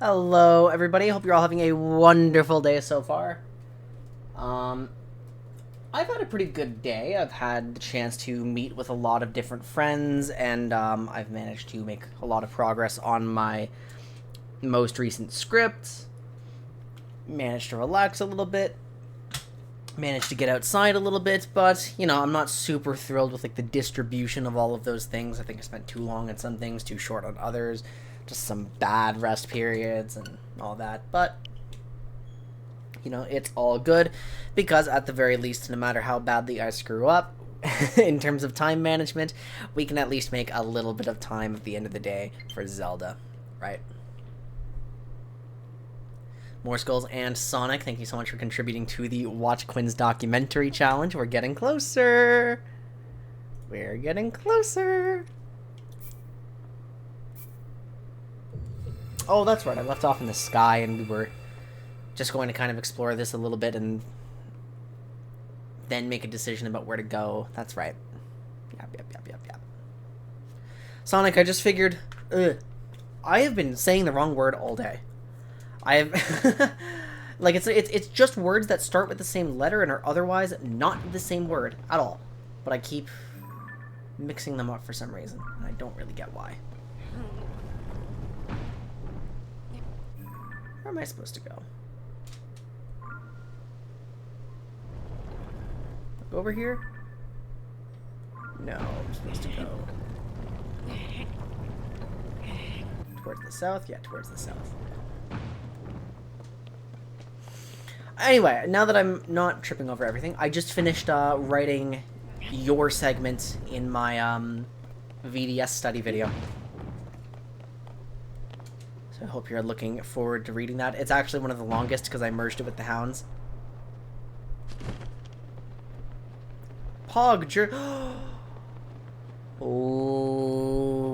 Hello, everybody. Hope you're all having a wonderful day so far. I've had a pretty good day. I've had the chance to meet with a lot of different friends, and I've managed to make a lot of progress on my most recent script. Managed to relax a little bit. Managed to get outside a little bit, but, you know, I'm not super thrilled with, like, the distribution of all of those things. I think I spent too long on some things, too short on others. Just some bad rest periods and all that, but you know, it's all good, because at the very least, no matter how badly I screw up in terms of time management, we can at least make a little bit of time at the end of the day for Zelda, right? More Skulls and Sonic, thank you so much for contributing to the Watch Quinn's documentary challenge. We're getting closer. We're getting closer. Oh, that's right. I left off in the sky, and we were just going to kind of explore this a little bit and then make a decision about where to go. That's right. Yep. Sonic, I just figured... I have been saying the wrong word all day. I have... like, it's just words that start with the same letter and are otherwise not the same word at all. But I keep mixing them up for some reason, and I don't really get why. Where am I supposed to go? Over here? No, I'm supposed to go towards the south? Yeah, towards the south. Anyway, now that I'm not tripping over everything, I just finished writing your segment in my VDS study video. I hope you're looking forward to reading that. It's actually one of the longest because I merged it with the Hounds.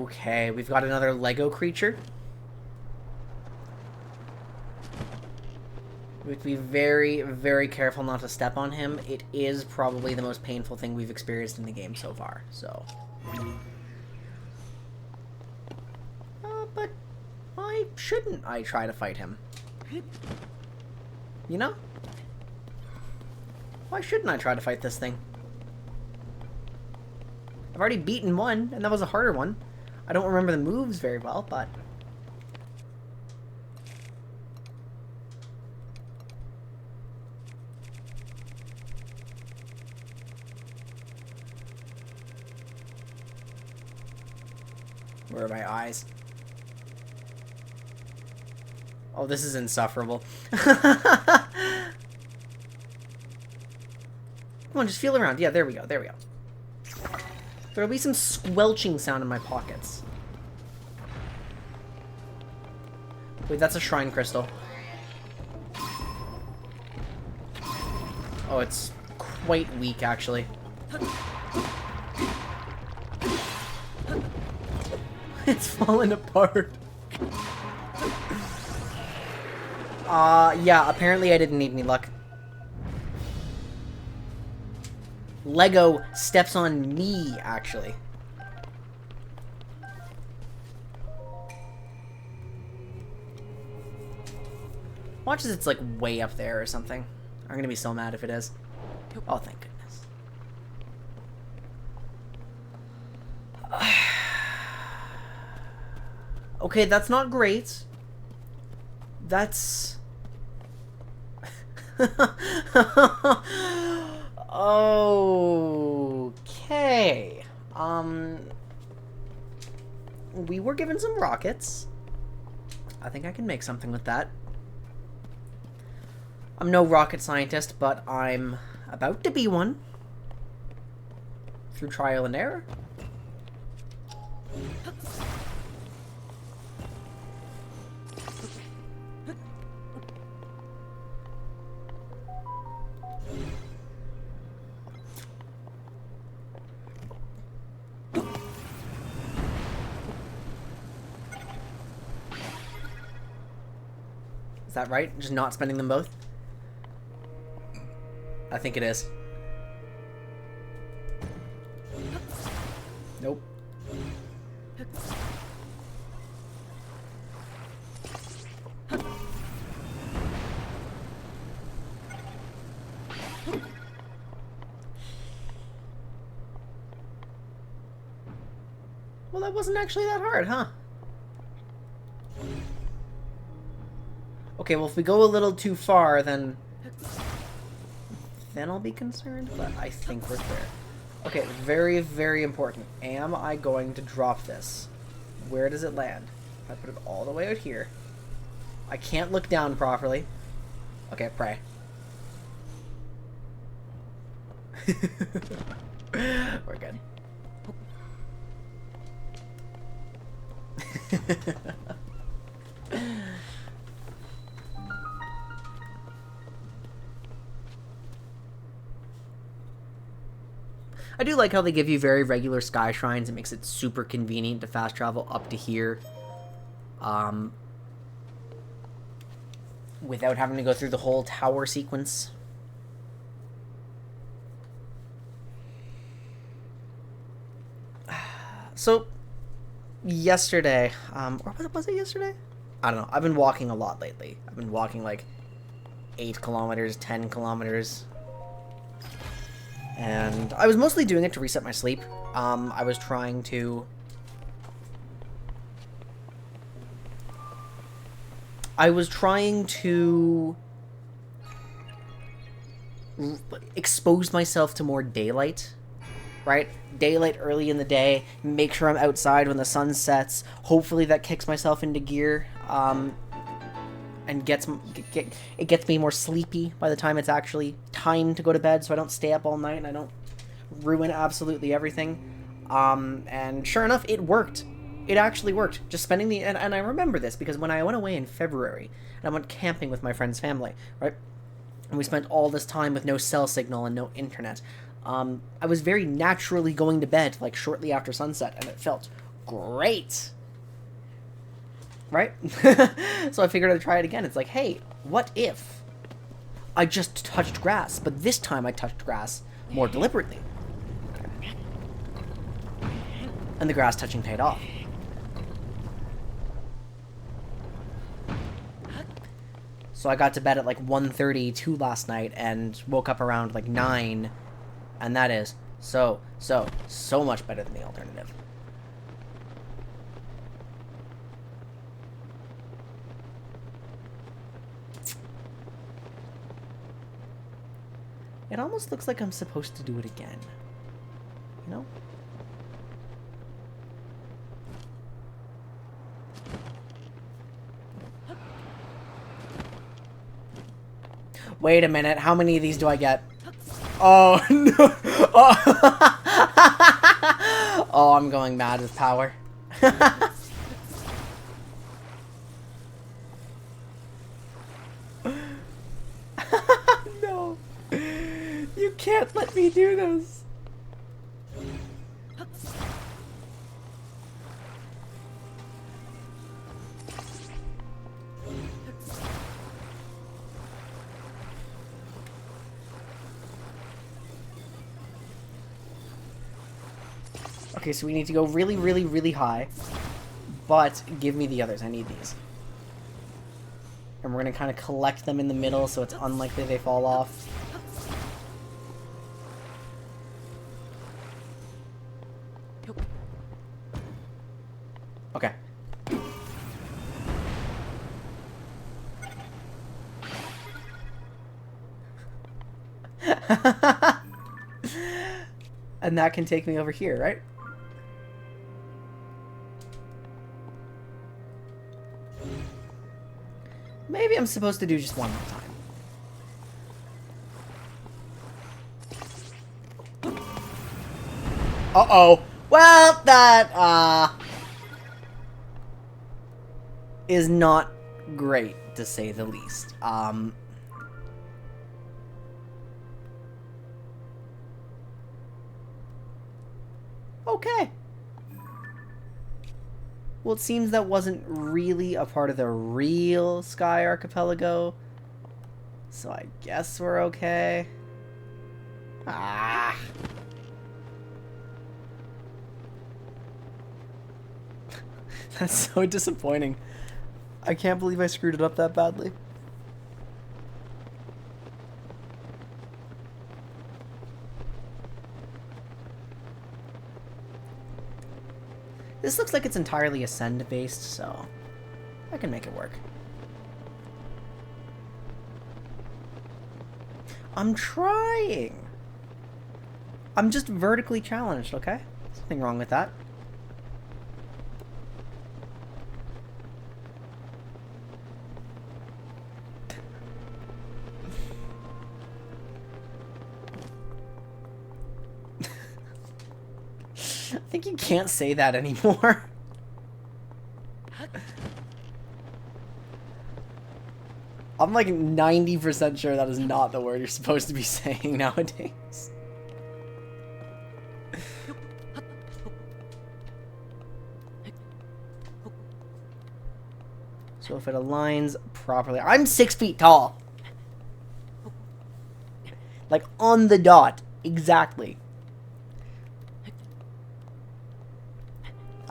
Okay, we've got another Lego creature. We have to be very, very careful not to step on him. It is probably the most painful thing we've experienced in the game so far, so... but... why shouldn't I try to fight him? You know? Why shouldn't I try to fight this thing? I've already beaten one, and that was a harder one. I don't remember the moves very well, but... where are my eyes? Oh, this is insufferable. Come on, just feel around. Yeah, there we go. There we go. There'll be some squelching sound in my pockets. Wait, that's a shrine crystal. Oh, it's quite weak, actually. It's falling apart. Yeah, apparently I didn't need any luck. Lego steps on me, actually. Watch as it's, like, way up there or something. I'm gonna be so mad if it is. Oh, thank goodness. Okay, that's not great. That's... Okay. We were given some rockets. I think I can make something with that. I'm no rocket scientist, but I'm about to be one. Through trial and error. Is that right? Just not spending them both? I think it is. Nope. that wasn't actually that hard, huh? Okay, well, if we go a little too far, then I'll be concerned, but I think we're there. Okay, very, very important. Am I going to drop this? Where does it land? If I put it all the way out here. I can't look down properly. Okay, pray. We're good. I do like how they give you very regular sky shrines. It makes it super convenient to fast travel up to here. Without having to go through the whole tower sequence. So, yesterday, or was it yesterday? I don't know. I've been walking a lot lately. I've been walking like 8 kilometers, 10 kilometers. And I was mostly doing it to reset my sleep. I was trying to... expose myself to more daylight, right? Daylight early in the day, make sure I'm outside when the sun sets. Hopefully that kicks myself into gear, and it gets me more sleepy by the time it's actually time to go to bed, so I don't stay up all night and I don't ruin absolutely everything. And sure enough, it worked. It actually worked. Just spending the... And I remember this because when I went away in February, and I went camping with my friend's family, right? And we spent all this time with no cell signal and no internet. I was very naturally going to bed, like, shortly after sunset, and it felt great. Right? So I figured I'd try it again. It's like, hey, what if I just touched grass, but this time I touched grass more deliberately? And the grass touching paid off. So I got to bed at like 1:32 last night and woke up around like 9, and that is so much better than the alternative. It almost looks like I'm supposed to do it again. You know? Wait a minute, how many of these do I get? Oh, no. Oh, oh, I'm going mad with power. No. You can't let me do this. Okay, so we need to go really, really, really high. But give me the others. I need these. And we're going to kind of collect them in the middle so it's unlikely they fall off. Okay. And that can take me over here, right? Maybe I'm supposed to do just one more time. Uh-oh. Well, that, is not great, to say the least. Okay. Well, it seems that wasn't really a part of the real Sky Archipelago. So I guess we're okay. Ah. That's so disappointing. I can't believe I screwed it up that badly. This looks like it's entirely ascend-based, so I can make it work. I'm trying. I'm just vertically challenged, okay? There's nothing wrong with that. I think you can't say that anymore. I'm like 90% sure that is not the word you're supposed to be saying nowadays. So if it aligns properly... I'm 6 feet tall! Like, on the dot. Exactly.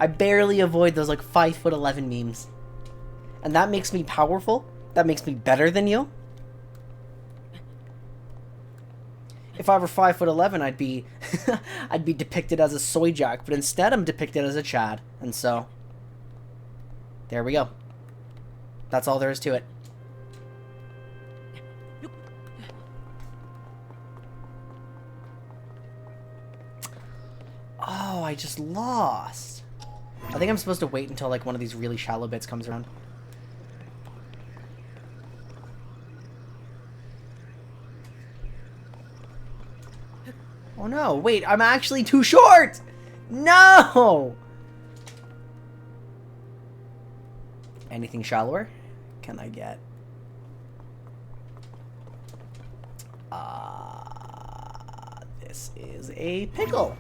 I barely avoid those, like, 5'11" memes. And that makes me powerful? That makes me better than you? If I were 5'11", I'd be... I'd be depicted as a soy jack, but instead I'm depicted as a Chad. And so... there we go. That's all there is to it. Oh, I just lost. I think I'm supposed to wait until, like, one of these really shallow bits comes around. Oh no, wait, I'm actually too short! No! Anything shallower? Can I get? This is a pickle.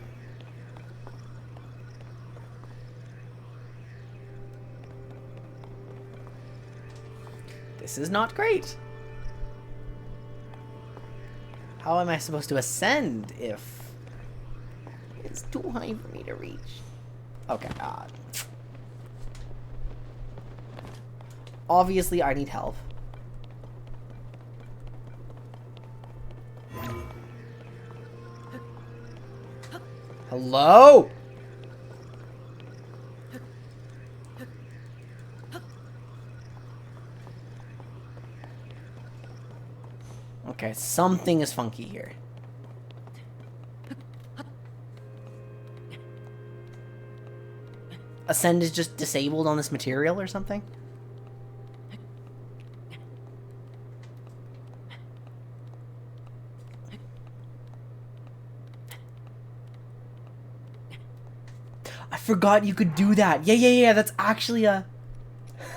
This is not great. How am I supposed to ascend if it's too high for me to reach? Okay, obviously I need help. Hello? Okay, something is funky here. Ascend is just disabled on this material or something? I forgot you could do that. Yeah, that's actually a...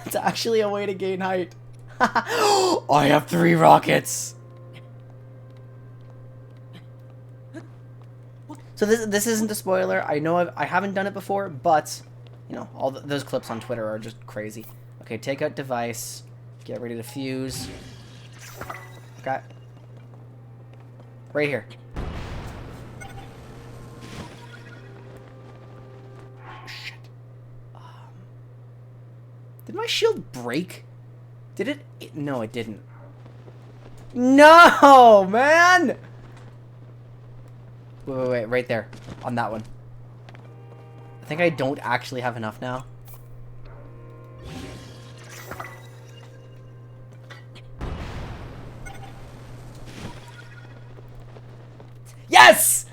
It's actually a way to gain height. I have 3 rockets! So this isn't a spoiler. I know I haven't done it before, but you know, all those clips on Twitter are just crazy. Okay, take out device. Get ready to fuse. Okay. Right here. Shit. Did my shield break? Did it? No, it didn't. No, man! Wait, right there. On that one. I think I don't actually have enough now. Yes!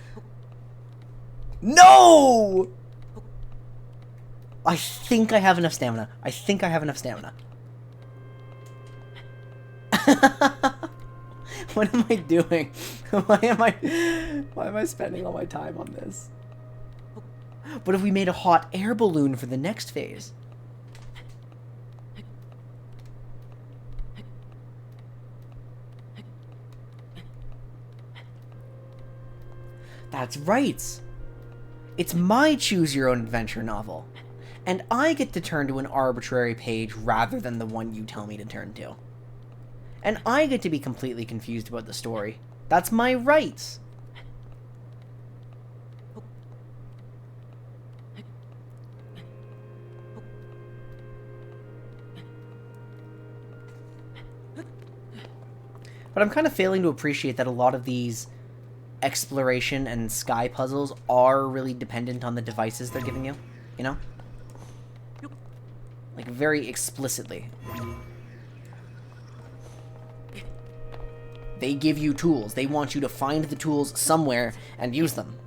No! I think I have enough stamina. I think I have enough stamina. What am I doing? Why am I spending all my time on this? What if we made a hot air balloon for the next phase? That's right. It's my choose your own adventure novel. And I get to turn to an arbitrary page rather than the one you tell me to turn to. And I get to be completely confused about the story. That's my right. But I'm kind of failing to appreciate that a lot of these exploration and sky puzzles are really dependent on the devices they're giving you, you know? Like, very explicitly. They give you tools. They want you to find the tools somewhere and use them.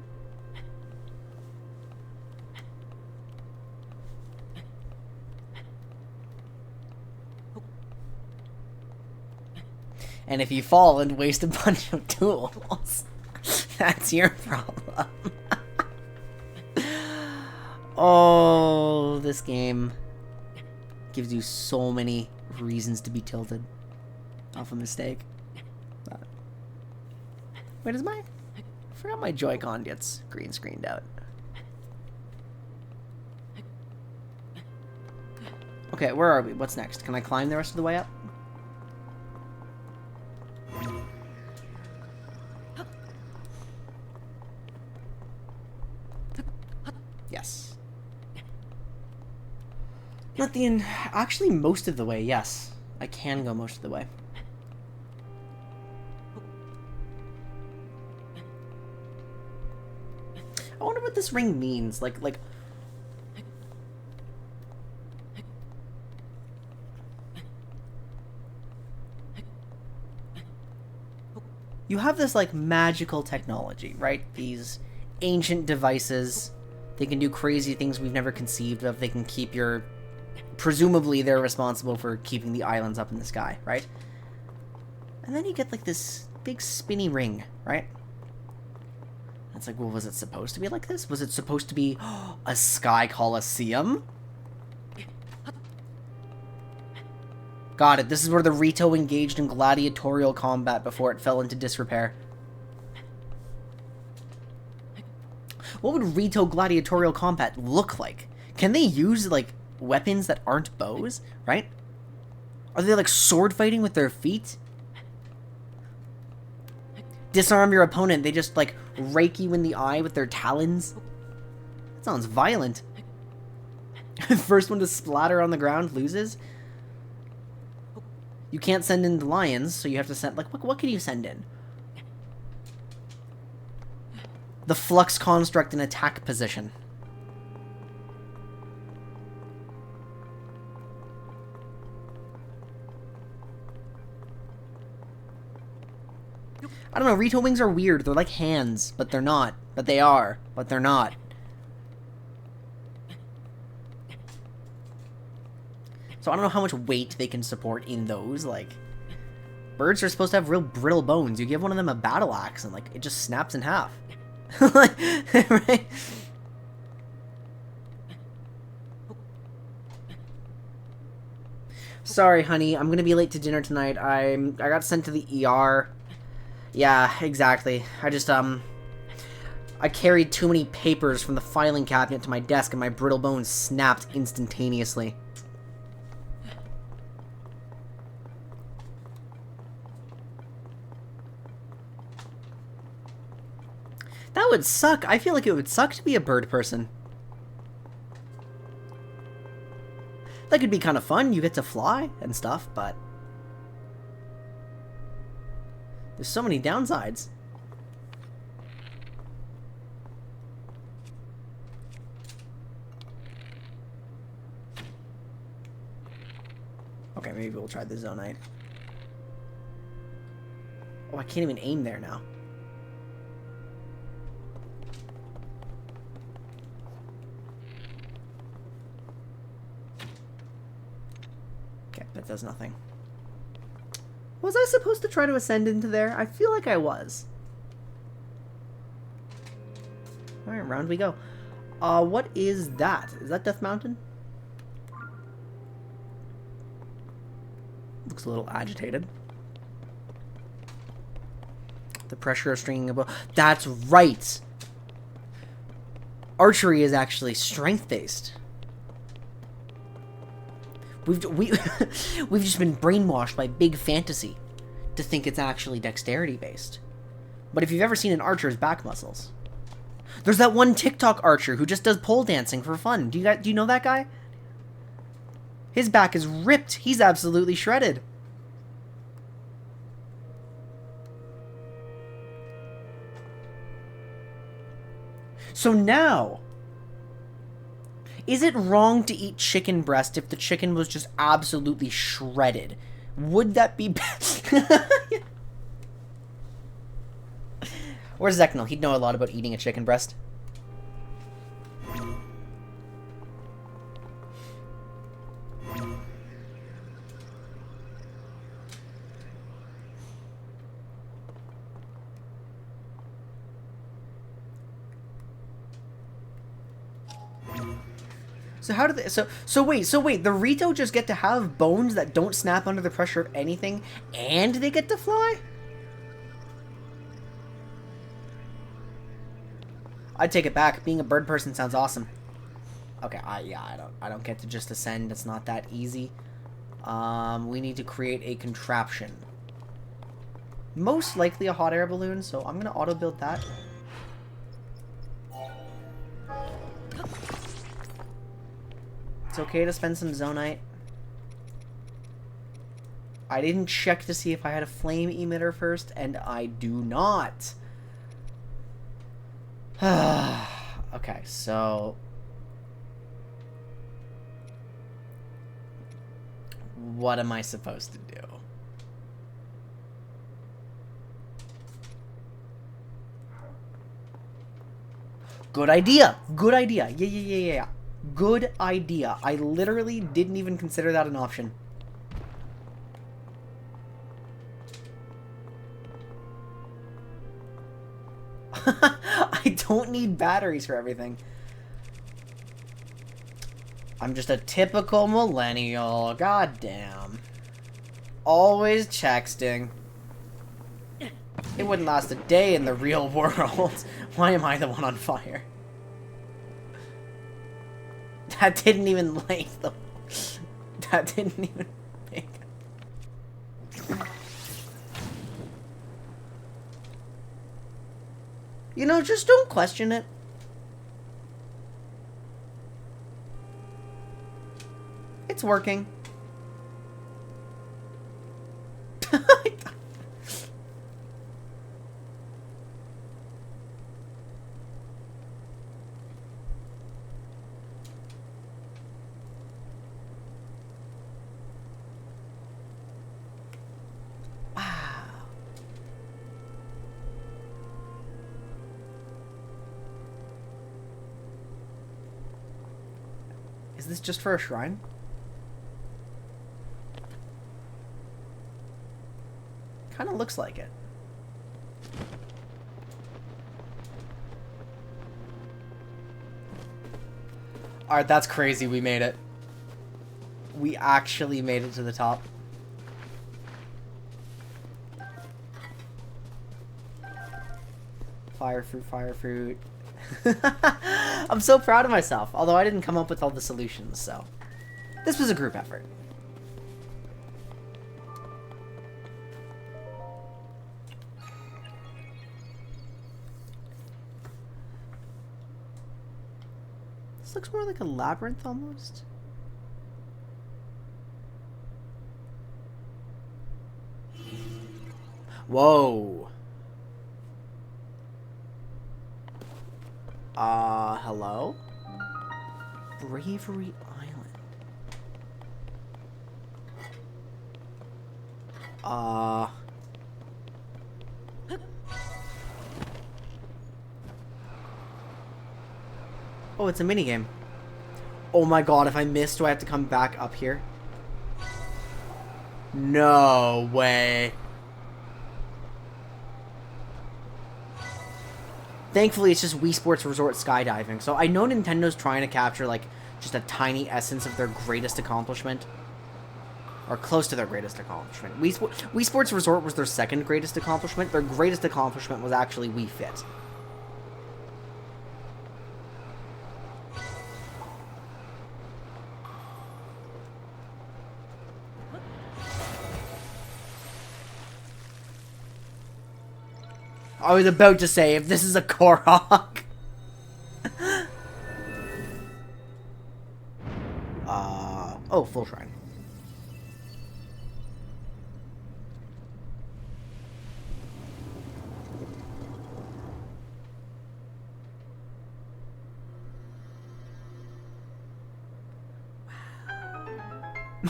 And if you fall and waste a bunch of tools, that's your problem. Oh, this game gives you so many reasons to be tilted off a mistake. Wait, is my... I forgot my Joy-Con gets green screened out. Okay, where are we? What's next? Can I climb the rest of the way up? Yes. Not the end. Actually, most of the way, yes. I can go most of the way. I wonder what this ring means. Like... You have this, like, magical technology, right? These ancient devices. They can do crazy things we've never conceived of. They can keep your... Presumably, they're responsible for keeping the islands up in the sky, right? And then you get, like, this big spinny ring, right? It's like, well, was it supposed to be like this? Was it supposed to be a sky coliseum? Got it. This is where the Rito engaged in gladiatorial combat before it fell into disrepair. What would Rito gladiatorial combat look like? Can they use, like, weapons that aren't bows, right? Are they, like, sword fighting with their feet? Disarm your opponent, they just, like, rake you in the eye with their talons? That sounds violent. First one to splatter on the ground loses? You can't send in the lions, so you have to send... Like, what can you send in? The flux construct in attack position. I don't know, Rito wings are weird. They're like hands, but they're not. But they are, but they're not. So I don't know how much weight they can support in those, like... Birds are supposed to have real brittle bones. You give one of them a battle axe and, like, it just snaps in half. Like, right? Sorry, honey. I'm gonna be late to dinner tonight. I got sent to the ER. Yeah, exactly. I carried too many papers from the filing cabinet to my desk and my brittle bones snapped instantaneously. That would suck. I feel like it would suck to be a bird person. That could be kind of fun. You get to fly and stuff, but... There's so many downsides. Okay, maybe we'll try the Zonite. Oh, I can't even aim there now. Okay, that does nothing. Was I supposed to try to ascend into there? I feel like I was. Alright, round we go. What is that? Is that Death Mountain? Looks a little agitated. The pressure of stringing a bow. That's right! Archery is actually strength-based. We've just been brainwashed by big fantasy to think it's actually dexterity-based. But if you've ever seen an archer's back muscles... There's that one TikTok archer who just does pole dancing for fun. Do you know that guy? His back is ripped. He's absolutely shredded. So now, Is it wrong to eat chicken breast if the chicken was just absolutely shredded? Would that be... Where's Zeknil? He'd know a lot about eating a chicken breast. So how do they... So wait, the Rito just get to have bones that don't snap under the pressure of anything, and they get to fly? I'd take it back. Being a bird person sounds awesome. Okay, I don't get to just ascend. It's not that easy. We need to create a contraption. Most likely a hot air balloon, so I'm gonna auto build that. It's okay to spend some zonite. I didn't check to see if I had a flame emitter first, and I do not. Okay, so... what am I supposed to do? Good idea! Good idea! Yeah. Good idea. I literally didn't even consider that an option. I don't need batteries for everything. I'm just a typical millennial. God damn. Always texting. It wouldn't last a day in the real world. Why am I the one on fire? That didn't even light the... That didn't even make it. You know, just don't question it. It's working. Is this just for a shrine? Kinda looks like it. Alright, that's crazy. We made it. We actually made it to the top. Fire fruit, fire fruit. I'm so proud of myself, although I didn't come up with all the solutions, so... This was a group effort. This looks more like a labyrinth, almost. Whoa. Hello? Bravery Island. Oh, it's a minigame. Oh my god, if I miss, do I have to come back up here? No way. Thankfully, it's just Wii Sports Resort skydiving. So I know Nintendo's trying to capture, like, just a tiny essence of their greatest accomplishment. Or close to their greatest accomplishment. Wii Sports Resort was their second greatest accomplishment. Their greatest accomplishment was actually Wii Fit. I was about to say, if this is a Korok. Oh, full shrine.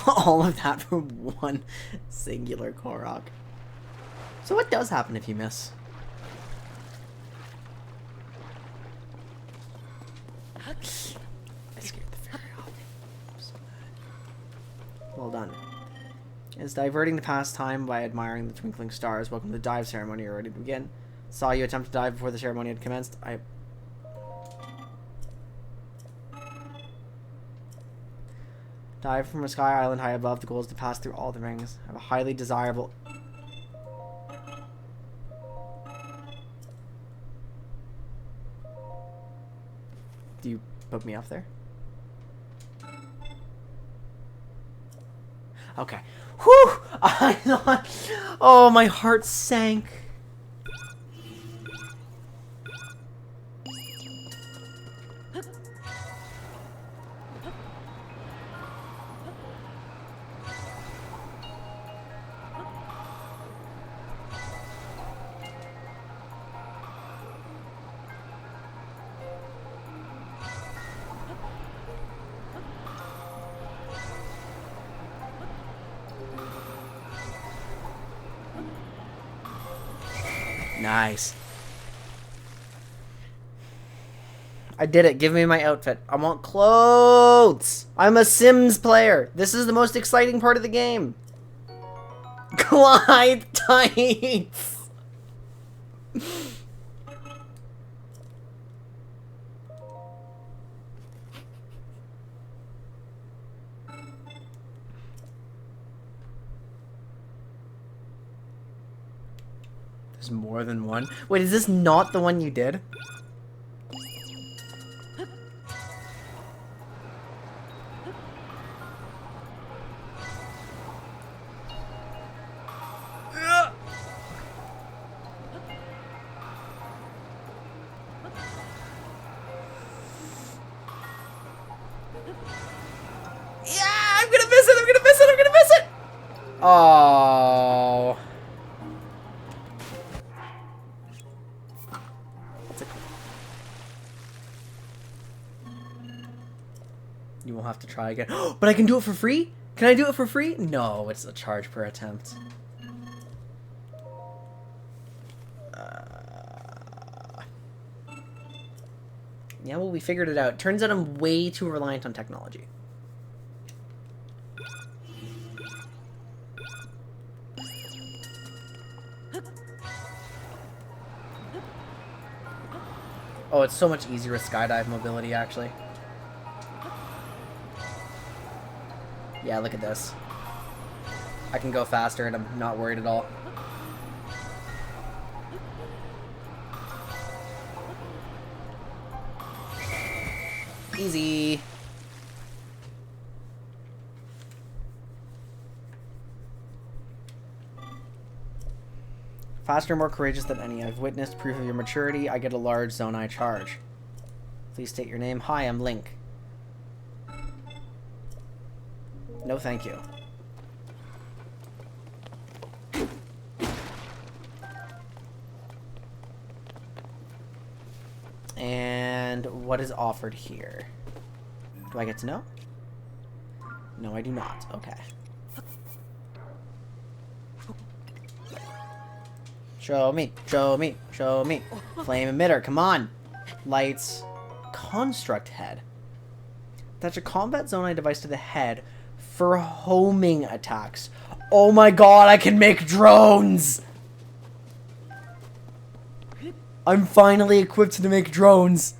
All of that for one singular Korok. So what does happen if you miss? I scared the fairy off. So bad. Well done. Is diverting the pastime by admiring the twinkling stars. Welcome to the dive ceremony. You're ready to begin. Saw you attempt to dive before the ceremony had commenced. Dive from a sky island high above. The goal is to pass through all the rings. Have a highly desirable... Do you put me up there? Okay. Whew! I thought... Oh, my heart sank. Nice. I did it. Give me my outfit. I want clothes. I'm a Sims player. This is the most exciting part of the game. Glide tights. There's more than one. Wait, is this not the one you did? Oh. You will have to try again. But I can do it for free? Can I do it for free? No, it's a charge per attempt. Yeah, well, we figured it out. Turns out I'm way too reliant on technology. Oh, it's so much easier with skydive mobility, actually. Yeah, look at this. I can go faster and I'm not worried at all. Easy. Faster, more courageous than any I've witnessed. Proof of your maturity. I get a large Zonai charge. Please state your name. Hi, I'm Link. No, thank you. And what is offered here? Do I get to know? No, I do not. Okay. Show me, show me, show me. Flame emitter, come on. Lights. Construct head. Attach a combat Zonai device to the head for homing attacks. Oh my god, I can make drones! I'm finally equipped to make drones.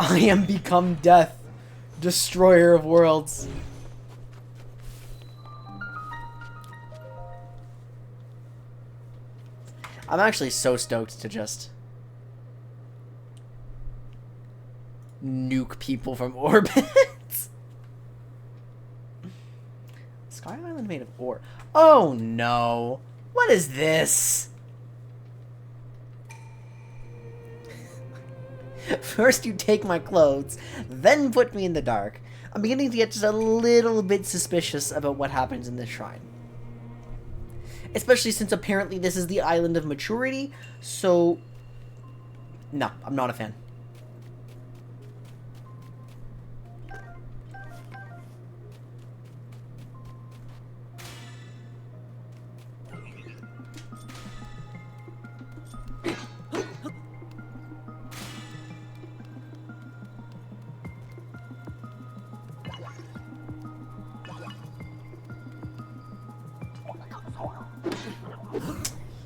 I am become death, destroyer of worlds. I'm actually so stoked to just nuke people from orbit. Sky Island made of ore. Oh no. What is this? First you take my clothes, then put me in the dark. I'm beginning to get just a little bit suspicious about what happens in this shrine. Especially since apparently this is the island of maturity, so... No, I'm not a fan.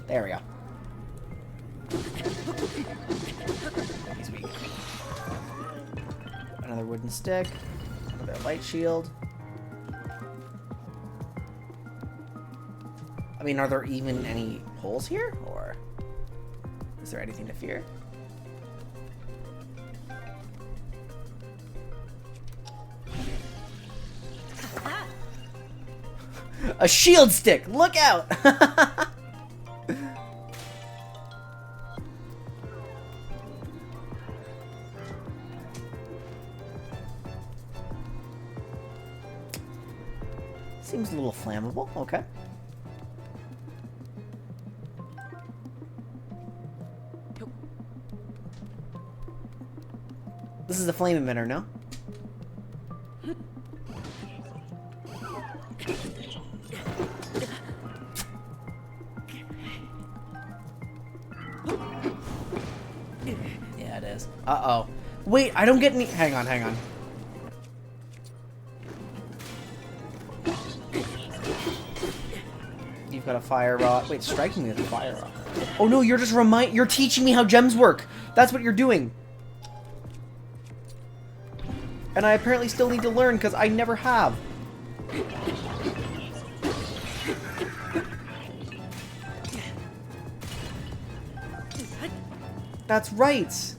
There we go. He's weak. Another wooden stick. Another light shield. I mean, are there even any holes here? Or is there anything to fear? A shield stick! Look out! Seems a little flammable. Okay. This is a flame emitter, no? Yeah, it is. Uh-oh. Wait, I don't get any... Hang on, hang on. You've got a fire rod. Wait, striking me with a fire rod. Oh no, you're just you're teaching me how gems work. That's what you're doing. And I apparently still need to learn because I never have. That's right.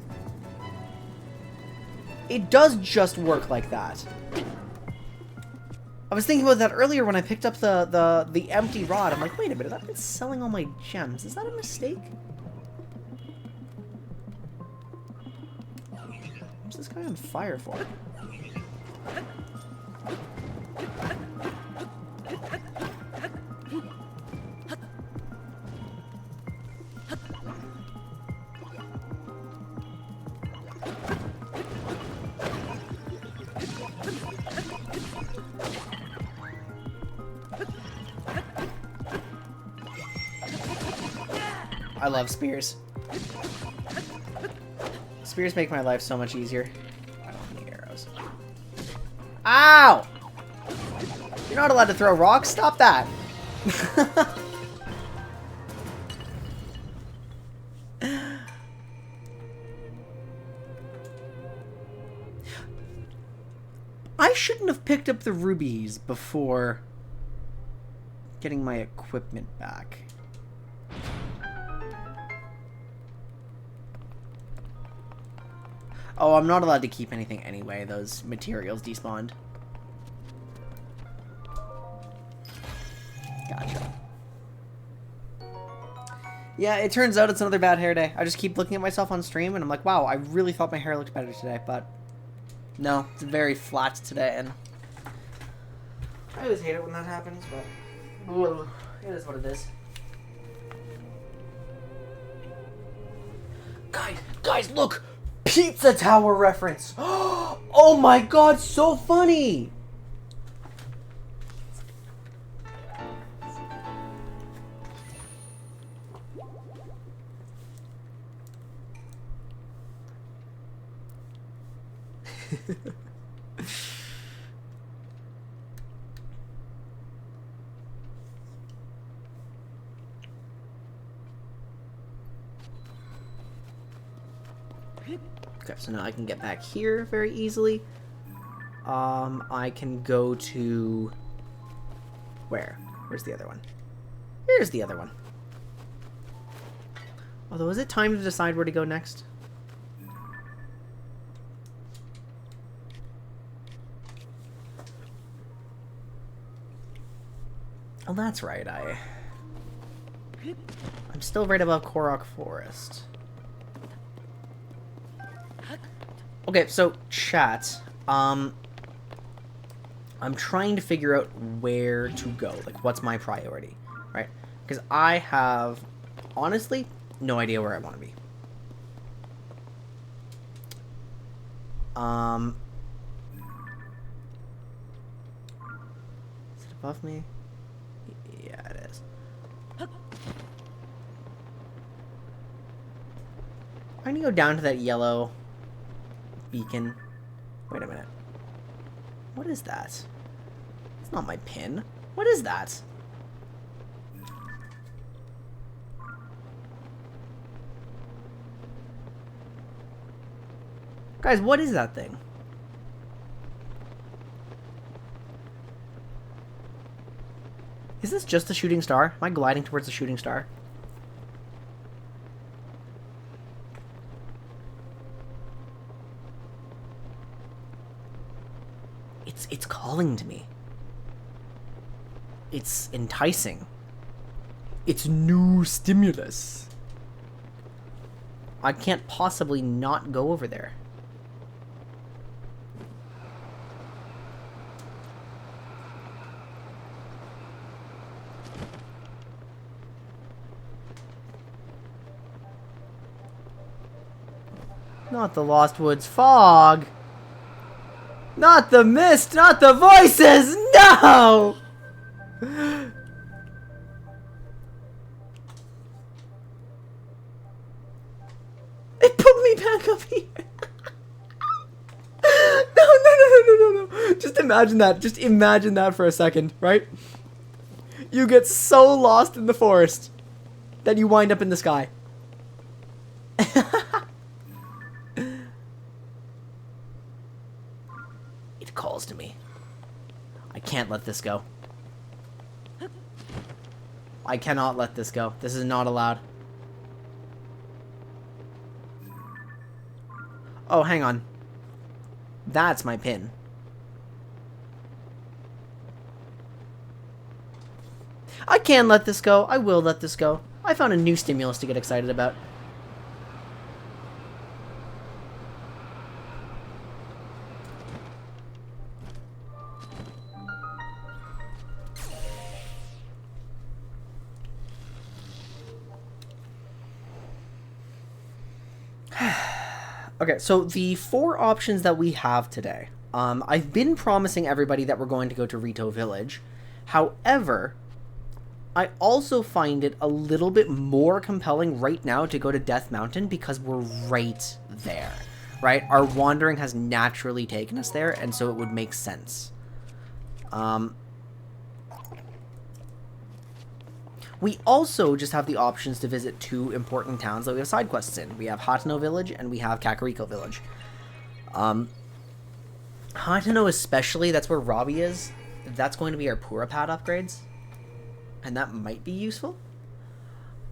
It does just work like that. I was thinking about that earlier when I picked up the empty rod. I'm like, wait a minute, I've been selling all my gems. Is that a mistake? What's this guy on fire for? I love spears. Spears make my life so much easier. I don't need arrows. Ow! You're not allowed to throw rocks? Stop that! I shouldn't have picked up the rubies before getting my equipment back. Oh, I'm not allowed to keep anything anyway. Those materials despawned. Gotcha. Yeah, it turns out it's another bad hair day. I just keep looking at myself on stream and I'm like, wow, I really thought my hair looked better today, but no, it's very flat today, and I always hate it when that happens, but it is what it is. Guys, look! Pizza Tower reference! Oh my god, so funny! Okay, so now I can get back here very easily. I can go to... Where? Where's the other one? Here's the other one. Although, is it time to decide where to go next? Oh, that's right, I'm still right above Korok Forest. Okay, so, chat, I'm trying to figure out where to go, like, what's my priority, right? Because I have, honestly, no idea where I want to be. Is it above me? Yeah, it is. I need to go down to that yellow beacon. Wait a minute. What is that? It's not my pin. What is that? Guys, what is that thing? Is this just a shooting star? Am I gliding towards the shooting star? It's calling to me. It's enticing. It's new stimulus. I can't possibly not go over there. Not the Lost Woods fog. Not the mist, not the voices, no! It put me back up here. No. Just imagine that. Just imagine that for a second, right? You get so lost in the forest that you wind up in the sky. It calls to me. I can't let this go. I cannot let this go. This is not allowed. Oh, hang on. That's my pin. I can let this go. I will let this go. I found a new stimulus to get excited about. Okay, so the 4 options that we have today. I've been promising everybody that we're going to go to Rito Village. However, I also find it a little bit more compelling right now to go to Death Mountain because we're right there, right? Our wandering has naturally taken us there, and so it would make sense. We also just have the options to visit 2 important towns that we have side quests in. We have Hateno Village and we have Kakariko Village. Hateno especially, that's where Robbie is. That's going to be our Purapad upgrades. And that might be useful.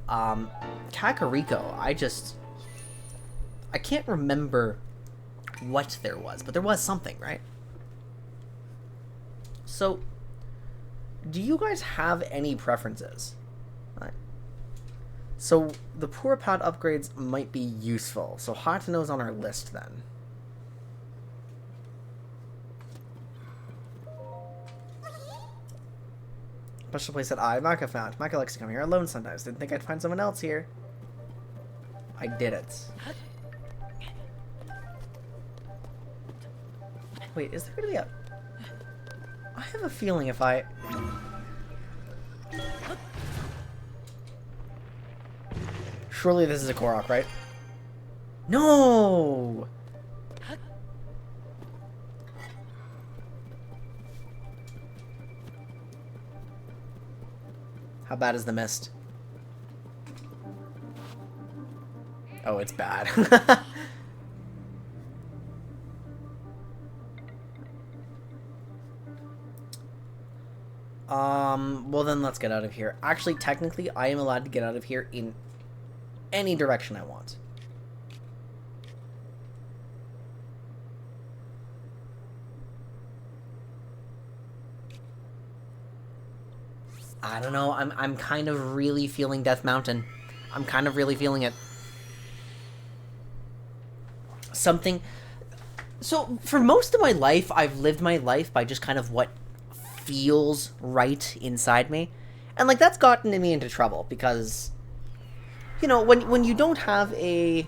Kakariko, I can't remember what there was, but there was something, right? So, do you guys have any preferences? So, the Purapad upgrades might be useful. So, Hateno's on our list then. Special place that Maka found. Maka likes to come here alone sometimes. Didn't think I'd find someone else here. I did it. Wait, is there gonna be a... I have a feeling if I... Surely this is a Korok, right? No! How bad is the mist? Oh, it's bad. Well then let's get out of here. Actually, technically, I am allowed to get out of here in any direction I want. I don't know, I'm kind of really feeling Death Mountain. I'm kind of really feeling it. Something... So, for most of my life, I've lived my life by just kind of what feels right inside me. And, like, that's gotten me into trouble because, you know, when you don't have an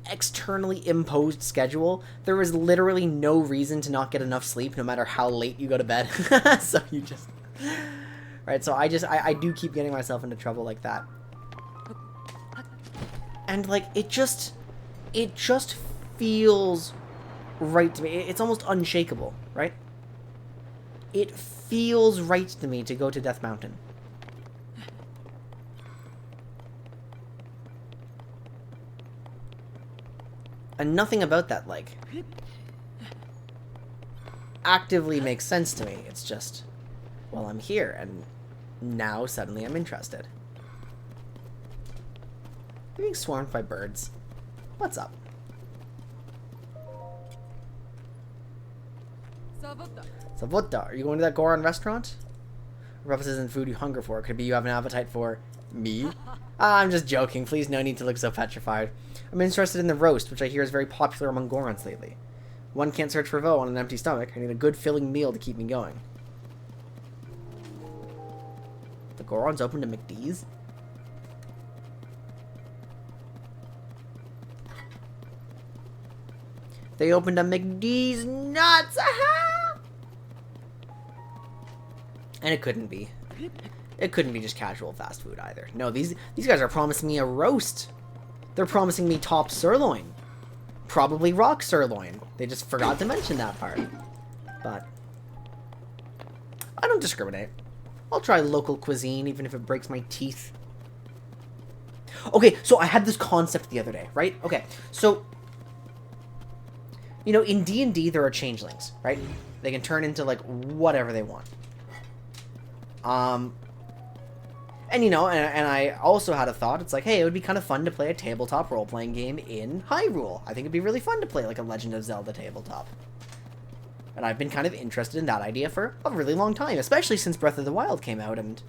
externally imposed schedule, there is literally no reason to not get enough sleep no matter how late you go to bed. So you just... Right, so I do keep getting myself into trouble like that. And, like, it just feels right to me. It's almost unshakable, right? It feels right to me to go to Death Mountain. And nothing about that, like, actively makes sense to me. It's just, well, I'm here, and now suddenly I'm interested. I'm being swarmed by birds. What's up? Savota, are you going to that Goron restaurant? Ruffus isn't food you hunger for. Could it be you have an appetite for me? I'm just joking. Please, no need to look so petrified. I'm interested in the roast, which I hear is very popular among Gorons lately. One can't search for Vo on an empty stomach. I need a good filling meal to keep me going. The Gorons open to McD's? They opened a McD's nuts! Aha! And it couldn't be. It couldn't be just casual fast food either. No, these guys are promising me a roast. They're promising me top sirloin. Probably rock sirloin. They just forgot to mention that part. But I don't discriminate. I'll try local cuisine even if it breaks my teeth. Okay, so I had this concept the other day, right? Okay, so you know, in D&D there are changelings, right? They can turn into like whatever they want. And you know, and I also had a thought. It's like, hey, it would be kind of fun to play a tabletop role-playing game in Hyrule. I think it'd be really fun to play like a Legend of Zelda tabletop. And I've been kind of interested in that idea for a really long time, especially since Breath of the Wild came out and,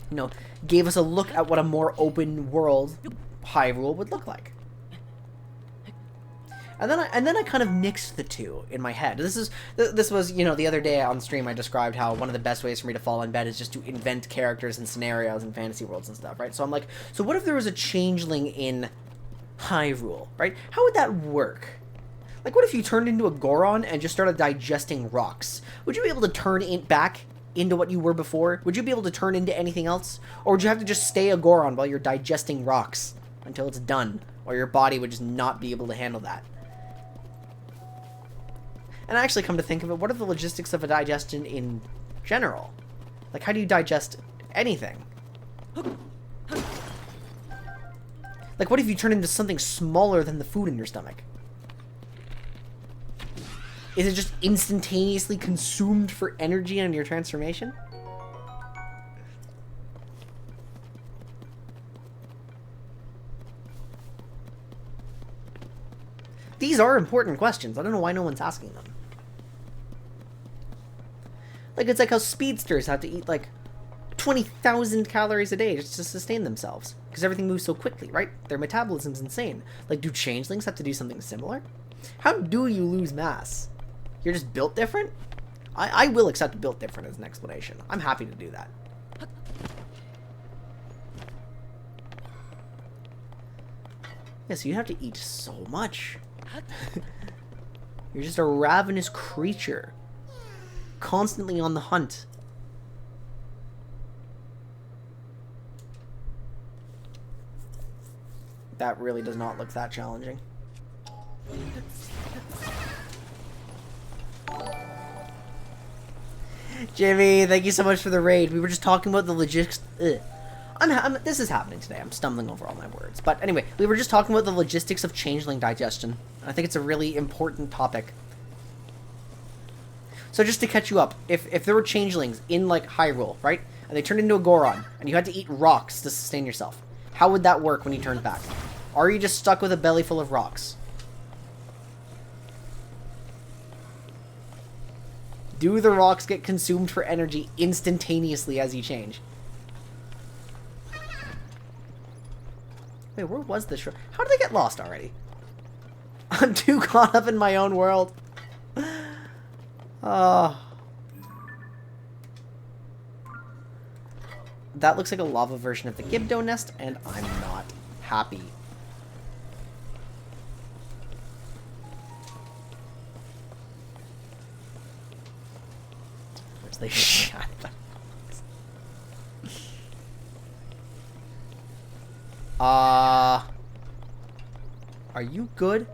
you know, gave us a look at what a more open world Hyrule would look like. And then I kind of mixed the two in my head. This was, you know, the other day on stream I described how one of the best ways for me to fall in bed is just to invent characters and scenarios and fantasy worlds and stuff, right? So I'm like, so what if there was a changeling in Hyrule, right? How would that work? Like, what if you turned into a Goron and just started digesting rocks? Would you be able to turn back into what you were before? Would you be able to turn into anything else? Or would you have to just stay a Goron while you're digesting rocks until it's done? Or your body would just not be able to handle that? And I actually come to think of it, what are the logistics of a digestion in general? Like, how do you digest anything? Like, what if you turn into something smaller than the food in your stomach? Is it just instantaneously consumed for energy on your transformation? These are important questions. I don't know why no one's asking them. Like, it's like how speedsters have to eat, like, 20,000 calories a day just to sustain themselves. Because everything moves so quickly, right? Their metabolism's insane. Like, do changelings have to do something similar? How do you lose mass? You're just built different? I will accept built different as an explanation. I'm happy to do that. Yeah, so you have to eat so much. You're just a ravenous creature. Constantly on the hunt. That really does not look that challenging. Jimmy, thank you so much for the raid. We were just talking about the logistics. This is happening today. I'm stumbling over all my words. But anyway, we were just talking about the logistics of changeling digestion. I think it's a really important topic. So just to catch you up, if there were changelings in, like, Hyrule, right? And they turned into a Goron, and you had to eat rocks to sustain yourself, how would that work when you turned back? Are you just stuck with a belly full of rocks? Do the rocks get consumed for energy instantaneously as you change? Wait, where was this show? How did I get lost already? I'm too caught up in my own world. That looks like a lava version of the Gibdo nest, and I'm not happy. Where's they shot them? Are you good?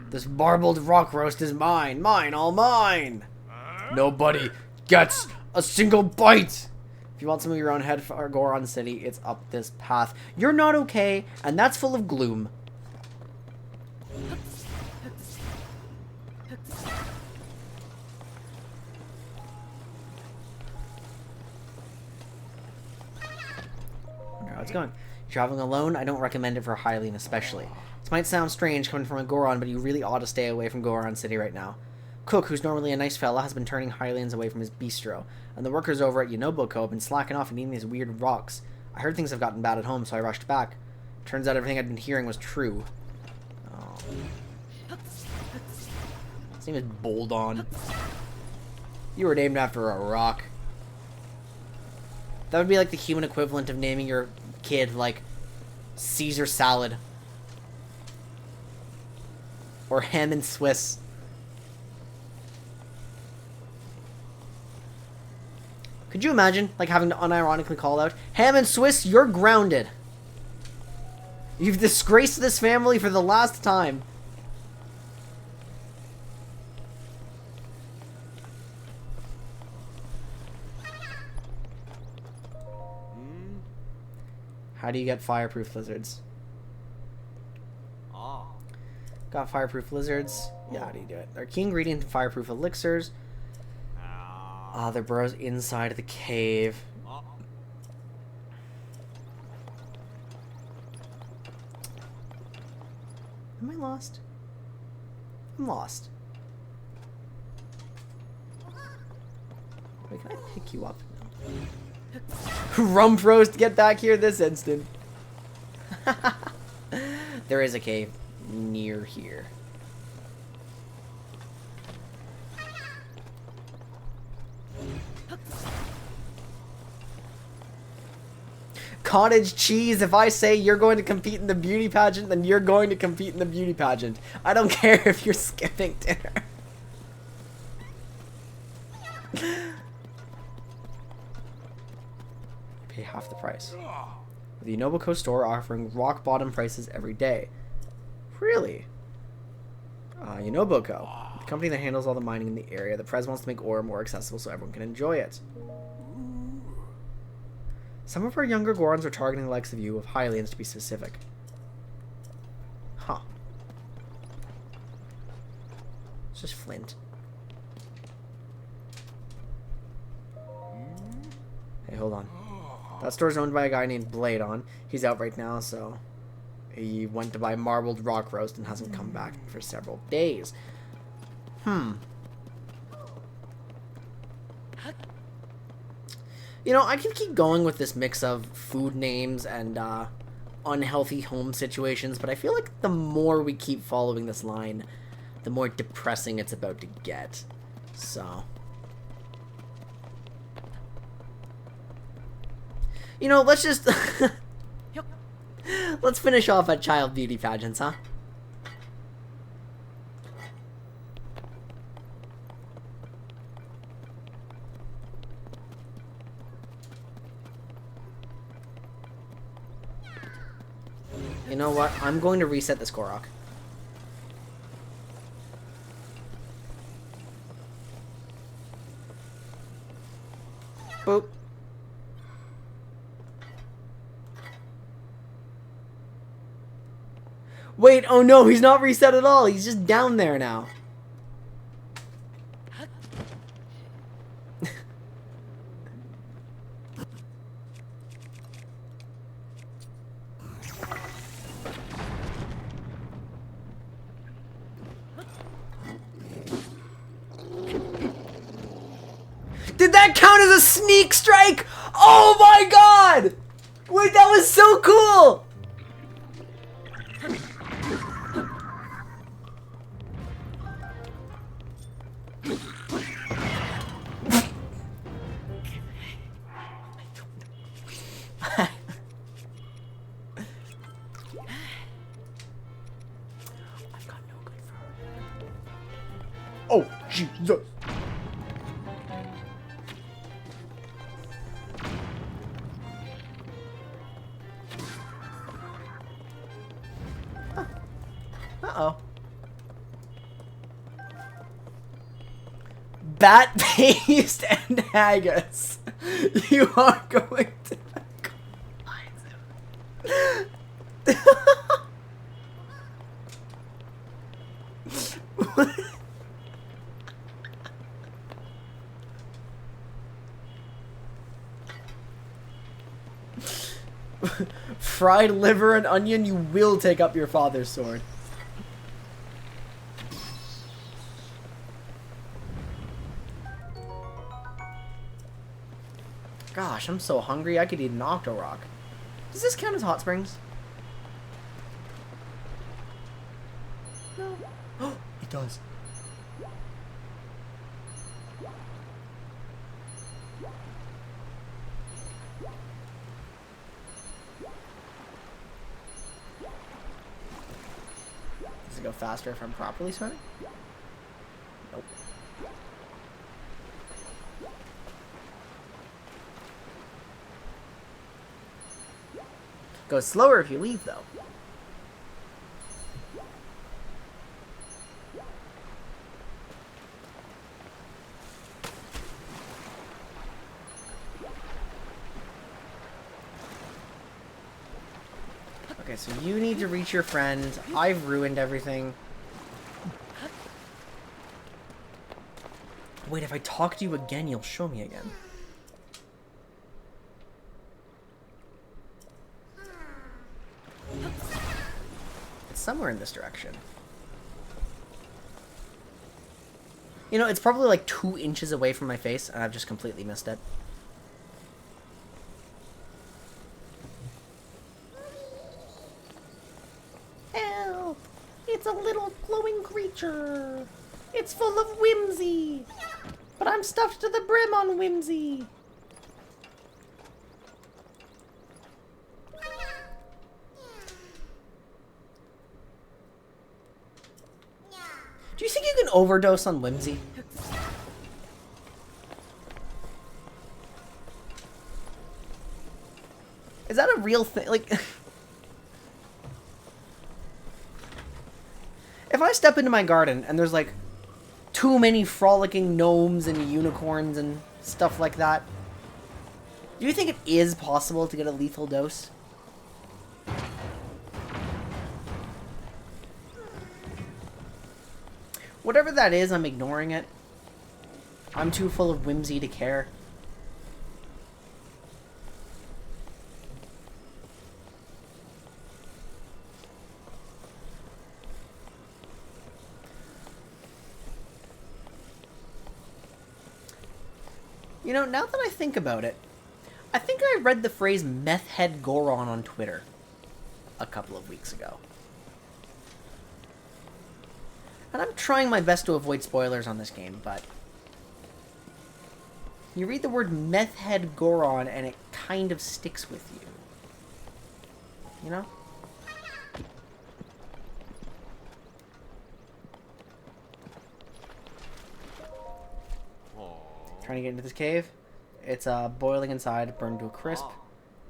This marbled rock roast is mine. Mine, all mine. Nobody gets a single bite. If you want some of your own head for Goron City, it's up this path. You're not okay, and that's full of gloom. How's it going? You're traveling alone? I don't recommend it for Hylian especially. This might sound strange coming from a Goron, but you really ought to stay away from Goron City right now. Cook, who's normally a nice fella, has been turning Hylians away from his bistro, and the workers over at Yonoboko have been slacking off and eating these weird rocks. I heard things have gotten bad at home, so I rushed back. Turns out everything I'd been hearing was true. Oh. His name is Boldon. You were named after a rock. That would be like the human equivalent of naming your kid, like, Caesar salad. Or ham and Swiss. Could you imagine, like, having to unironically call out, Ham and Swiss, you're grounded. You've disgraced this family for the last time. How do you get fireproof lizards? Got fireproof lizards. Yeah, how do you do it? They're key ingredient in fireproof elixirs. They're burrows inside of the cave. Am I lost? I'm lost. Wait, can I pick you up? Rump roast, get back here this instant. There is a cave near here. Cottage cheese, if I say you're going to compete in the beauty pageant, then you're going to compete in the beauty pageant. I don't care if you're skipping dinner. Pay half the price. The Yonoboko store offering rock bottom prices every day. Really? Yonoboko, the company that handles all the mining in the area. The Prez wants to make ore more accessible so everyone can enjoy it. Some of our younger Gorons are targeting the likes of you, of Hylians to be specific. Huh. It's just flint. Hey, hold on. That store's owned by a guy named Bladeon. He's out right now, so he went to buy marbled rock roast and hasn't come back for several days. You know, I can keep going with this mix of food names and unhealthy home situations, but I feel like the more we keep following this line, the more depressing it's about to get. So, you know, let's just let's finish off at child beauty pageants, huh? You know what? I'm going to reset this Korok. Boop. Wait, oh no, he's not reset at all. He's just down there now. Did that count as a sneak strike? Oh my god! Wait, that was so cool! Jesus. Uh-oh. Bat-based and haggis. You are going to... Fried liver and onion, you will take up your father's sword. Gosh, I'm so hungry, I could eat an Octorok. Does this count as hot springs? No. Oh, it does. Does it go faster if I'm properly swimming? Nope. Goes slower if you leave, though. Okay, so you need to reach your friend. I've ruined everything. Wait, if I talk to you again, you'll show me again. It's somewhere in this direction. You know, it's probably like 2 inches away from my face, and I've just completely missed it. Help! It's a little glowing creature. It's full of whimsy. But I'm stuffed to the brim on whimsy. Do you think you can overdose on whimsy? Is that a real thing? Like, if I step into my garden and there's like too many frolicking gnomes and unicorns and stuff like that, do you think it is possible to get a lethal dose? Whatever that is, I'm ignoring it. I'm too full of whimsy to care. You know, now that I think about it, I think I read the phrase meth head Goron on Twitter a couple of weeks ago. And I'm trying my best to avoid spoilers on this game, but you read the word meth head Goron and it kind of sticks with you. You know? Trying to get into this cave. It's boiling inside, burned to a crisp.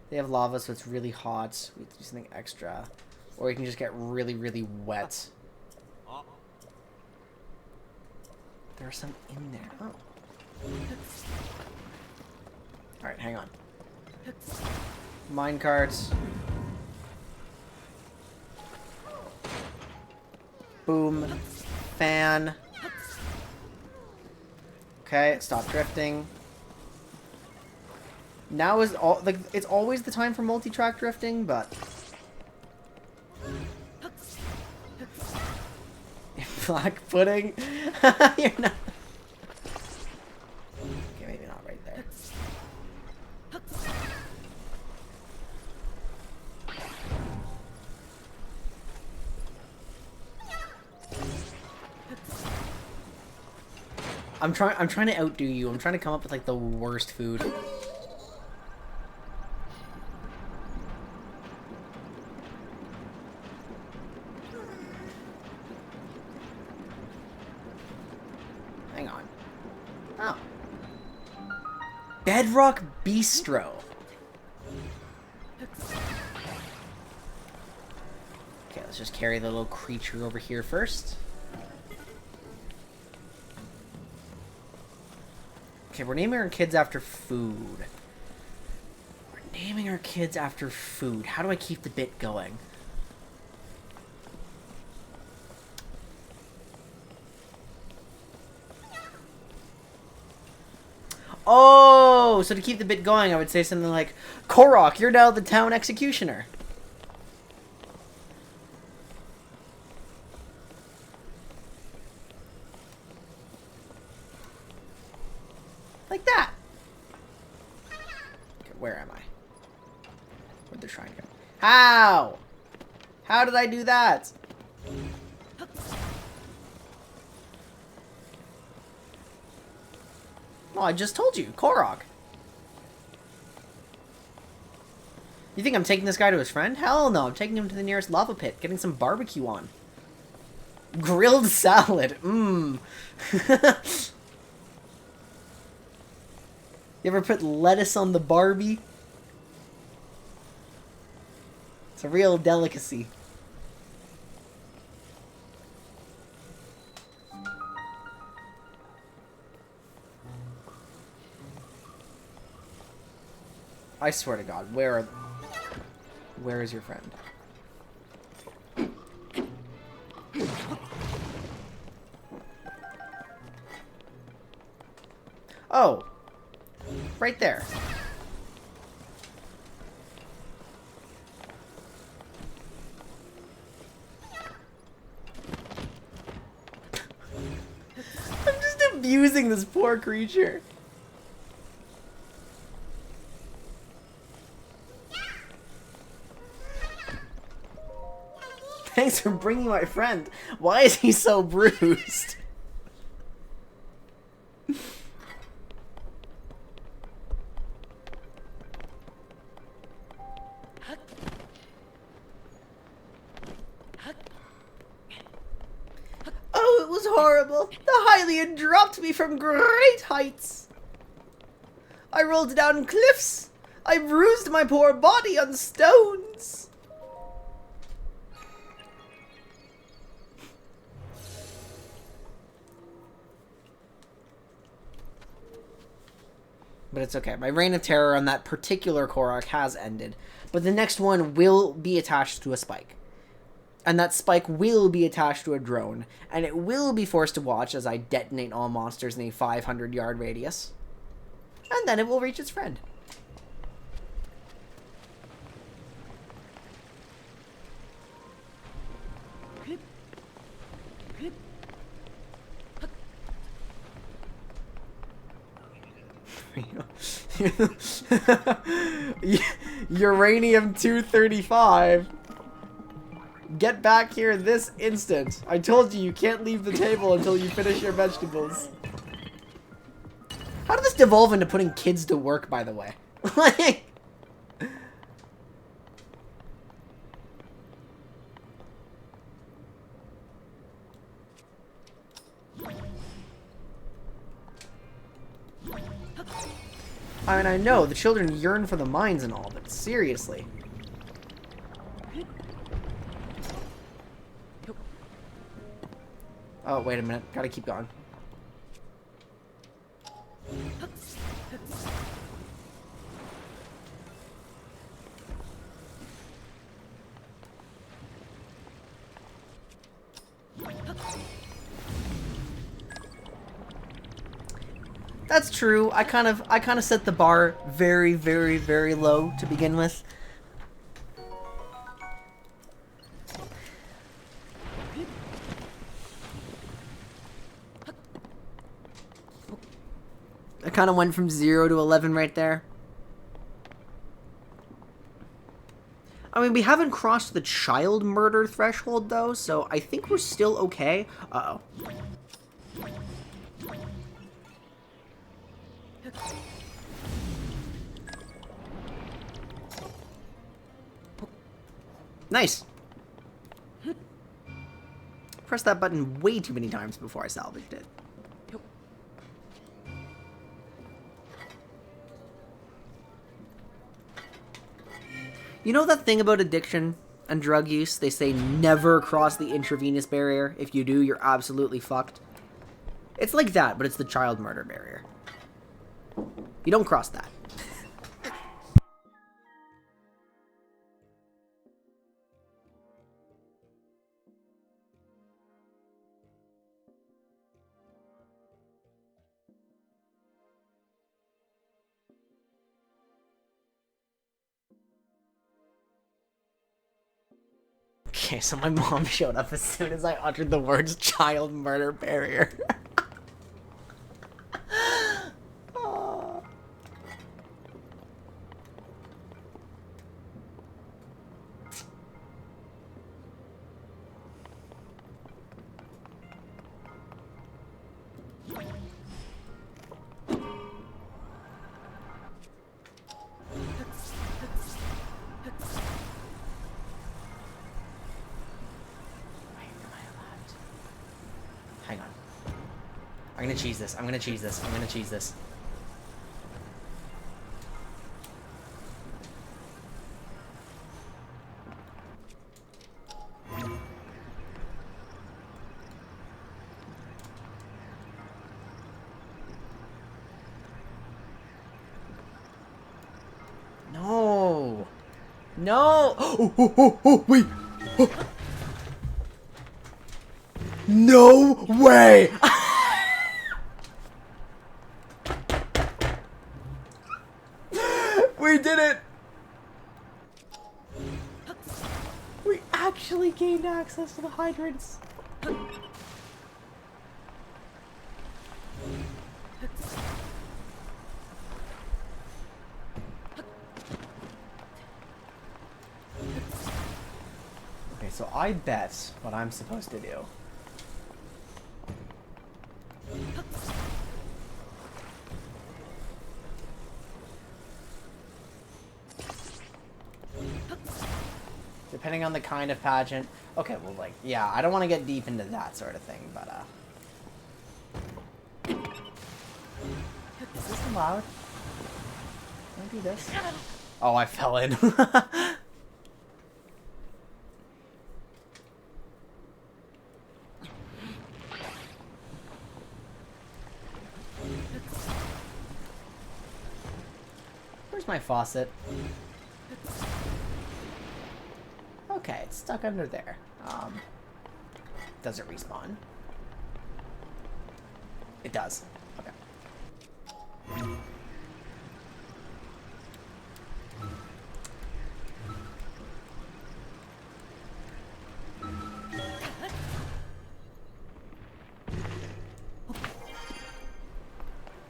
They have lava, so it's really hot. We have to do something extra. Or you can just get really, really wet. There's some in there. Oh. Alright, hang on. Minecarts. Boom. Fan. Okay, stop drifting. Now is all like it's always the time for multi-track drifting, but black pudding. You're not. Okay, maybe not right there. I'm trying to outdo you. I'm trying to come up with like the worst food. Hang Bedrock Bistro. Okay, let's just carry the little creature over here first. Okay, we're naming our kids after food. We're naming our kids after food. How do I keep the bit going? Oh, so to keep the bit going, I would say something like, Korok, you're now the town executioner. Like that. Okay, where am I? Where'd the shrine go? How? How did I do that? Well, I just told you. Korok. You think I'm taking this guy to his friend? Hell no. I'm taking him to the nearest lava pit, getting some barbecue on. Grilled salad. Mmm. You ever put lettuce on the Barbie? It's a real delicacy. I swear to God, where is your friend? Oh, right there. I'm just abusing this poor creature. Thanks for bringing my friend. Why is he so bruised? Oh, it was horrible. The Hylian dropped me from great heights. I rolled down cliffs. I bruised my poor body on stones. But it's okay. My reign of terror on that particular Korok has ended. But the next one will be attached to a spike. And that spike will be attached to a drone. And it will be forced to watch as I detonate all monsters in a 500-yard radius. And then it will reach its friend. Uranium-235. Get back here this instant. I told you can't leave the table until you finish your vegetables. How did this devolve into putting kids to work, by the way? Like... I mean, I know, the children yearn for the mines and all, but seriously. Oh, wait a minute. Gotta keep going. That's true. I kind of set the bar very, very, very low to begin with. I kind of went from 0 to 11 right there. I mean, we haven't crossed the child murder threshold, though, so I think we're still okay. Uh-oh. Nice. Pressed that button way too many times before I salvaged it. You know that thing about addiction and drug use? They say never cross the intravenous barrier. If you do, you're absolutely fucked. It's like that, but it's the child murder barrier. You don't cross that. Okay, so my mom showed up as soon as I uttered the words child murder barrier. Oh. Hang on. I'm gonna cheese this. I'm gonna cheese this. I'm gonna cheese this. No. No. Oh, wait. Oh. No way! We did it! We actually gained access to the hydrants. Okay, so I bet what I'm supposed to do. Depending on the kind of pageant. Okay, well, like, yeah, I don't want to get deep into that sort of thing, but, is this allowed? Can I do this? Oh, I fell in. Where's my faucet? Okay, it's stuck under there. Does it respawn? It does. Okay.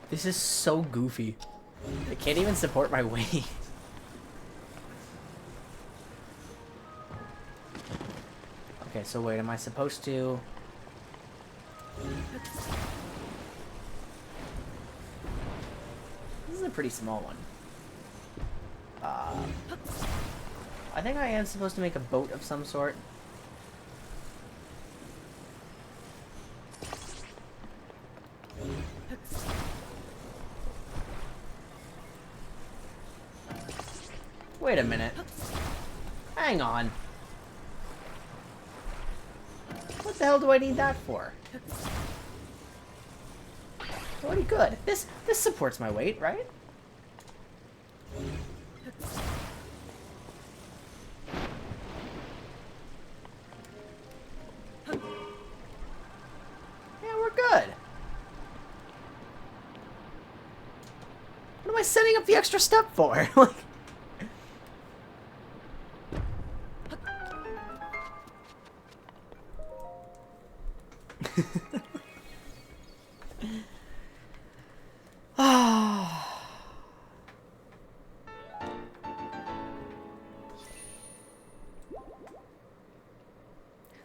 This is so goofy. I can't even support my weight. Okay, so wait, am I supposed to... This is a pretty small one. I think I am supposed to make a boat of some sort. Wait a minute. Hang on. What the hell do I need that for? Already good. This supports my weight, right? Yeah, we're good. What am I setting up the extra step for? Like.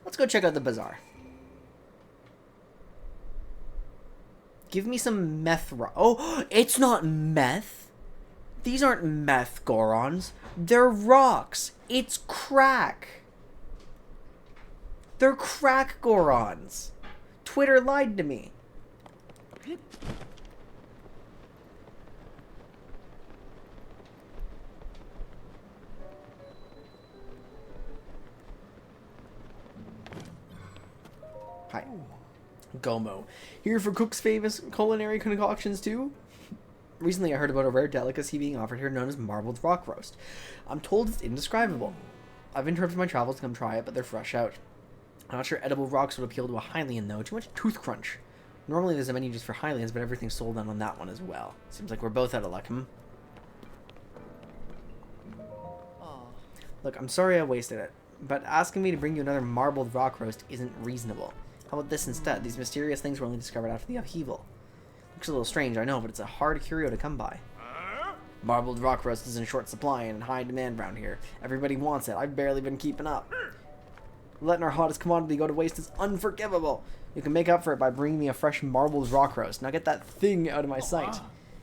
Let's go check out the bazaar. Give me some meth Oh, it's not meth. These aren't meth Gorons. They're rocks. It's crack. They're crack Gorons. Twitter lied to me. Hi. Gomo. Here for Cook's famous culinary concoctions too? Recently I heard about a rare delicacy being offered here known as marbled rock roast. I'm told it's indescribable. I've interrupted my travels to come try it, but they're fresh out. I'm not sure edible rocks would appeal to a Hylian though. Too much tooth crunch. Normally there's a menu just for Hylians, but everything's sold out on that one as well. Seems like we're both out of luck, hmm? Look, I'm sorry I wasted it, but asking me to bring you another marbled rock roast isn't reasonable. How about this instead? These mysterious things were only discovered after the upheaval. Looks a little strange, I know, but it's a hard curio to come by. Marbled rock roast is in short supply and in high demand around here. Everybody wants it. I've barely been keeping up. Letting our hottest commodity go to waste is unforgivable. You can make up for it by bringing me a fresh marbled rock roast. Now get that thing out of my sight.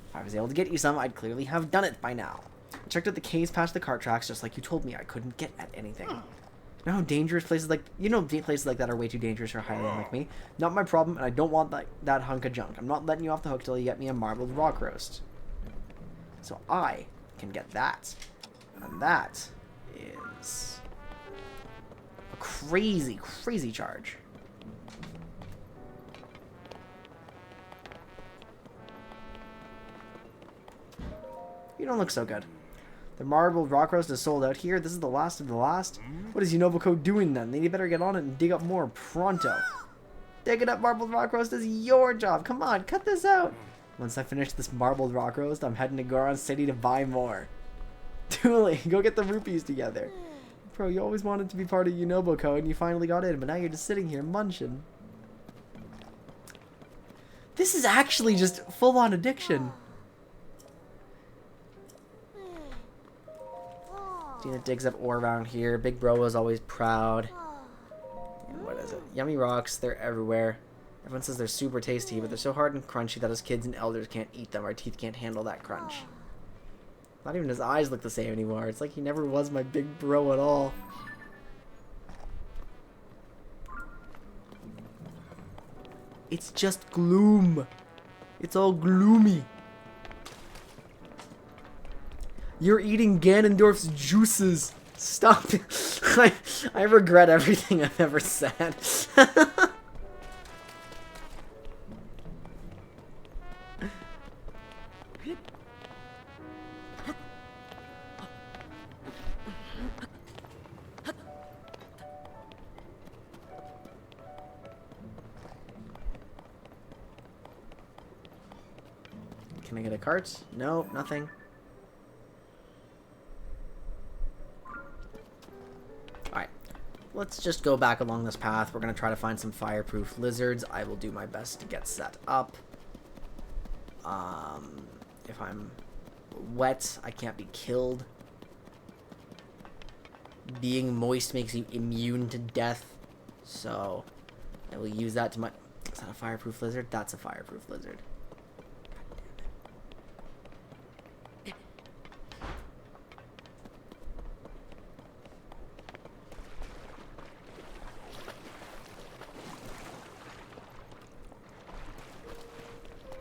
If I was able to get you some, I'd clearly have done it by now. I checked out the caves past the cart tracks just like you told me. I couldn't get at anything. You know how dangerous places like... places like that are way too dangerous for a Hylian like me. Not my problem, and I don't want that hunk of junk. I'm not letting you off the hook till you get me a marbled rock roast. So I can get that. And that is a crazy, crazy charge. You don't look so good. The marbled rock roast is sold out here. This is the last of the last. What is Unobuko doing then? They better get on it and dig up more pronto. Digging up marbled rock roast is your job. Come on, cut this out. Once I finish this marbled rock roast, I'm heading to Goron City to buy more. Dooley, go get the rupees together. Bro, you always wanted to be part of Unobuko and you finally got in, but now you're just sitting here munching. This is actually just full-on addiction. Dina digs up ore around here. Big bro is always proud. And what is it? Yummy rocks. They're everywhere. Everyone says they're super tasty, but they're so hard and crunchy that us kids and elders can't eat them. Our teeth can't handle that crunch. Not even his eyes look the same anymore. It's like he never was my big bro at all. It's just gloom. It's all gloomy. You're eating Ganondorf's juices. Stop it. I regret everything I've ever said. Can I get a cart? No, nothing. Alright, let's just go back along this path. We're going to try to find some fireproof lizards. I will do my best to get set up. If I'm wet, I can't be killed. Being moist makes you immune to death. So, I will use that to my... Is that a fireproof lizard? That's a fireproof lizard.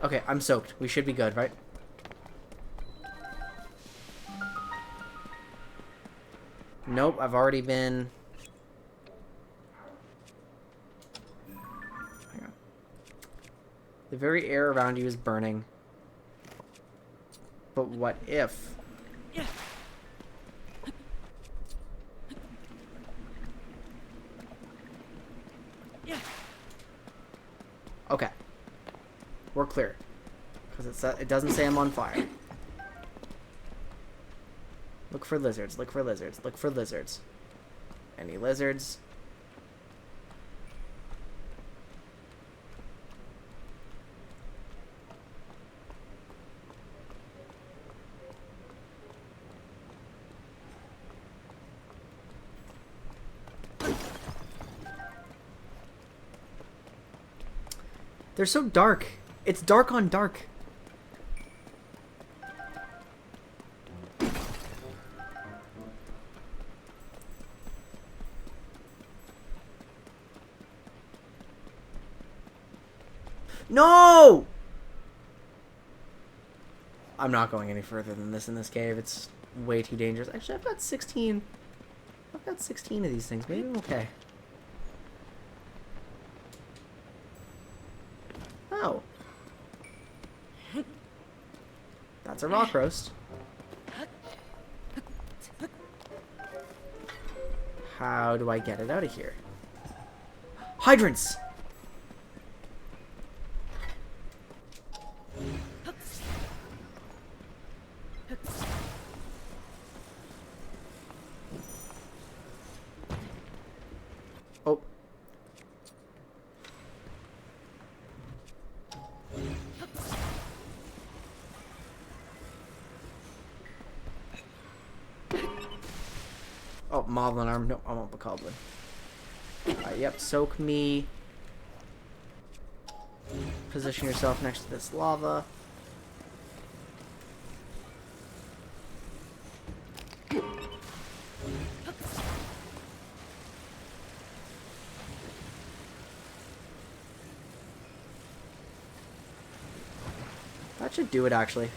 Okay, I'm soaked. We should be good, right? Nope, I've already been... Hang on. The very air around you is burning. But what if... Okay. We're clear. Because it doesn't say I'm on fire. Look for lizards, look for lizards, look for lizards. Any lizards? They're so dark. It's dark on dark. No! I'm not going any further than this in this cave. It's way too dangerous. Actually, I've got 16. I've got 16 of these things. Maybe I'm okay. Wow. That's a rock roast. How do I get it out of here? Hydrants! Oh. Oh, Moblin arm. No, I won't Bokoblin. Yep, soak me. Position yourself next to this lava. That should do it, actually.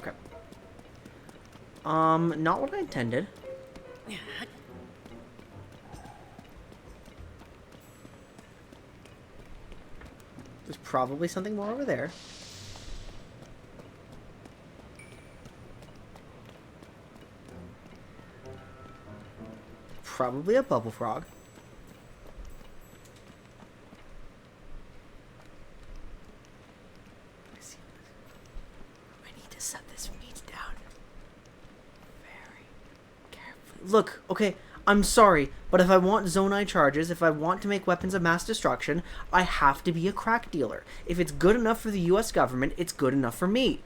Okay. Not what I intended. There's probably something more over there. Probably a bubble frog. I need to set this meat down very carefully. Look, okay, I'm sorry, but if I want Zonai charges, if I want to make weapons of mass destruction, I have to be a crack dealer. If it's good enough for the US government, it's good enough for me.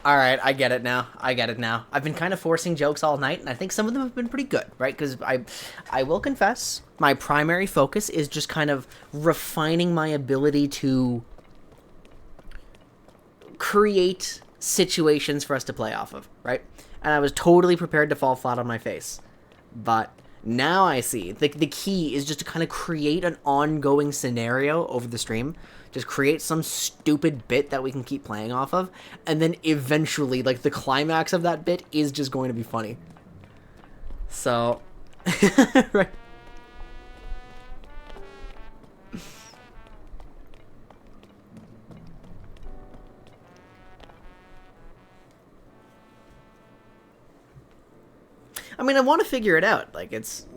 Alright, I get it now. I get it now. I've been kind of forcing jokes all night, and I think some of them have been pretty good, right? Because I will confess, my primary focus is just kind of refining my ability to create situations for us to play off of, right? And I was totally prepared to fall flat on my face. But now I see. The key is just to kind of create an ongoing scenario over the stream. Just create some stupid bit that we can keep playing off of. And then eventually, like, the climax of that bit is just going to be funny. So, right. I mean, I want to figure it out. Like, it's...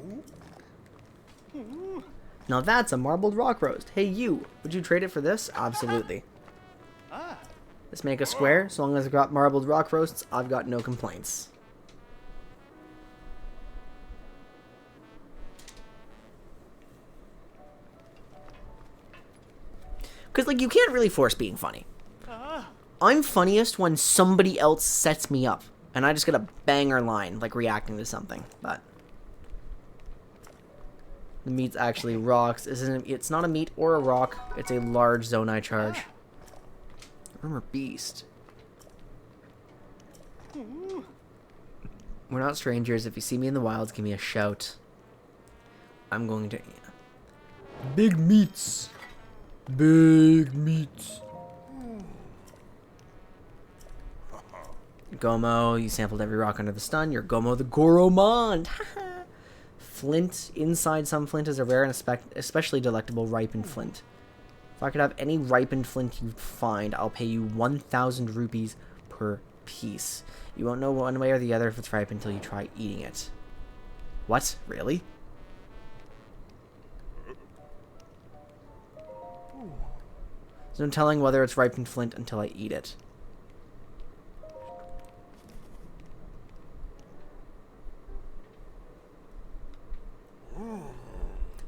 Now that's a marbled rock roast. Hey, you. Would you trade it for this? Absolutely. Let's make a square. So long as I've got marbled rock roasts, I've got no complaints. Because, like, you can't really force being funny. I'm funniest when somebody else sets me up. And I just get a banger line, like reacting to something. But the meat's actually rocks. It's not a meat or a rock. It's a large Zonai charge. Armor beast. We're not strangers. If you see me in the wilds, give me a shout. I'm going to... Big meats. Big meats. Gomo, you sampled every rock under the sun. You're Gomo the Goromon. Flint. Inside some flint is a rare and especially delectable ripened flint. If I could have any ripened flint you find, I'll pay you 1,000 rupees per piece. You won't know one way or the other if it's ripe until you try eating it. What? Really? There's no telling whether it's ripened flint until I eat it.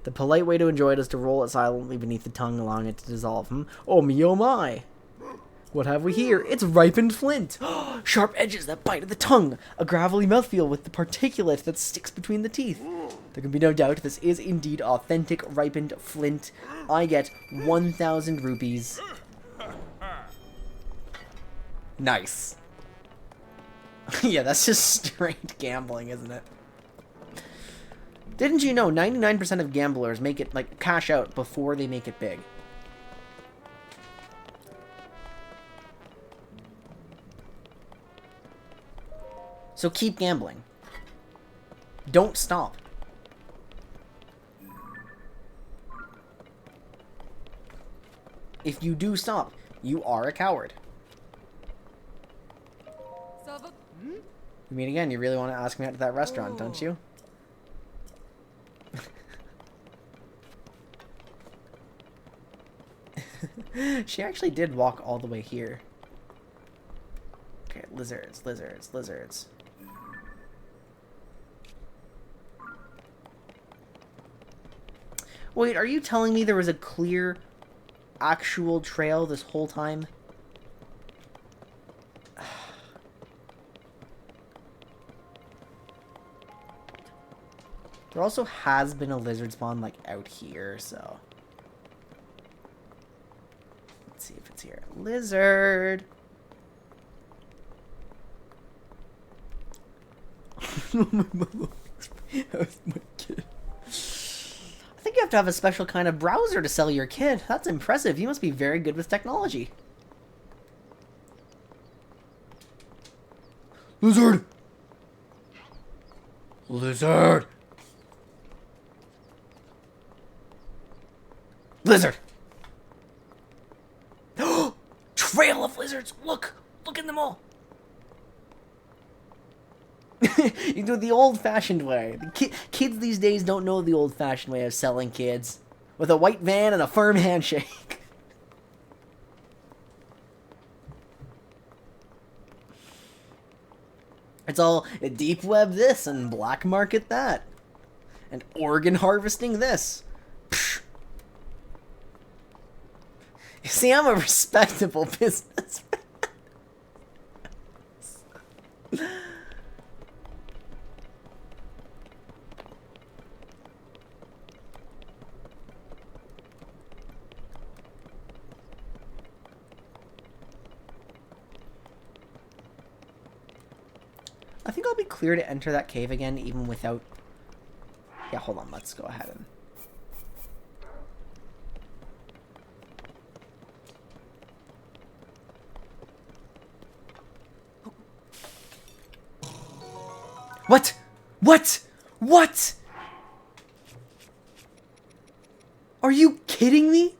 The polite way to enjoy it is to roll it silently beneath the tongue, allowing it to dissolve. Oh me, oh my! What have we here? It's ripened flint! Sharp edges that bite at the tongue! A gravelly mouthfeel with the particulate that sticks between the teeth. There can be no doubt this is indeed authentic ripened flint. I get 1,000 rupees. Nice. Yeah, that's just straight gambling, isn't it? Didn't you know 99% of gamblers make it, like, cash out before they make it big? So keep gambling. Don't stop. If you do stop, you are a coward. I mean, again, you really want to ask me out to that restaurant, don't you? She actually did walk all the way here. Okay, lizards, lizards, lizards. Wait, are you telling me there was a clear, actual trail this whole time? There also has been a lizard spawn, like, out here, so... Let's see if it's here. Lizard! That was my kid. I think you have to have a special kind of browser to sell your kid. That's impressive. You must be very good with technology. Lizard! Lizard! Lizard! Trail of lizards! Look! Look at them all! You do it the old-fashioned way. The kids these days don't know the old-fashioned way of selling kids. With a white van and a firm handshake. It's all deep web this and black market that. And organ harvesting this. Psh. You see, I'm a respectable businessman. I think I'll be clear to enter that cave again, even without... Yeah, hold on, let's go ahead and... What? What? What? Are you kidding me?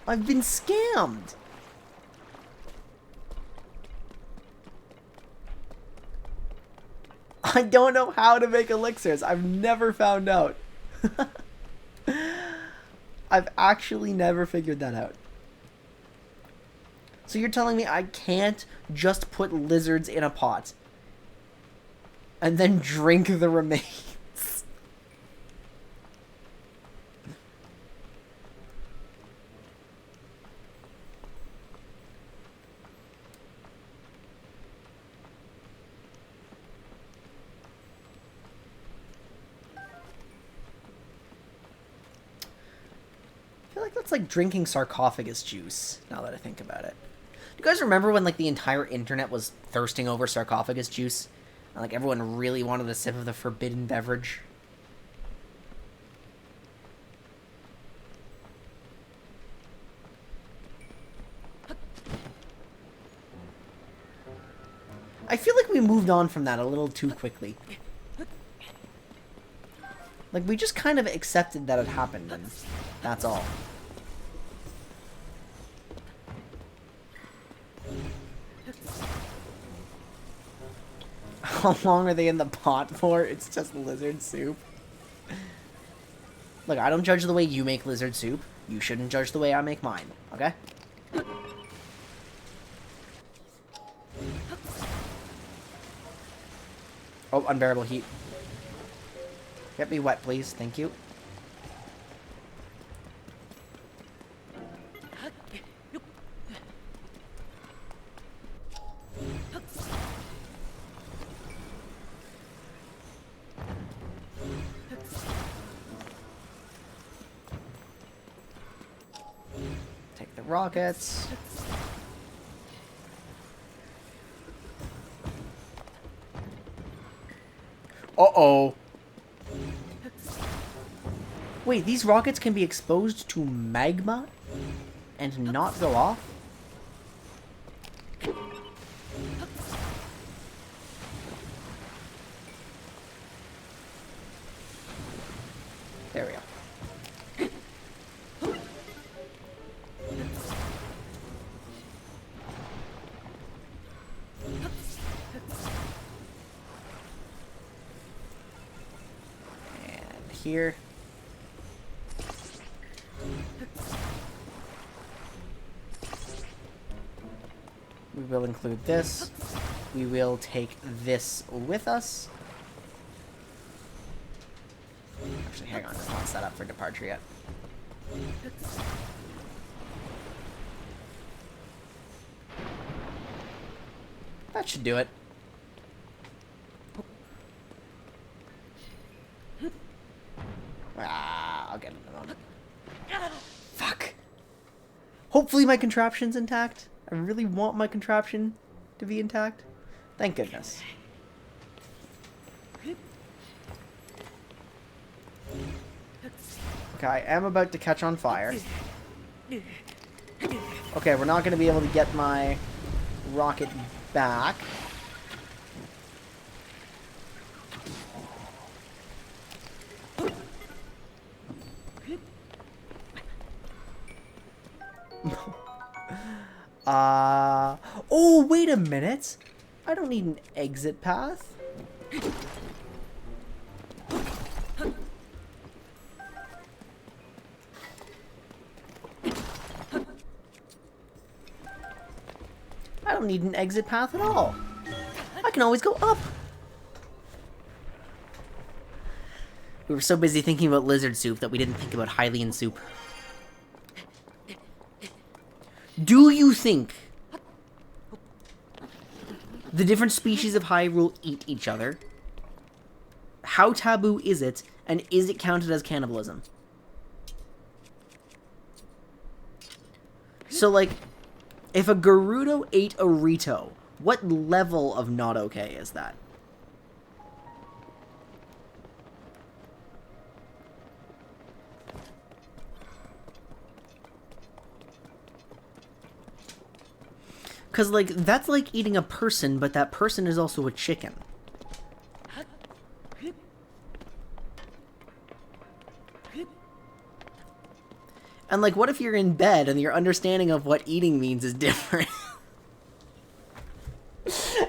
I've been scammed. I don't know how to make elixirs. I've never found out. I've actually never figured that out. So you're telling me I can't just put lizards in a pot and then drink the remains? I feel like that's like drinking sarcophagus juice, now that I think about it. Do you guys remember when, like, the entire internet was thirsting over sarcophagus juice? And, like, everyone really wanted a sip of the forbidden beverage? I feel like we moved on from that a little too quickly. Like, we just kind of accepted that it happened, and that's all. How long are they in the pot for? It's just lizard soup. Look, I don't judge the way you make lizard soup. You shouldn't judge the way I make mine, okay? Oh, unbearable heat. Get me wet, please. Thank you. Take the rockets. Uh-oh. Wait, these rockets can be exposed to magma and not go off? There we go. And here. We will include this. We will take this with us. Actually, hang on. It's not set up for departure yet. That should do it. I'll get it in a moment. Fuck. Hopefully my contraption's intact. I really want my contraption to be intact. Thank goodness. Okay, I am about to catch on fire. Okay, we're not going to be able to get my rocket back. Oh, wait a minute. I don't need an exit path. I don't need an exit path at all. I can always go up. We were so busy thinking about lizard soup that we didn't think about Hylian soup. Do you think the different species of Hyrule eat each other? How taboo is it, and is it counted as cannibalism? So, like, if a Gerudo ate a Rito, what level of not okay is that? Because, like, that's like eating a person, but that person is also a chicken. And, like, what if you're in bed and your understanding of what eating means is different?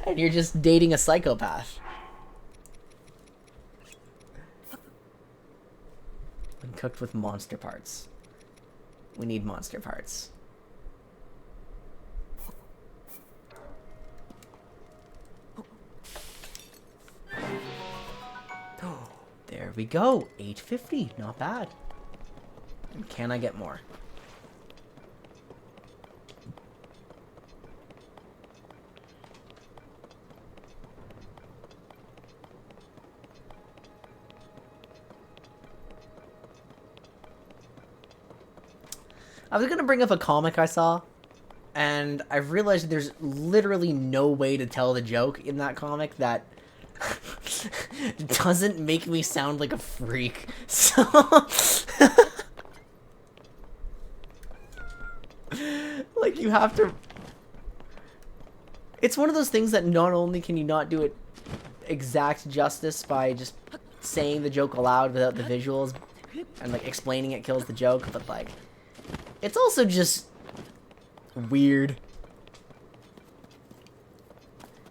And you're just dating a psychopath. When cooked with monster parts. We need monster parts. There we go. 850. Not bad. And can I get more? I was going to bring up a comic I saw, and I realized there's literally no way to tell the joke in that comic that doesn't make me sound like a freak. So like, you have to... It's one of those things that not only can you not do it exact justice by just saying the joke aloud without the visuals and, like, explaining it kills the joke, but, like, it's also just weird.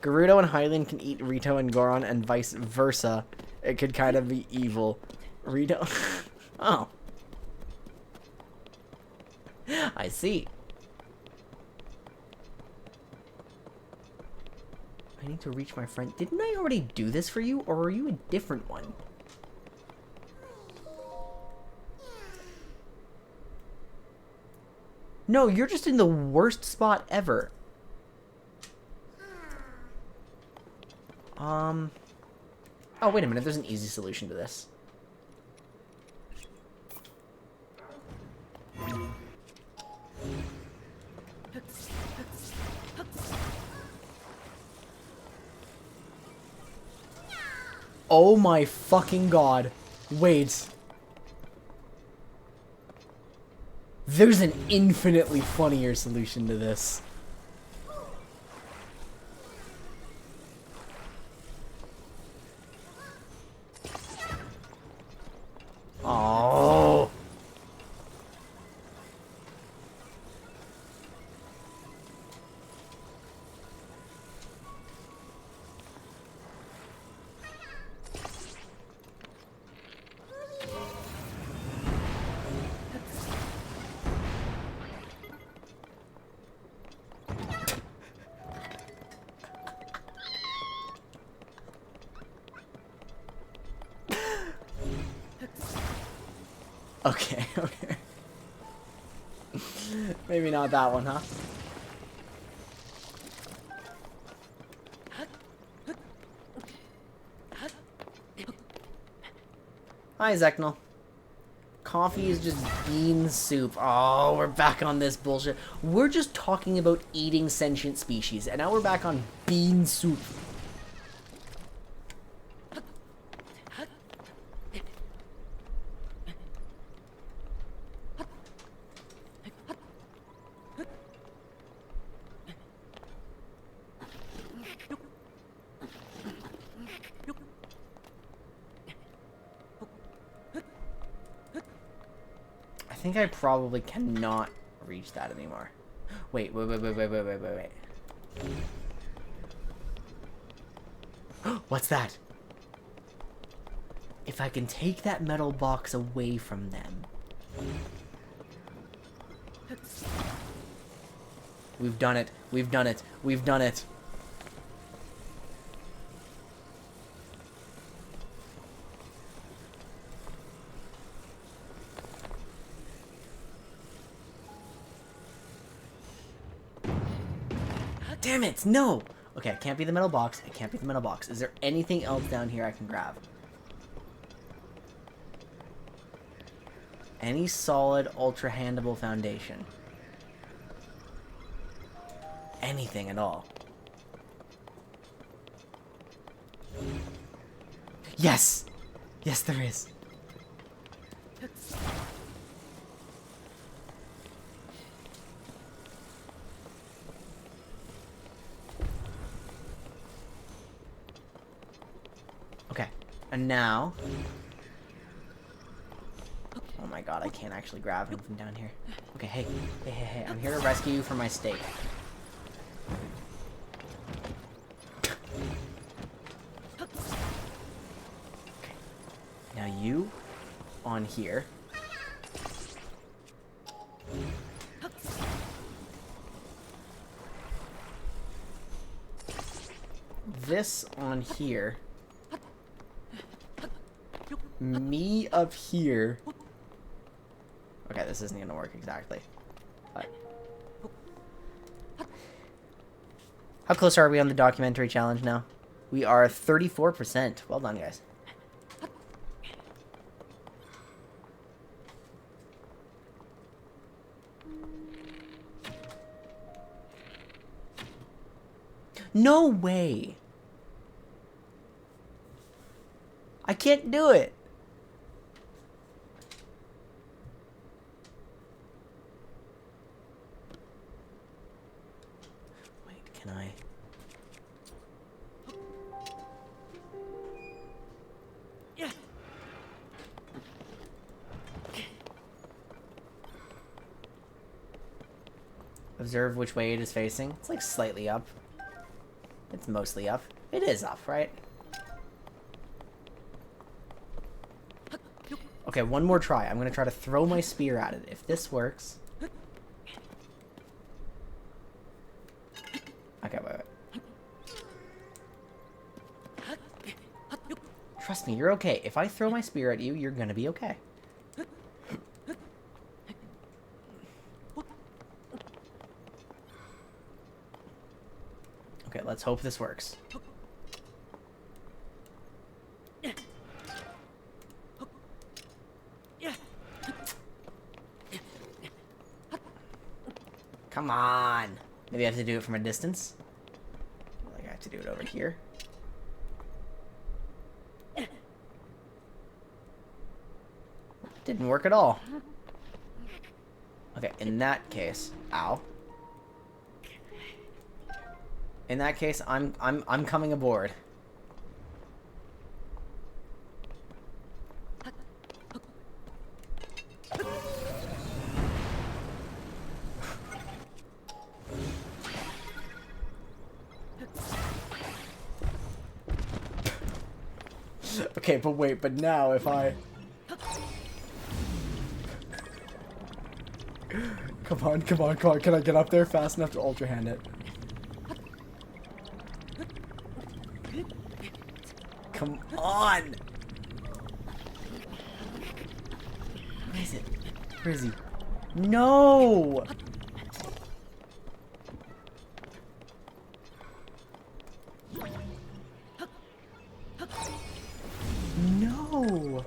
Gerudo and Hylian can eat Rito and Goron, and vice versa. It could kind of be evil. Rito... Oh. I see. I need to reach my friend. Didn't I already do this for you, or are you a different one? No, you're just in the worst spot ever. Oh, wait a minute. There's an easy solution to this. Oh my fucking god. Wait. There's an infinitely funnier solution to this. Oh. Okay, okay. Maybe not that one, huh? Hi, Zeknal. Coffee is just bean soup. Oh, we're back on this bullshit. We're just talking about eating sentient species, and now we're back on bean soup. I think I probably cannot reach that anymore. Wait. What's that? If I can take that metal box away from them. We've done it. We've done it. We've done it. Damn it, no! Okay, it can't be the metal box. It can't be the metal box. Is there anything else down here I can grab? Any solid, ultra-handable foundation. Anything at all. Yes! Yes, there is. Okay, and now... Oh my god, I can't actually grab him from down here. Okay, hey, I'm here to rescue you from my steak. Okay, now you on here. This on here. Me up here. Okay, this isn't gonna work exactly. But how close are we on the documentary challenge now? We are 34%. Well done, guys. No way. I can't do it. Wait, can I? Yeah. Observe which way it is facing. It's like slightly up. It's mostly up. It is up, right? Okay, one more try. I'm gonna try to throw my spear at it. If this works... Okay, wait. Trust me, you're okay. If I throw my spear at you, you're gonna be okay. Okay, let's hope this works. Come on. Maybe I have to do it from a distance. Like I have to do it over here. Didn't work at all. Okay, in that case, ow. In that case, I'm coming aboard. Okay, but wait, but now if I... Come on, come on, come on. Can I get up there fast enough to ultra hand it? Come on! Where is it? Where is he? No! No!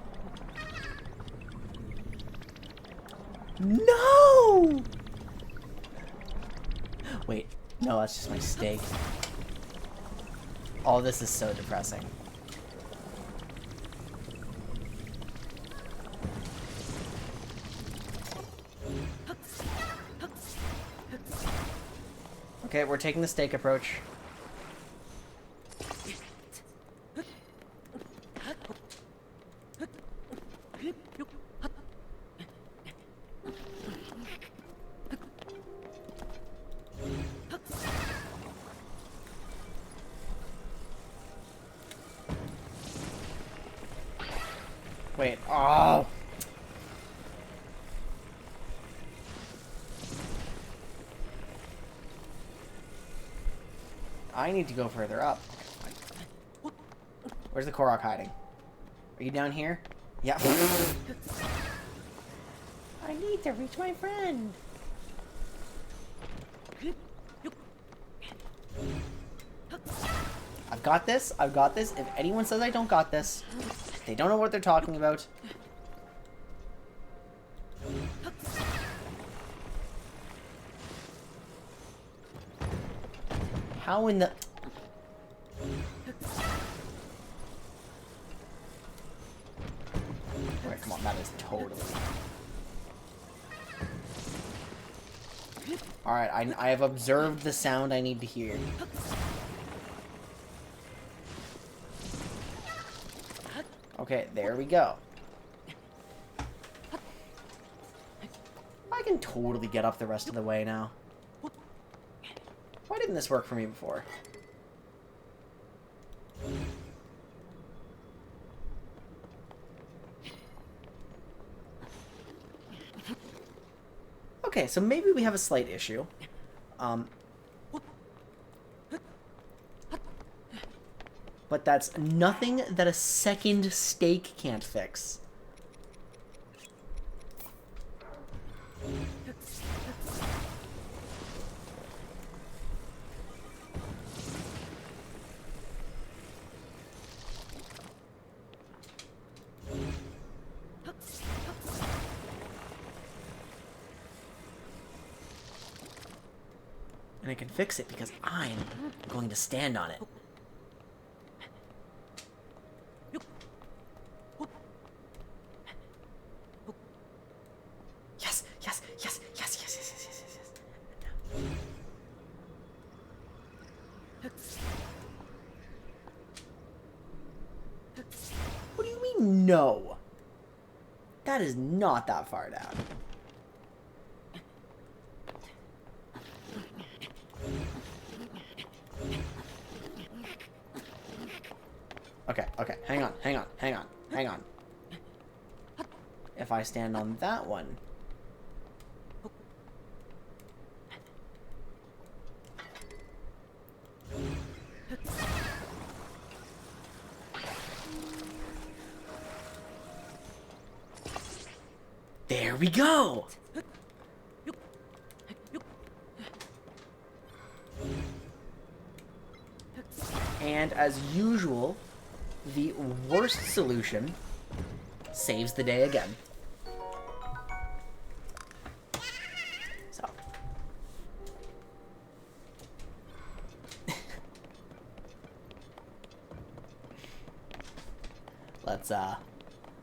No! Wait, no, that's just my steak. All this is so depressing. Okay, we're taking the steak approach. Wait, oh! I need to go further up. Where's the Korok hiding? Are you down here? Yeah. I need to reach my friend. I've got this. I've got this. If anyone says I don't got this, they don't know what they're talking about. How in the... Alright, come on, that is totally... Alright, I have observed the sound I need to hear. Okay, there we go. I can totally get up the rest of the way now. Why didn't this work for me before? Okay, so maybe we have a slight issue. But that's nothing that a second steak can't fix. And I can fix it because I'm going to stand on it. Yes, yes, yes, yes, yes, yes, yes, yes, yes. What do you mean, no? That is not that far down. Okay, okay, hang on, hang on, hang on, hang on. If I stand on that one... There we go! And as usual, the worst solution saves the day again. So.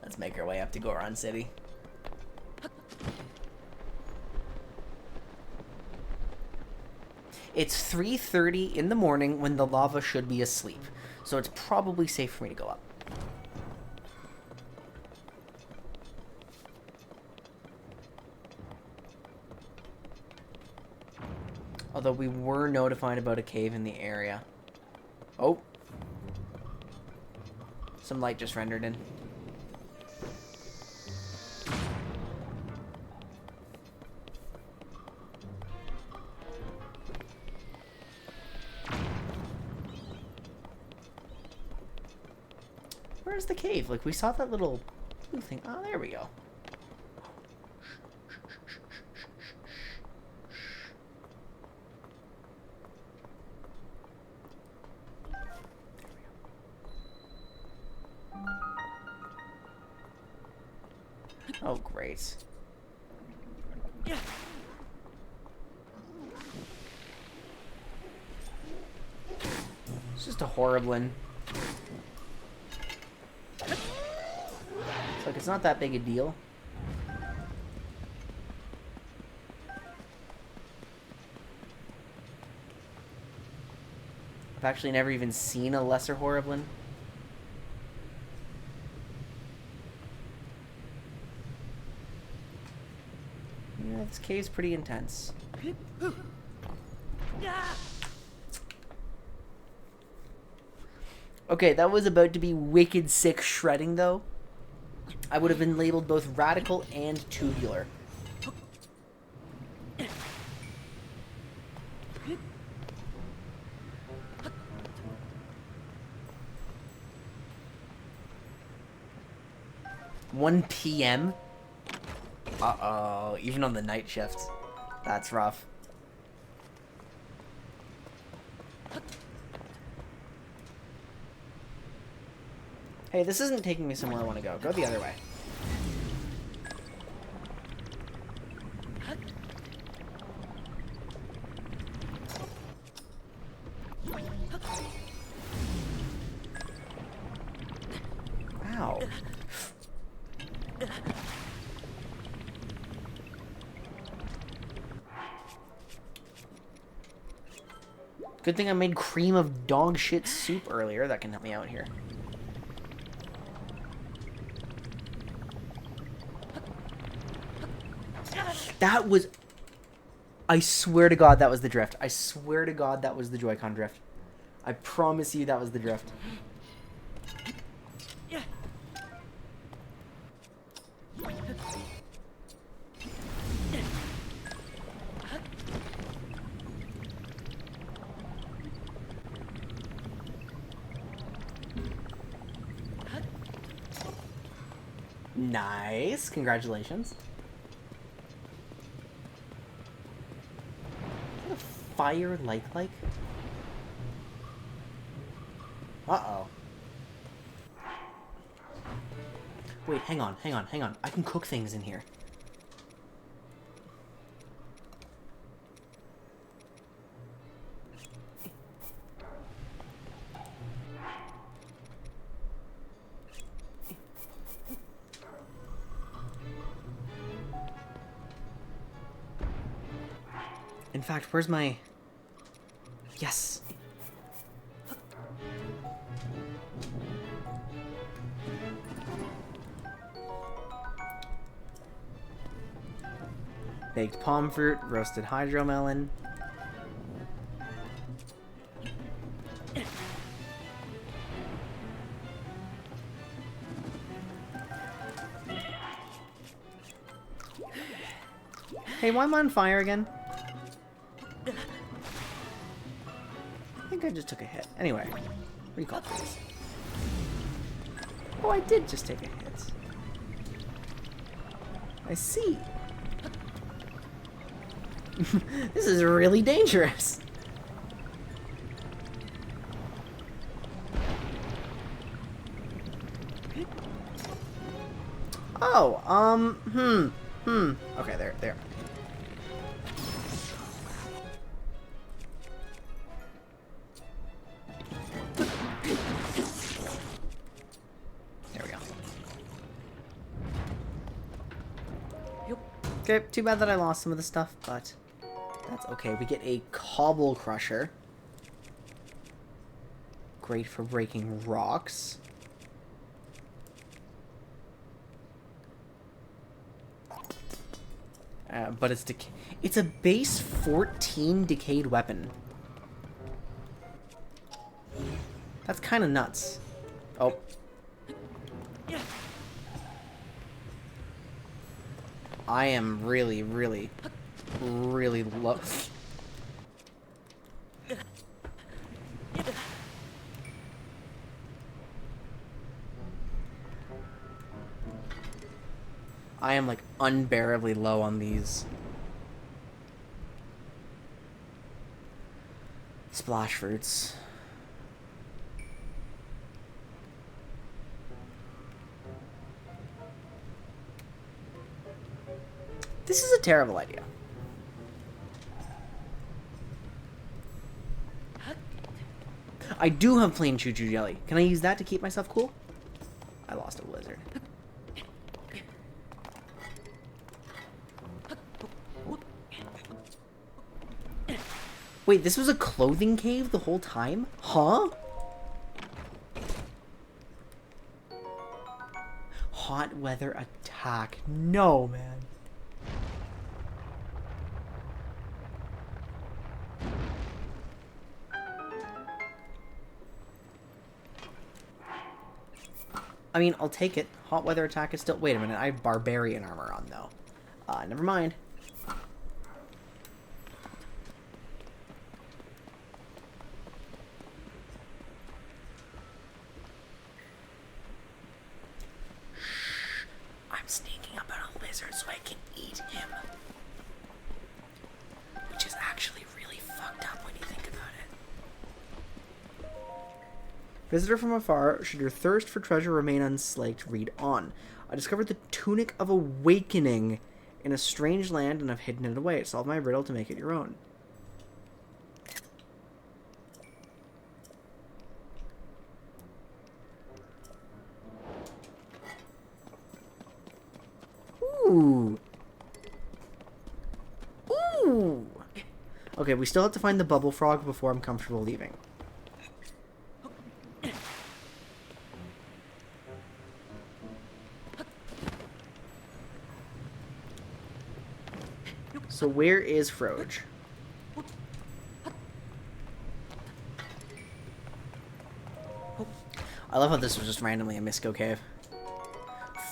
Let's make our way up to Goron City. It's 3:30 in the morning when the lava should be asleep. So it's probably safe for me to go up. Although we were notified about a cave in the area. Oh. Some light just rendered in. Where's the cave? Like, we saw that little blue thing. Oh, there we go. Oh, great. It's just a Horriblin. It's like, it's not that big a deal. I've actually never even seen a lesser Horriblin. Yeah, this cave's pretty intense. Okay, that was about to be wicked sick shredding, though. I would have been labeled both radical and tubular. $1 p.m.? Uh-oh, even on the night shift. That's rough. Hey, this isn't taking me somewhere I want to go. Go the other way. Wow. Good thing I made cream of dog shit soup earlier. That can help me out here. That was... I swear to God that was the drift. I swear to God that was the Joy-Con drift. I promise you that was the drift. Nice. Congratulations. What a fire like? Uh-oh. Wait, hang on. I can cook things in here. In fact, where's my... Yes! Baked palm fruit, roasted hydromelon. Hey, why am I on fire again? I think I just took a hit. Anyway, what do you call this? Oh, I did just take a hit. I see. This is really dangerous. Oh, Okay, there. There we go. Okay, too bad that I lost some of the stuff, but That's okay. We get a cobble crusher. Great for breaking rocks. But it's a base 14 decayed weapon. That's kind of nuts. Oh. I am really, really, really low. I am like unbearably low on these splash fruits. This is a terrible idea. I do have plain choo-choo jelly. Can I use that to keep myself cool? I lost a blizzard. Wait, this was a clothing cave the whole time? Huh? Hot weather attack. No, man. I mean, I'll take it. Hot weather attack is still... Wait a minute, I have barbarian armor on, though. Never mind. Shh. I'm sneaking up on a lizard so I can eat him. Which is actually really fucked up when you think about it. Visitor from afar, should your thirst for treasure remain unslaked, read on. I discovered the Tunic of Awakening in a strange land and have hidden it away. Solve my riddle to make it your own. Ooh. Ooh. Okay, we still have to find the bubble frog before I'm comfortable leaving. So where is Froge? I love how this was just randomly a Misco cave.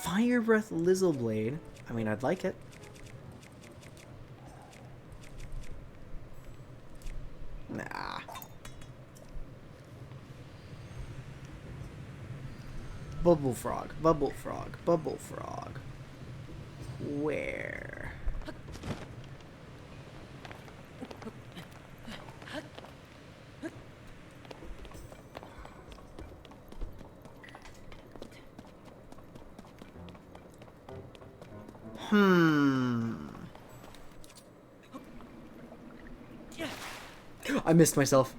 Fire Breath Lizzleblade. I mean, I'd like it. Nah. Bubble Frog, Bubble Frog, Bubble Frog. Where? I missed myself.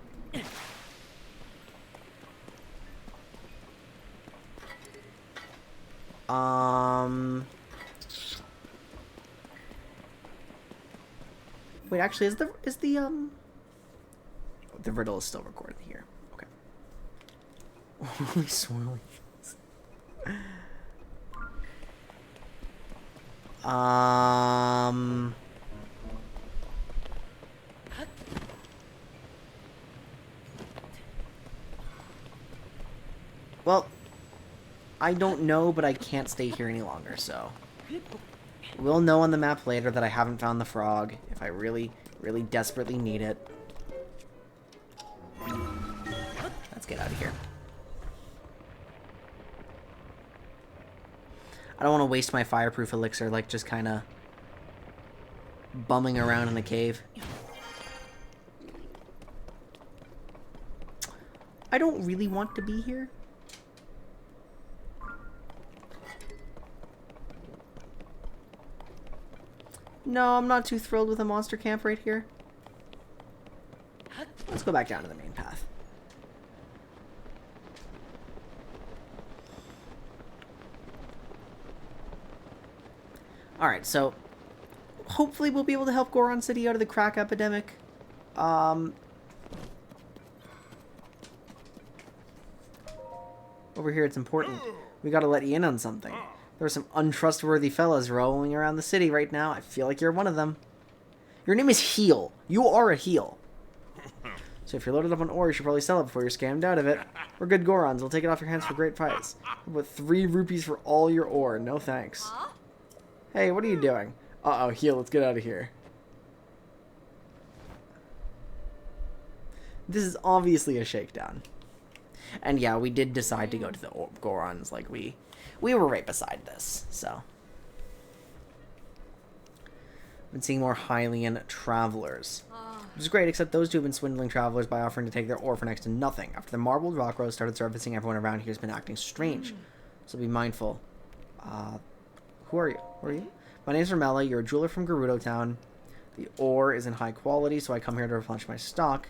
Wait, actually, is the riddle is still recorded here. Okay. Holy swirly. Well, I don't know, but I can't stay here any longer, so... We'll know on the map later that I haven't found the frog, if I really, really desperately need it. Let's get out of here. I don't want to waste my fireproof elixir, like, just kind of bumming around in the cave. I don't really want to be here. No, I'm not too thrilled with a monster camp right here. Let's go back down to the main path. Alright, so hopefully we'll be able to help Goron City out of the crack epidemic. Over here, it's important. We gotta let you in on something. There are some untrustworthy fellas rolling around the city right now. I feel like you're one of them. Your name is Heel. You are a heel. So if you're loaded up on ore, you should probably sell it before you're scammed out of it. We're good Gorons. We'll take it off your hands for great price. With 3 rupees for all your ore. No thanks. Hey, what are you doing? Uh-oh, Heel, let's get out of here. This is obviously a shakedown. And yeah, we did decide to go to the Gorons. Like, we were right beside this, so. Been seeing more Hylian travelers. Which is great, except those two have been swindling travelers by offering to take their ore for next to nothing. After the marbled rock rose started surfacing, everyone around here has been acting strange. So be mindful. Who are you? Who are you? My name's Ramella. You're a jeweler from Gerudo Town. The ore is in high quality, so I come here to replenish my stock.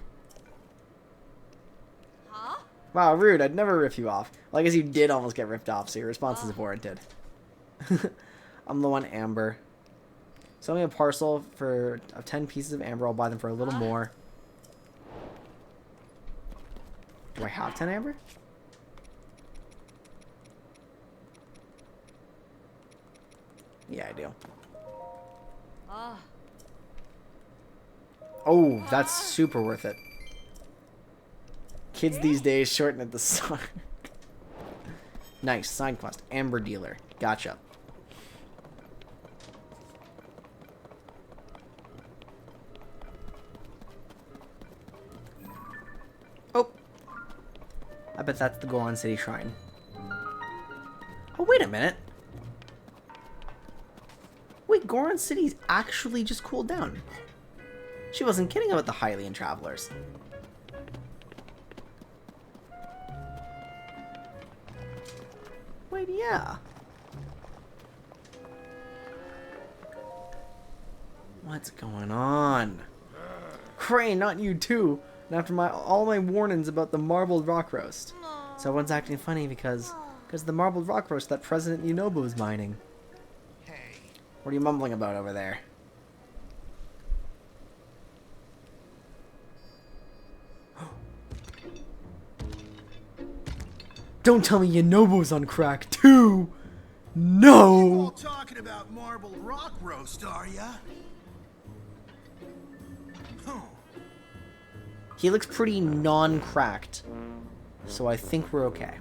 Huh? Wow, rude. I'd never rip you off. Well, I guess you did almost get ripped off, so your response is warranted. I'm low on amber. Sell me a parcel of 10 pieces of amber. I'll buy them for a little more. Do I have 10 amber? Yeah, I do. Oh, that's super worth it. Kids these days shorten at the sun. Nice. Side quest. Amber dealer. Gotcha. Oh. I bet that's the Goron City Shrine. Oh, wait a minute. Wait, Goron City's actually just cooled down. She wasn't kidding about the Hylian travelers. Wait, yeah. What's going on? Crane, not you too. And after all my warnings about the marbled rock roast. So everyone's acting funny because of the marbled rock roast that President Yunobu is mining. Hey. What are you mumbling about over there? Don't tell me Yunobu's on crack too! No! You all talking about marbled rock roast, are ya? He looks pretty non-cracked, so I think we're okay.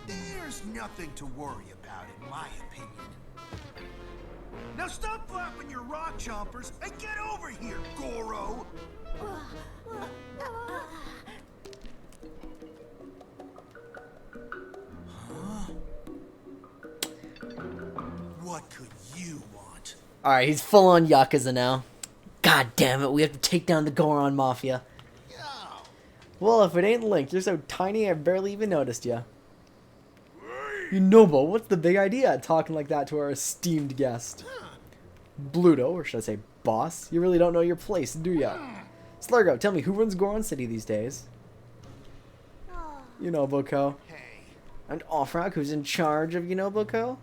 There's nothing to worry about, in my opinion. Now stop flapping your rock chompers and get over here, Goro! Huh? What could you want? Alright, he's full on Yakuza now. God damn it, we have to take down the Goron Mafia. Yo. Well, if it ain't Link, you're so tiny I barely even noticed ya. Yunobo, what's the big idea talking like that to our esteemed guest? Bluto, or should I say boss? You really don't know your place, do ya? Slurgo, tell me, who runs Goron City these days? Yunobo-ko. Hey. And Offrock, who's in charge of Yunobo-ko?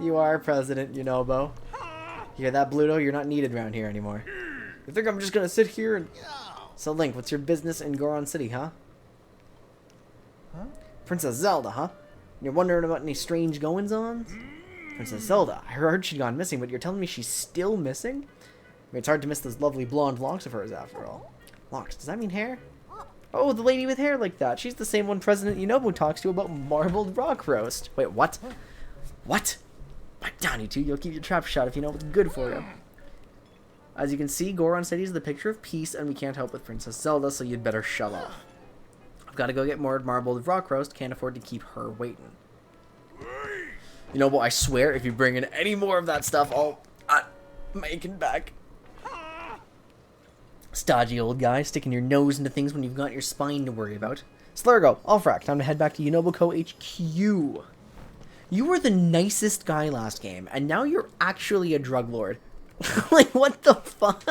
You are President Yunobo. You hear that, Bluto? You're not needed around here anymore. You think I'm just gonna sit here and... So, Link, what's your business in Goron City, huh? Princess Zelda, huh? You're wondering about any strange goings-on? Princess Zelda, I heard she'd gone missing, but you're telling me she's still missing? I mean, it's hard to miss those lovely blonde locks of hers, after all. Locks, does that mean hair? Oh, the lady with hair like that. She's the same one President Yunobo talks to about marbled rock roast. Wait, what? What? Back down, you two. You'll keep your trap shut if you know what's good for you. As you can see, Goron City is the picture of peace, and we can't help with Princess Zelda, so you'd better shut off. I've got to go get more marbled rock roast. Can't afford to keep her waiting. Yunobo, I swear, if you bring in any more of that stuff, I'll make it back. Stodgy old guy, sticking your nose into things when you've got your spine to worry about. Slurgo, Alfrak, time to head back to Yunobo-ko HQ. You were the nicest guy last game, and now you're actually a drug lord. Like, what the fuck?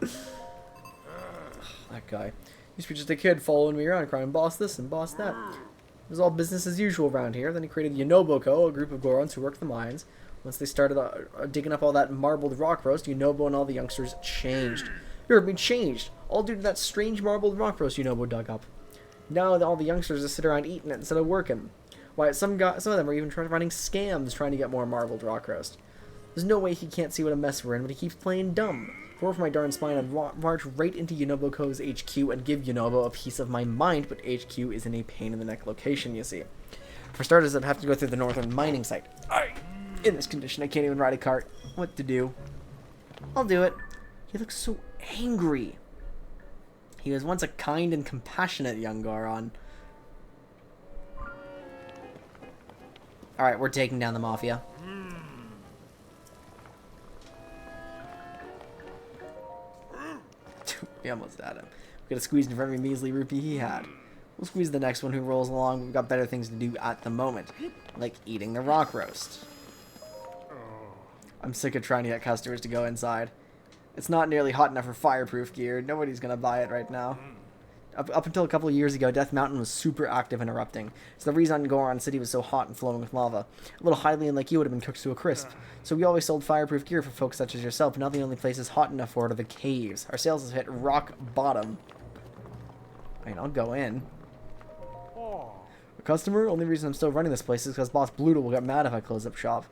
That guy. Used to be just a kid following me around crying, boss this and boss that. It was all business as usual around here. Then he created Yunobo Co., a group of Gorons who worked the mines. Once they started digging up all that marbled rock roast, Yunobo and all the youngsters changed. You heard me, changed. All due to that strange marbled rock roast Yunobo dug up. Now all the youngsters just sit around eating it instead of working. Why, some of them are even running scams trying to get more marbled rock roast. There's no way he can't see what a mess we're in, but he keeps playing dumb. Roar for my darn spine, I'd march right into Yunobo Co.'s HQ and give Yunobo a piece of my mind, but HQ is in a pain-in-the-neck location, you see. For starters, I'd have to go through the northern mining site. In this condition, I can't even ride a cart. What to do? I'll do it. He looks so angry. He was once a kind and compassionate young Goron. Alright, we're taking down the Mafia. We almost had him. We could have squeezed him for every measly rupee he had. We'll squeeze the next one who rolls along. We've got better things to do at the moment. Like eating the rock roast. I'm sick of trying to get customers to go inside. It's not nearly hot enough for fireproof gear. Nobody's gonna buy it right now. Up until a couple of years ago, Death Mountain was super active and erupting. It's the reason Goron City was so hot and flowing with lava. A little Hylian like you would have been cooked to a crisp. So we always sold fireproof gear for folks such as yourself, but now the only places hot enough for it are the caves. Our sales have hit rock bottom. I mean, I'll go in. A customer? Only reason I'm still running this place is because Boss Bluto will get mad if I close up shop.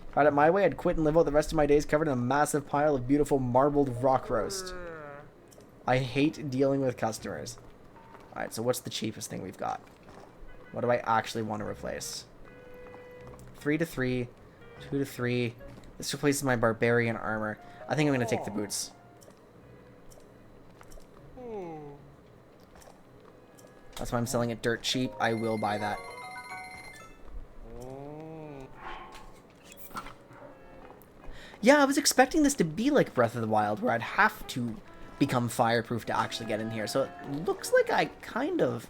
If I had it my way, I'd quit and live out the rest of my days covered in a massive pile of beautiful marbled rock roast. I hate dealing with customers. Alright, so what's the cheapest thing we've got? What do I actually want to replace? 3 to 3, 2 to 3. This replaces my barbarian armor. I think I'm going to take the boots. That's why I'm selling it dirt cheap. I will buy that. Yeah, I was expecting this to be like Breath of the Wild, where I'd have to become fireproof to actually get in here. So it looks like I kind of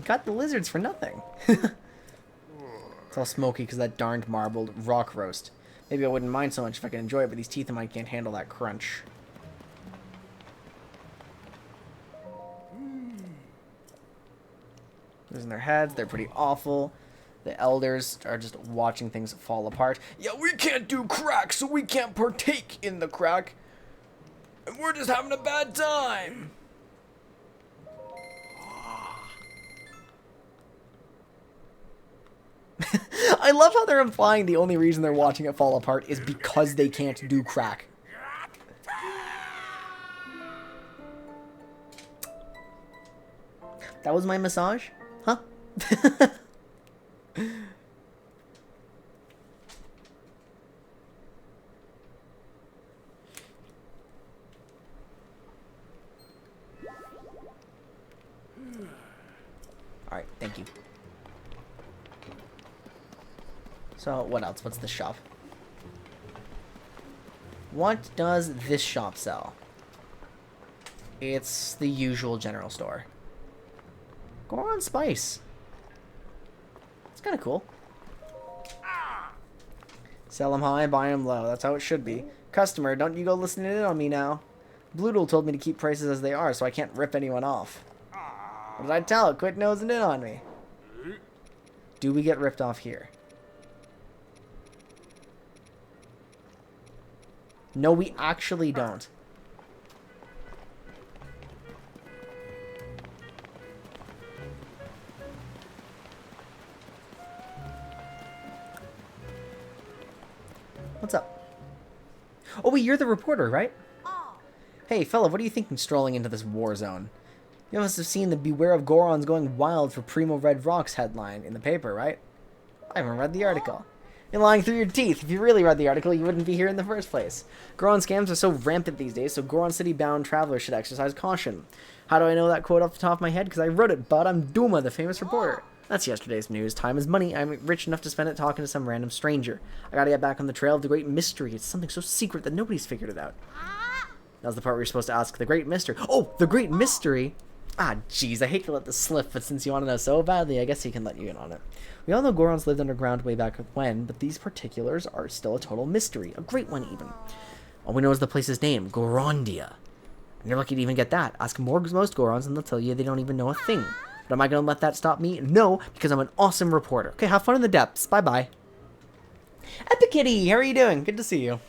got the lizards for nothing. It's all smoky because that darned marbled rock roast. Maybe I wouldn't mind so much if I could enjoy it, but these teeth of mine can't handle that crunch. Losing their heads, they're pretty awful. The elders are just watching things fall apart. Yeah, we can't do crack, so we can't partake in the crack. And we're just having a bad time. I love how they're implying the only reason they're watching it fall apart is because they can't do crack. That was my massage? Huh? Alright, thank you. So, what else? What's the shop? What does this shop sell? It's the usual general store. Goron Spice. It's kind of cool. Sell them high, buy them low. That's how it should be. Customer, don't you go listening in on me now. Bloodle told me to keep prices as they are, so I can't rip anyone off. What did I tell it? Quit nosing in on me. Do we get ripped off here? No, we actually don't. What's up? Oh, wait, you're the reporter, right? Hey, fella, what are you thinking strolling into this war zone? You must have seen the Beware of Gorons Going Wild for Primo Red Rocks headline in the paper, right? I haven't read the article. You're lying through your teeth. If you really read the article, you wouldn't be here in the first place. Goron scams are so rampant these days, so Goron City-bound travelers should exercise caution. How do I know that quote off the top of my head? Because I wrote it, bud. I'm Duma, the famous reporter. That's yesterday's news. Time is money. I'm rich enough to spend it talking to some random stranger. I gotta get back on the trail of the great mystery. It's something so secret that nobody's figured it out. That was the part where you're supposed to ask the great mystery. Oh, the great mystery? Ah, jeez, I hate to let this slip, but since you want to know so badly, I guess he can let you in on it. We all know Gorons lived underground way back when, but these particulars are still a total mystery. A great one, even. All we know is the place's name, Gorondia. You're lucky to even get that. Ask most Gorons and they'll tell you they don't even know a thing. But am I going to let that stop me? No, because I'm an awesome reporter. Okay, have fun in the depths. Bye-bye. Epikitty, how are you doing? Good to see you.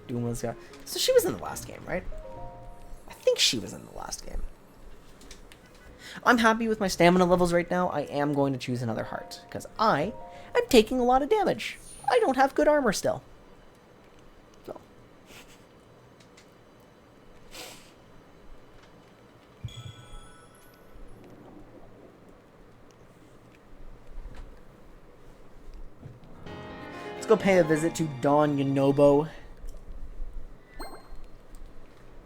So she was in the last game, right? I think she was in the last game. I'm happy with my stamina levels right now. I am going to choose another heart, because I am taking a lot of damage. I don't have good armor still. So. Let's go pay a visit to Don Yonobo.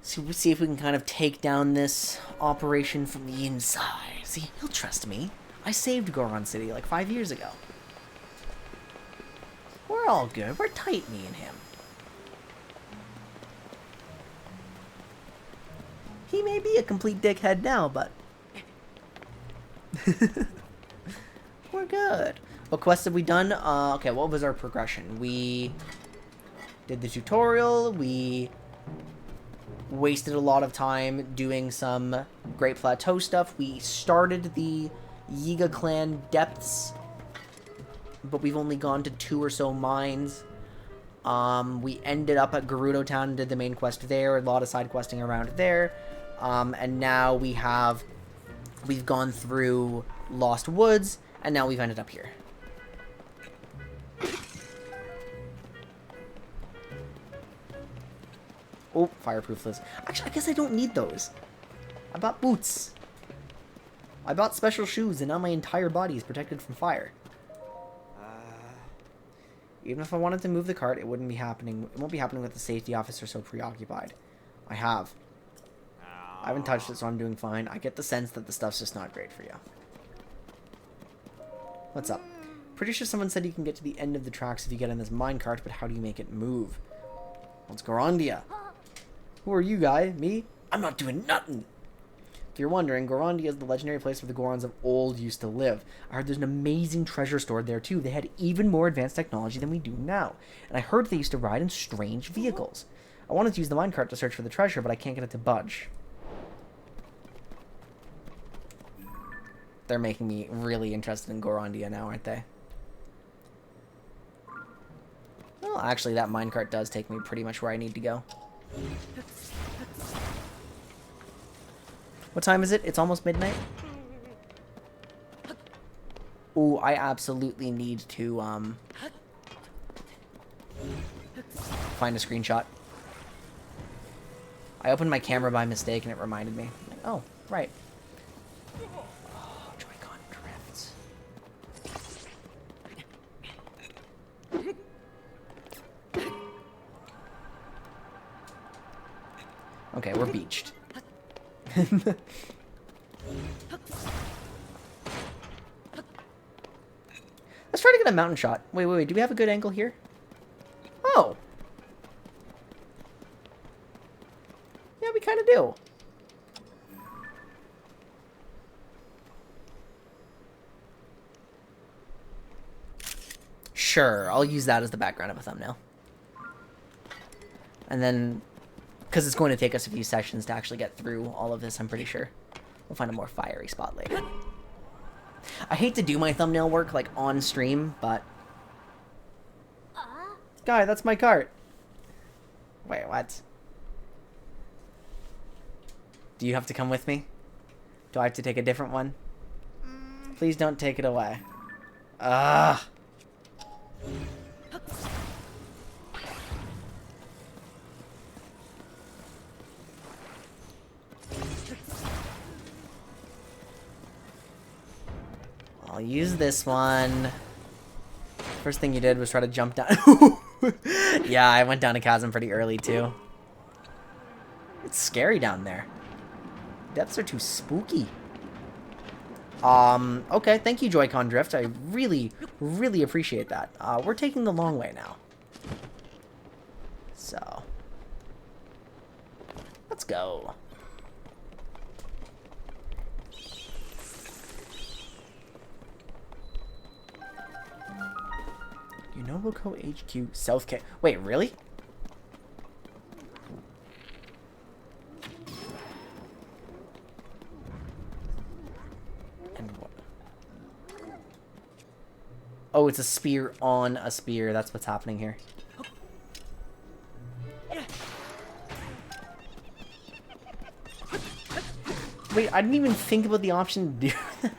See if we can kind of take down this operation from the inside. See, he'll trust me. I saved Goron City like 5 years ago. We're all good. We're tight, me and him. He may be a complete dickhead now, but... we're good. What quests have we done? Okay, what was our progression? We did the tutorial. We wasted a lot of time doing some Great Plateau stuff. We started the Yiga Clan depths, but we've only gone to 2 or so mines. We ended up at Gerudo Town and did the main quest there. A lot of side questing around there. And now we've gone through Lost Woods, and now we've ended up here. Oh, fireproof list. Actually, I guess I don't need those. I bought boots. I bought special shoes, and now my entire body is protected from fire. Even if I wanted to move the cart, it wouldn't be happening. It won't be happening with the safety officer so preoccupied. I haven't touched it, so I'm doing fine. I get the sense that the stuff's just not great for you. What's up? Pretty sure someone said you can get to the end of the tracks if you get in this minecart, but how do you make it move? Well, it's Gorondia. Who are you, guy? Me? I'm not doing nothing. If you're wondering, Gorondia is the legendary place where the Gorons of old used to live. I heard there's an amazing treasure stored there, too. They had even more advanced technology than we do now. And I heard they used to ride in strange vehicles. I wanted to use the minecart to search for the treasure, but I can't get it to budge. They're making me really interested in Gorondia now, aren't they? Well, actually, that minecart does take me pretty much where I need to go. What time is it? It's almost midnight. Ooh, I absolutely need to find a screenshot. I opened my camera by mistake and it reminded me. Like, oh, right. Oh, Joy-Con drifts. Okay, we're beached. Let's try to get a mountain shot. Wait. Do we have a good angle here? Oh. Yeah, we kind of do. Sure, I'll use that as the background of a thumbnail. And then, because it's going to take us a few sessions to actually get through all of this, I'm pretty sure. We'll find a more fiery spot later. I hate to do my thumbnail work, like, on stream, but... Guy, that's my cart. Wait, what? Do you have to come with me? Do I have to take a different one? Please don't take it away. Ugh. I'll use this one. First thing you did was try to jump down. Yeah, I went down a chasm pretty early, too. It's scary down there. Depths are too spooky. Okay, thank you, Joy-Con Drift. I really, really appreciate that. We're taking the long way now. So. Let's go. Unoboco HQ South K. Wait, really? Oh, it's a spear on a spear. That's what's happening here. Wait, I didn't even think about the option to do that.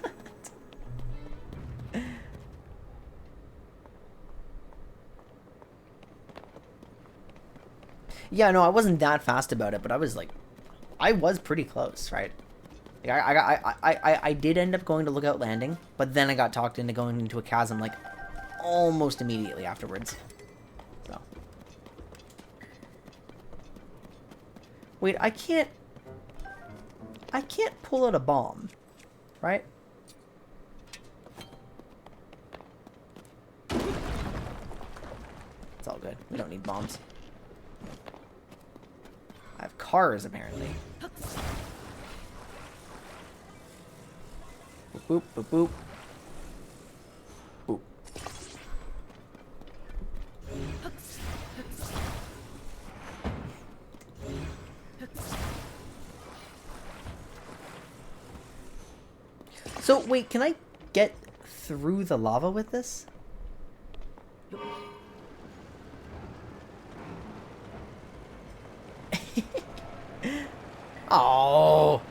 Yeah, no, I wasn't that fast about it, but I was like, I was pretty close, right? Like, I did end up going to Lookout Landing, but then I got talked into going into a chasm like almost immediately afterwards. So, wait, I can't pull out a bomb, right? It's all good. We don't need bombs. I have cars, apparently. Boop, boop, boop, boop. Boop. So, wait, can I get through the lava with this? Oh.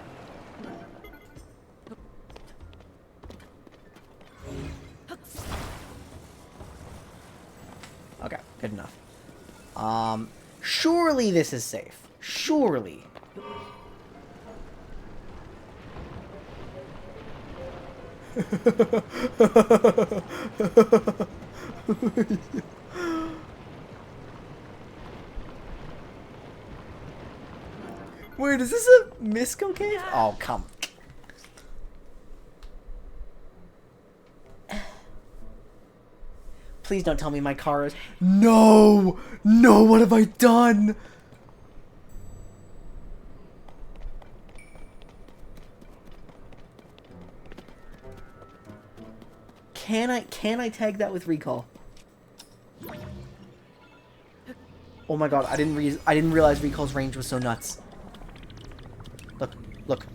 Okay, good enough. Surely this is safe. Surely. Wait, is this a Misco cave? Oh, come. Please don't tell me my car is... No! No, what have I done? Can I tag that with recall? Oh my god, I didn't realize recall's range was so nuts. Look, look.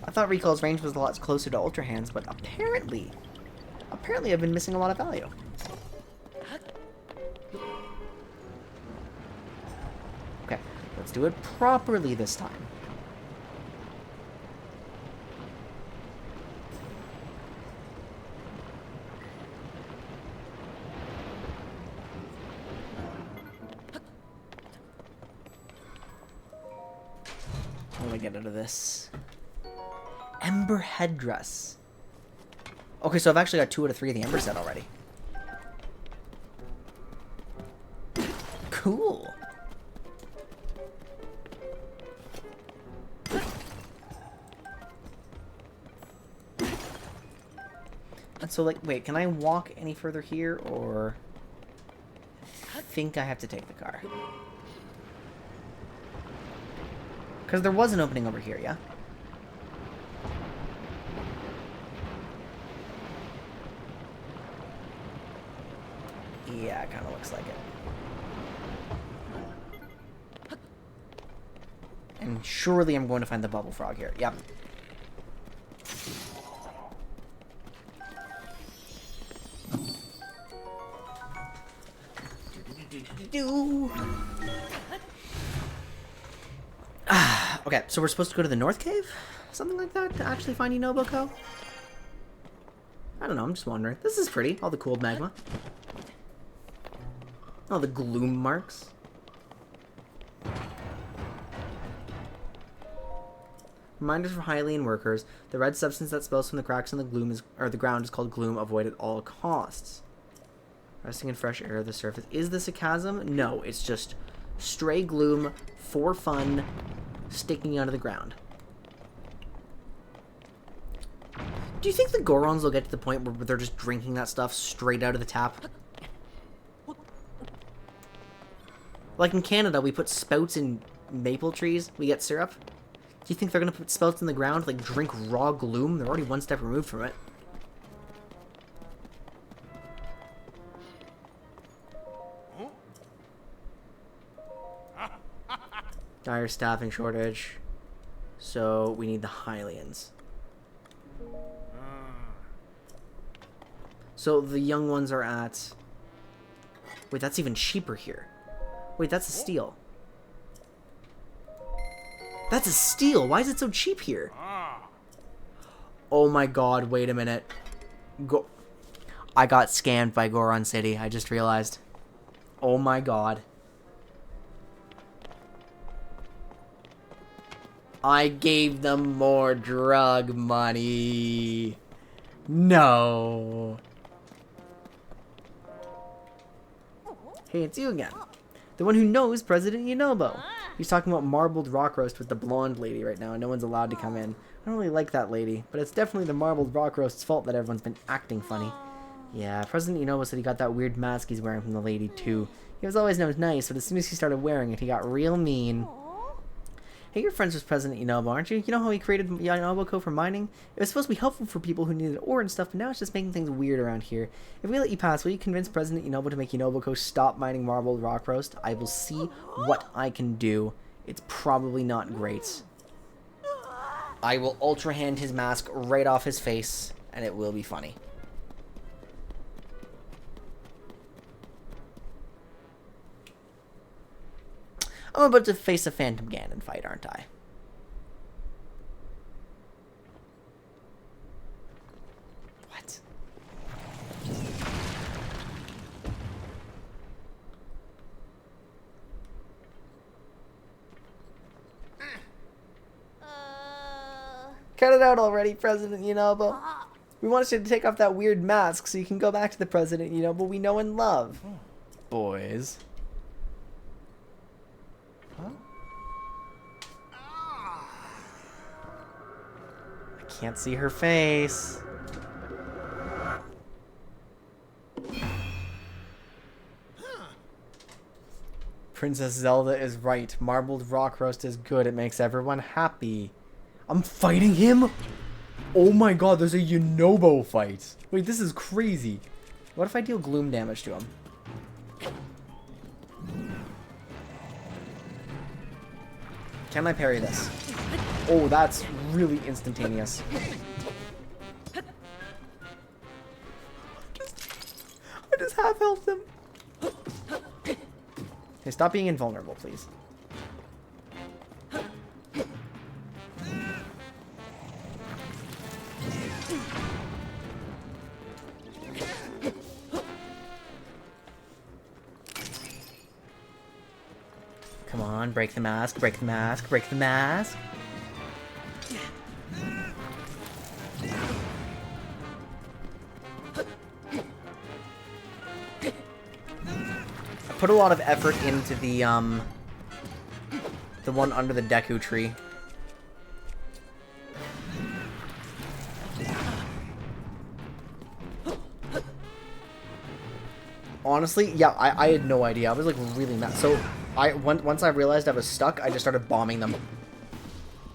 I thought recall's range was a lot closer to Ultra Hands, but apparently I've been missing a lot of value. Okay, let's do it properly this time. What do I get out of this? Ember headdress. Okay, so I've actually got 2 out of 3 of the Ember set already. Cool. And so, like, wait, can I walk any further here, or... I think I have to take the car. Because there was an opening over here, yeah? Yeah, it kind of looks like it. And surely I'm going to find the bubble frog here. Yep. Okay, so we're supposed to go to the North Cave? Something like that to actually find Inoboko? I don't know, I'm just wondering. This is pretty, all the cooled magma. All the gloom marks. Reminders for Hylian workers. The red substance that spills from the cracks in the gloom the ground is called gloom. Avoid at all costs. Resting in fresh air at the surface. Is this a chasm? No, it's just stray gloom for fun sticking out of the ground. Do you think the Gorons will get to the point where they're just drinking that stuff straight out of the tap? Like in Canada, we put spouts in maple trees, we get syrup. Do you think they're gonna put spouts in the ground, like drink raw gloom? They're already one step removed from it. Dire staffing shortage. So we need the Hylians. So the young ones are at... Wait, that's even cheaper here. Wait, that's a steal. That's a steal! Why is it so cheap here? Oh my god, wait a minute. I got scammed by Goron City, I just realized. Oh my god. I gave them more drug money. No. Hey, it's you again. The one who knows President Yunobo. He's talking about marbled rock roast with the blonde lady right now, and no one's allowed to come in. I don't really like that lady, but it's definitely the marbled rock roast's fault that everyone's been acting funny. Yeah, President Yunobo said he got that weird mask he's wearing from the lady, too. He was always known nice, but as soon as he started wearing it, he got real mean. Hey, you're friends with President Yunobo, aren't you? You know how he created Yunobo for mining? It was supposed to be helpful for people who needed ore and stuff, but now it's just making things weird around here. If we let you pass, will you convince President Yunobo to make Yunobo stop mining marbled rock roast? I will see what I can do. It's probably not great. I will Ultra Hand his mask right off his face, and it will be funny. I'm about to face a Phantom Ganon fight, aren't I? What? Cut it out already, President Yunobo. We wanted you to take off that weird mask so you can go back to the President Yunobo we know and love. Boys. Huh? I can't see her face. Princess Zelda is right. Marbled rock roast is good. It makes everyone happy. I'm fighting him? Oh my god, there's a Yunobo fight. Wait, this is crazy. What if I deal gloom damage to him? Can I parry this? Oh, that's really instantaneous. I just half-healthed him. Okay, stop being invulnerable, please. Come on, break the mask, break the mask, break the mask. I put a lot of effort into the one under the Deku tree. Honestly, yeah, I had no idea. I was like really mad. So once I realized I was stuck, I just started bombing them.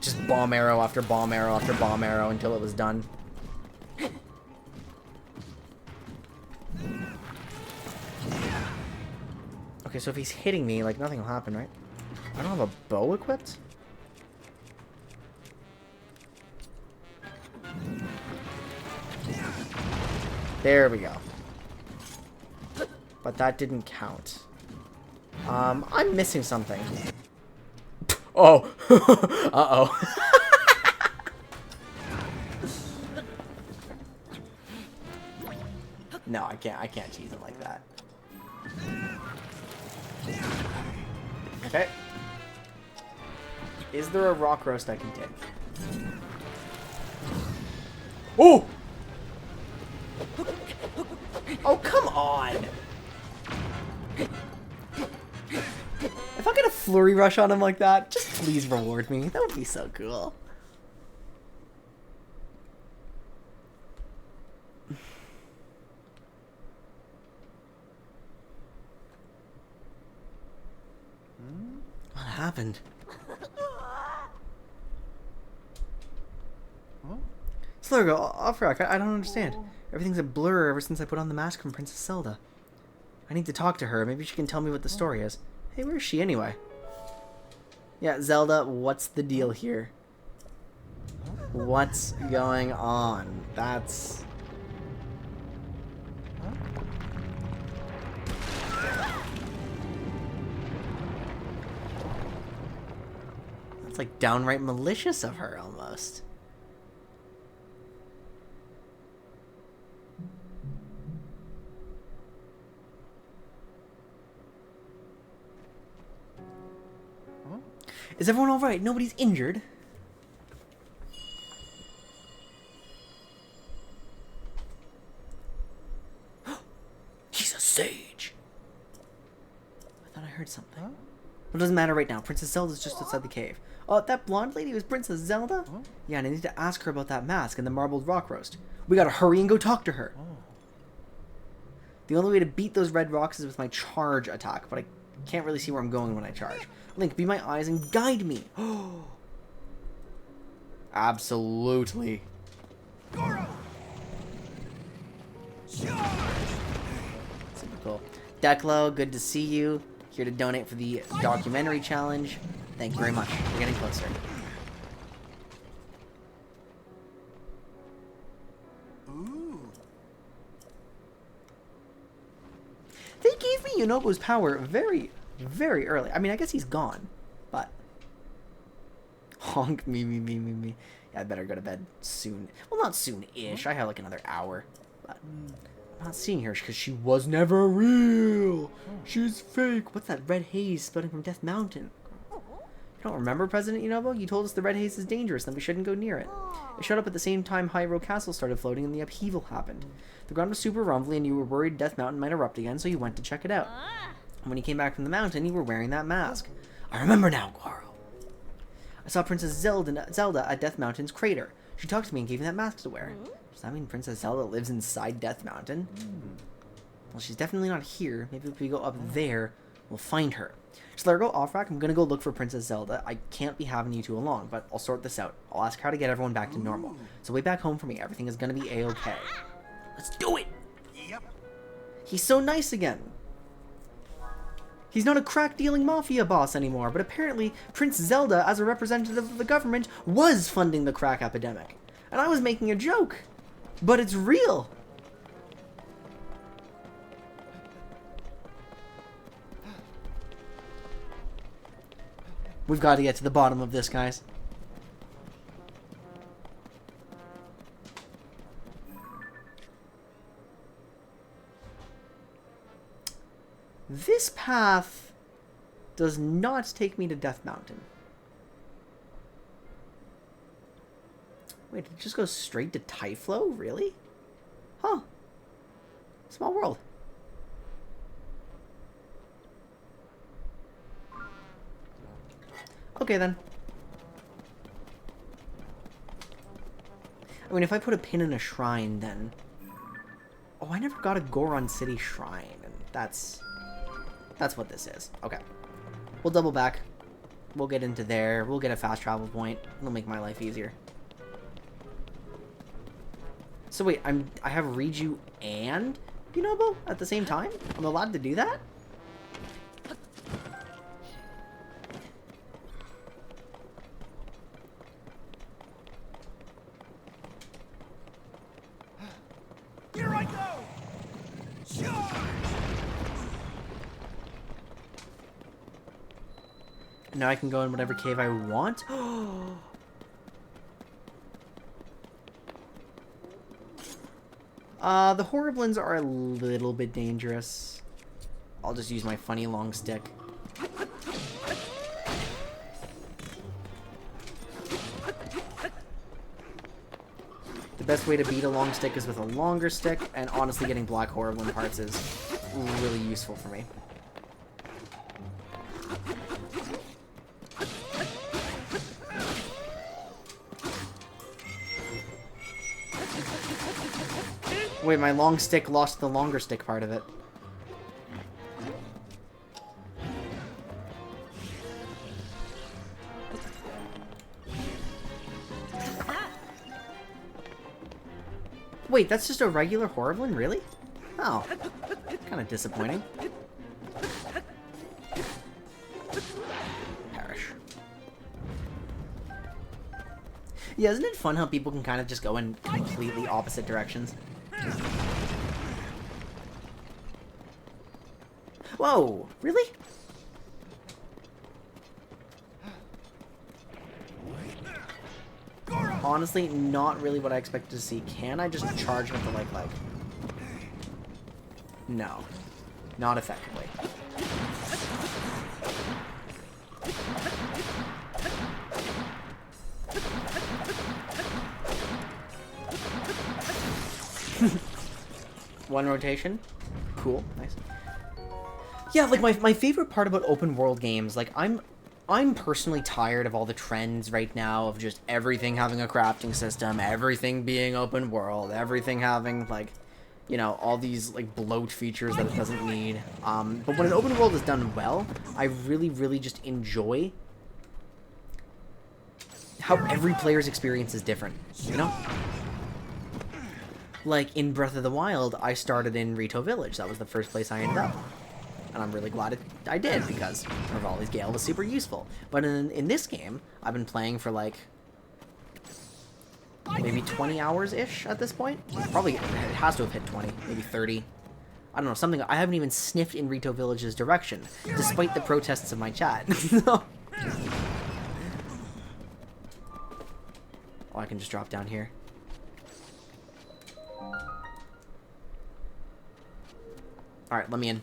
Just bomb arrow after bomb arrow after bomb arrow until it was done. Okay, so if he's hitting me, like, nothing will happen, right? I don't have a bow equipped? There we go. But that didn't count. I'm missing something. Oh! Uh-oh. No, I can't cheese him like that. Okay. Is there a rock roast I can take? Oh! Oh, come on! If I get a flurry rush on him like that, just please reward me. That would be so cool. What happened? Slurgo, Offrock, I don't understand. Everything's a blur ever since I put on the mask from Princess Zelda. I need to talk to her. Maybe she can tell me what the story is. Hey, where is she anyway? Yeah, Zelda, what's the deal here? What's going on? That's... That's like downright malicious of her, almost. Is everyone alright? Nobody's injured? He's a sage! I thought I heard something. Huh? It doesn't matter right now. Princess Zelda's just outside the cave. Oh, that blonde lady was Princess Zelda? Huh? Yeah, and I need to ask her about that mask and the marbled rock roast. We gotta hurry and go talk to her. Oh. The only way to beat those red rocks is with my charge attack, but I can't really see where I'm going when I charge. Link, be my eyes and guide me. Oh, absolutely. Goron! Charge! Super cool. Declo, good to see you. Here to donate for the documentary challenge. Thank you very much. We're getting closer. Ooh. They gave me Yunobo's power very early. I mean, I guess he's gone, but... Honk, me. Yeah, I better go to bed soon. Well, not soon-ish. I have like another hour, but... I'm not seeing her because she was never real. She's fake. What's that red haze spouting from Death Mountain? You don't remember, President Yunobo? You told us the red haze is dangerous, and we shouldn't go near it. It showed up at the same time Hyrule Castle started floating and the upheaval happened. The ground was super rumbly and you were worried Death Mountain might erupt again, so you went to check it out. When you came back from the mountain, you were wearing that mask. I remember now, Goro. I saw Princess Zelda at Death Mountain's crater. She talked to me and gave me that mask to wear. Does that mean Princess Zelda lives inside Death Mountain? Well, she's definitely not here. Maybe if we go up there, we'll find her. Just let her go off rack. I'm gonna go look for Princess Zelda. I can't be having you two along, but I'll sort this out. I'll ask her how to get everyone back to normal. So wait back home for me. Everything is gonna be a-okay. Let's do it! Yep. He's so nice again. He's not a crack-dealing mafia boss anymore, but apparently Prince Zelda, as a representative of the government, was funding the crack epidemic. And I was making a joke. But it's real. We've got to get to the bottom of this, guys. This path does not take me to Death Mountain. Wait, it just goes straight to Typhlo? Really? Huh. Small world. Okay, then. I mean, if I put a pin in a shrine, then... Oh, I never got a Goron City shrine, and that's what this is. Okay. We'll double back. We'll get into there. We'll get a fast travel point. It'll make my life easier. So wait, I have Riju and Yunobo at the same time? I'm allowed to do that? Here I go! Charge! Now I can go in whatever cave I want? The Horriblins are a little bit dangerous. I'll just use my funny long stick. The best way to beat a long stick is with a longer stick, and honestly getting black Horriblin parts is really useful for me. Wait, my long stick lost the longer stick part of it. Wait, that's just a regular Horriblin? Really? Oh. Kind of disappointing. Yeah, isn't it fun how people can kind of just go in completely opposite directions? Whoa, really? Honestly, not really what I expected to see. Can I just charge with the like leg? No. Not effectively. One rotation. Cool. Nice. Yeah, like my favorite part about open world games, like I'm personally tired of all the trends right now of just everything having a crafting system, everything being open world, everything having like, you know, all these like bloat features that it doesn't need. But when an open world is done well, I really just enjoy how every player's experience is different, you know? Like in Breath of the Wild, I started in Rito Village. That was the first place I ended up. And I'm really glad I did, because Rivali's Gale was super useful. But in this game, I've been playing for like maybe 20 hours-ish at this point. Probably, it has to have hit 20, maybe 30. I don't know, something. I haven't even sniffed in Rito Village's direction, despite the protests of my chat. Oh, I can just drop down here. Alright, let me in.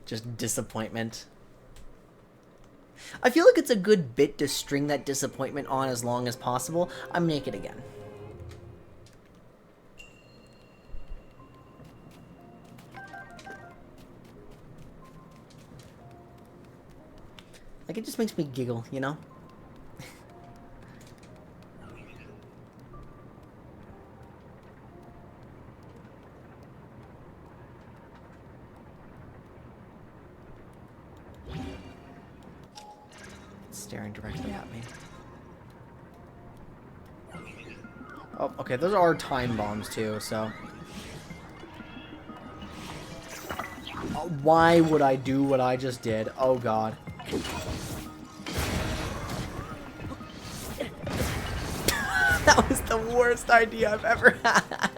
Just disappointment. I feel like it's a good bit to string that disappointment on as long as possible. I'm naked again. Like, it just makes me giggle, you know? Staring directly at me. Oh, okay, those are time bombs too, so... Why would I do what I just did? Oh god. That was the worst idea I've ever had.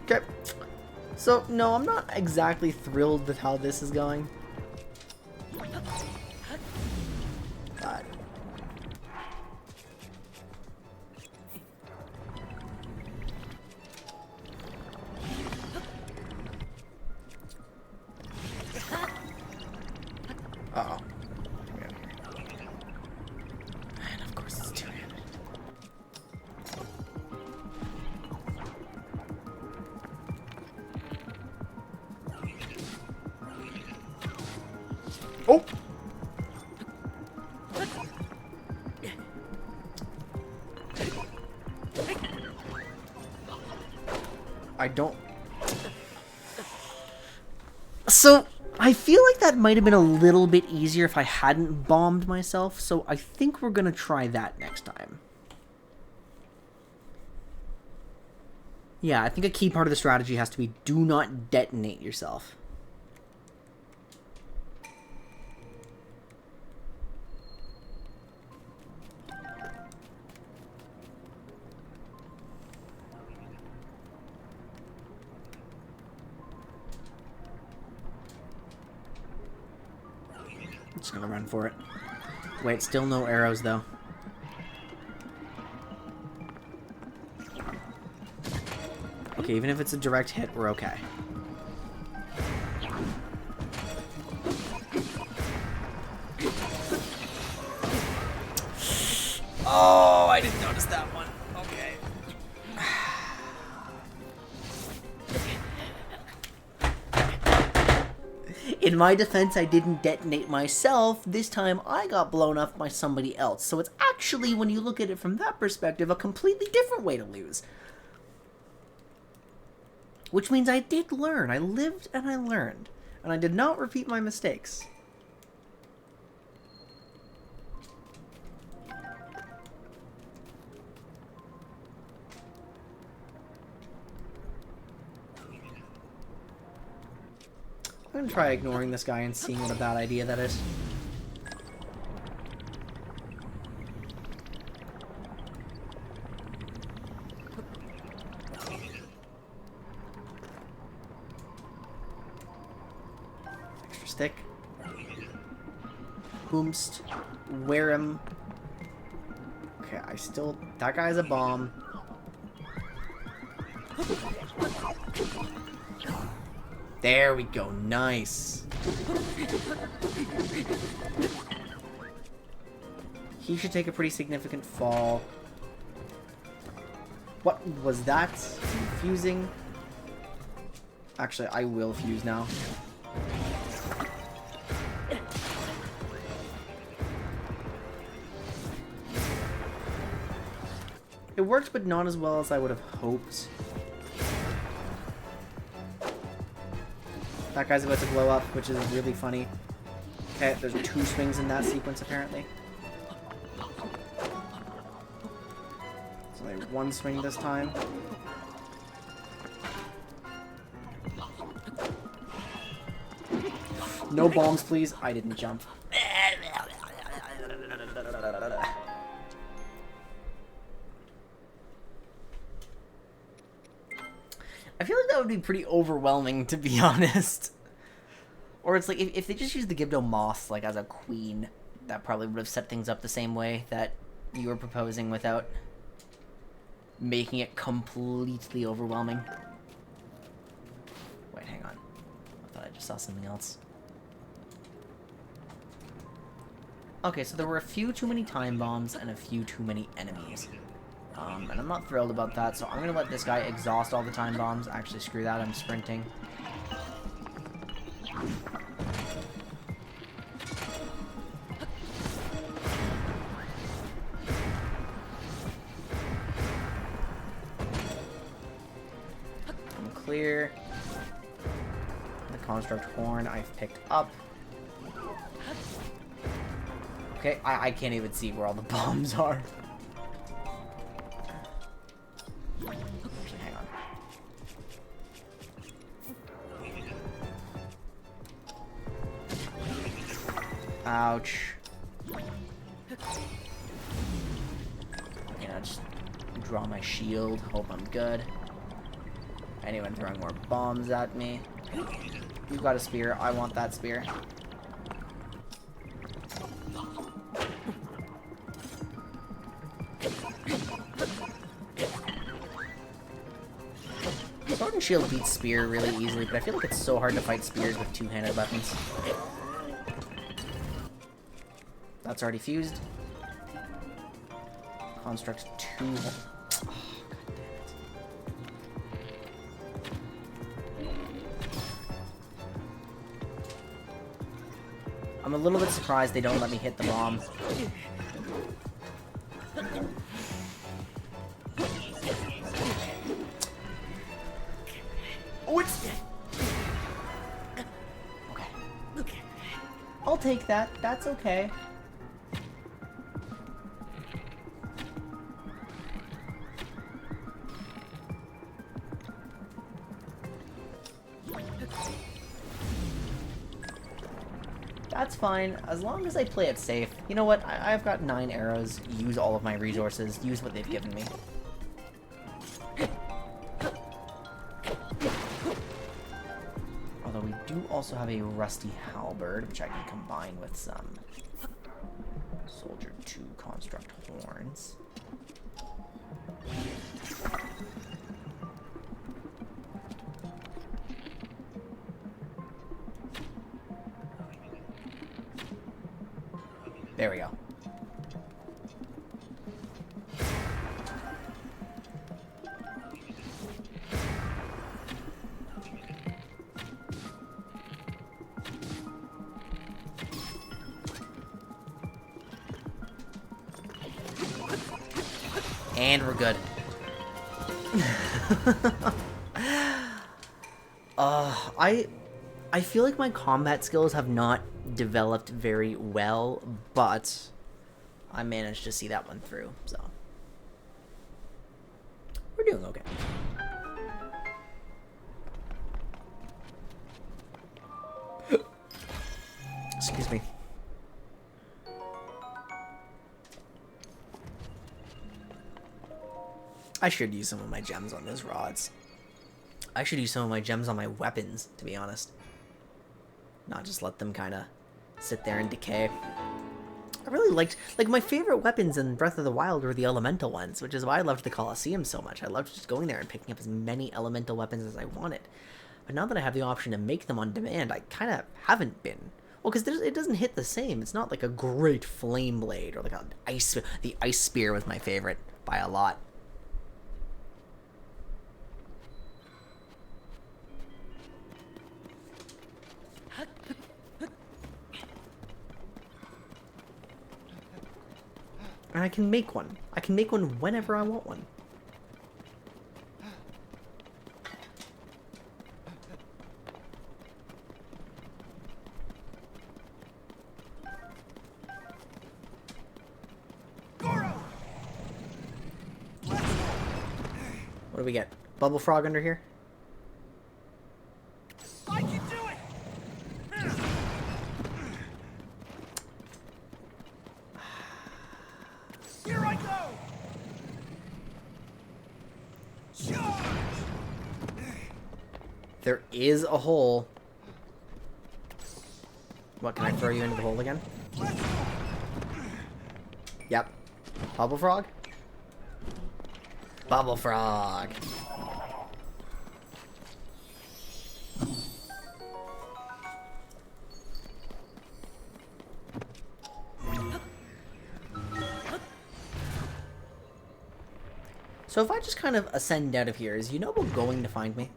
Okay. So, no, I'm not exactly thrilled with how this is going. But... Uh-oh. And of course it's two-handed. Oh! I don't... So, I feel like that might have been a little bit easier if I hadn't bombed myself, so I think we're gonna try that next time. Yeah, I think a key part of the strategy has to be do not detonate yourself. I'm just gonna run for it. Wait, still no arrows though. Okay, even if it's a direct hit, we're okay. Oh, I didn't notice that one. Okay. In my defense, I didn't detonate myself. This time, I got blown up by somebody else. So it's actually, when you look at it from that perspective, a completely different way to lose. Which means I did learn. I lived and I learned. And I did not repeat my mistakes. I'm gonna try ignoring this guy and seeing what a bad idea that is. Extra stick. Boomst. Wear him. Okay, I still... That guy's a bomb. There we go. Nice. He should take a pretty significant fall. What was that? Fusing? Actually, I will fuse now. It worked, but not as well as I would have hoped. That guy's about to blow up, which is really funny. Okay, there's 2 swings in that sequence, apparently. It's only 1 swing this time. No bombs, please. I didn't jump. I feel like that would be pretty overwhelming, to be honest. Or it's like, if they just used the Gibdo Moth, like, as a queen, that probably would have set things up the same way that you were proposing without making it completely overwhelming. Wait, hang on. I thought I just saw something else. Okay, so there were a few too many time bombs and a few too many enemies. And I'm not thrilled about that, so I'm gonna let this guy exhaust all the time bombs. Actually, screw that, I'm sprinting. I'm clear. The construct horn I've picked up. Okay, I can't even see where all the bombs are. Hang on. Ouch. Okay, I'll just draw my shield. Hope I'm good. Anyone throwing more bombs at me? You've got a spear. I want that spear. Sword and shield beats spear really easily, but I feel like it's so hard to fight spears with two-handed weapons. That's already fused. Construct 2. Oh, God damn it. I'm a little bit surprised they don't let me hit the bomb. Oh, it's... Okay. I'll take that. That's okay. That's fine, as long as I play it safe. You know what? I've got 9 arrows. Use all of my resources. Use what they've given me. Although we do also have a rusty halberd, which I can combine with some Soldier 2 construct horns. There we go. And we're good. I feel like my combat skills have not developed very well, but I managed to see that one through, so we're doing okay. Excuse me. I should use some of my gems on those rods. I should use some of my gems on my weapons, to be honest. Not just let them kind of sit there and decay. I really liked, like, my favorite weapons in Breath of the Wild were the elemental ones, which is why I loved the Colosseum so much. I loved just going there and picking up as many elemental weapons as I wanted. But now that I have the option to make them on demand, I kind of haven't been. Well, because it doesn't hit the same. It's not like a great flame blade or like the ice spear was my favorite by a lot. And I can make one. I can make one whenever I want one. Goron! What do we get? Bubble frog under here? I can do it! Here I go! Charge! There is a hole. What, can I throw you into the hole again? Yep. Bubble frog? Bubble frog. So if I just kind of ascend out of here, is Yunobo going to find me?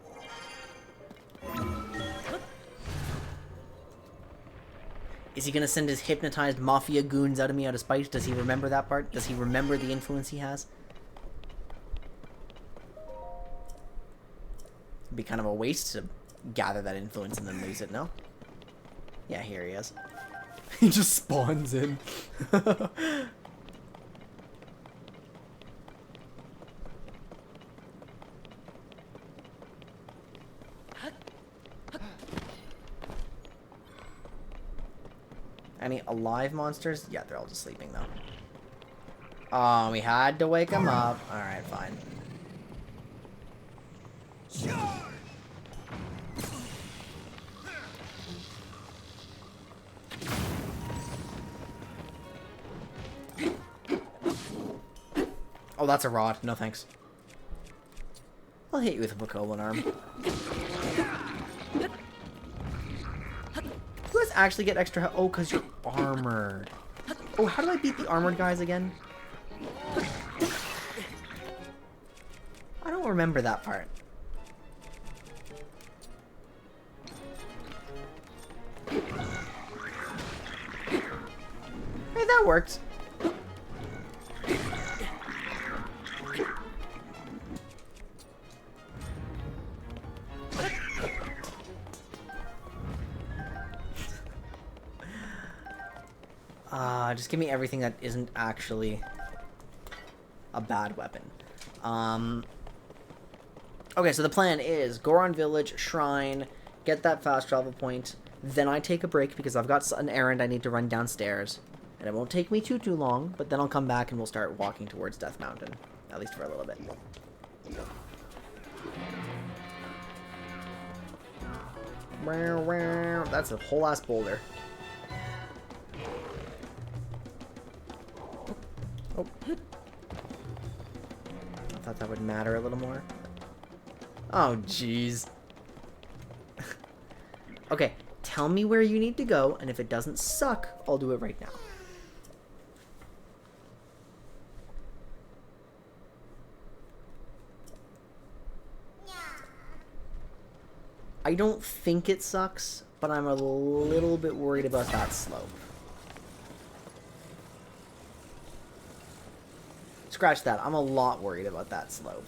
Is he going to send his hypnotized mafia goons out of me out of spite? Does he remember that part? Does he remember the influence he has? It'd be kind of a waste to gather that influence and then lose it, no? Yeah, here he is. He just spawns in. Any alive monsters? Yeah, they're all just sleeping, though. Oh, we had to wake them up. Alright, fine. Oh, that's a rod. No thanks. I'll hit you with a Bokoblin arm. You guys actually get extra health? Oh, because you're armored. Oh, how do I beat the armored guys again? I don't remember that part. Hey, that worked. Just give me everything that isn't actually a bad weapon. Okay, so the plan is Goron Village, Shrine, get that fast travel point, then I take a break because I've got an errand I need to run downstairs. And it won't take me too long, but then I'll come back and we'll start walking towards Death Mountain. At least for a little bit. That's a whole ass boulder. Oh. I thought that would matter a little more. Oh, jeez. Okay, tell me where you need to go, and if it doesn't suck, I'll do it right now. I don't think it sucks, but I'm a little bit worried about that slope. Scratch that. I'm a lot worried about that slope.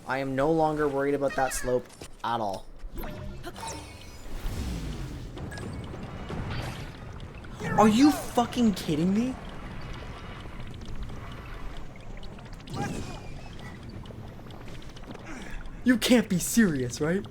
I am no longer worried about that slope at all. Are you fucking kidding me? You can't be serious, right?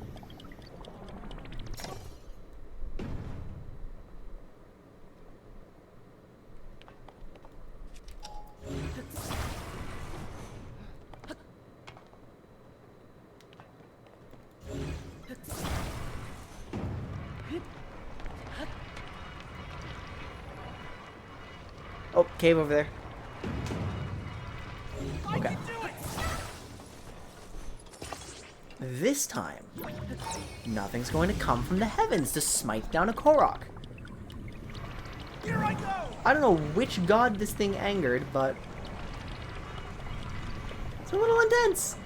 Oh, cave over there. Okay. This time, nothing's going to come from the heavens to smite down a Korok. Here I go! I don't know which god this thing angered, but it's a little intense.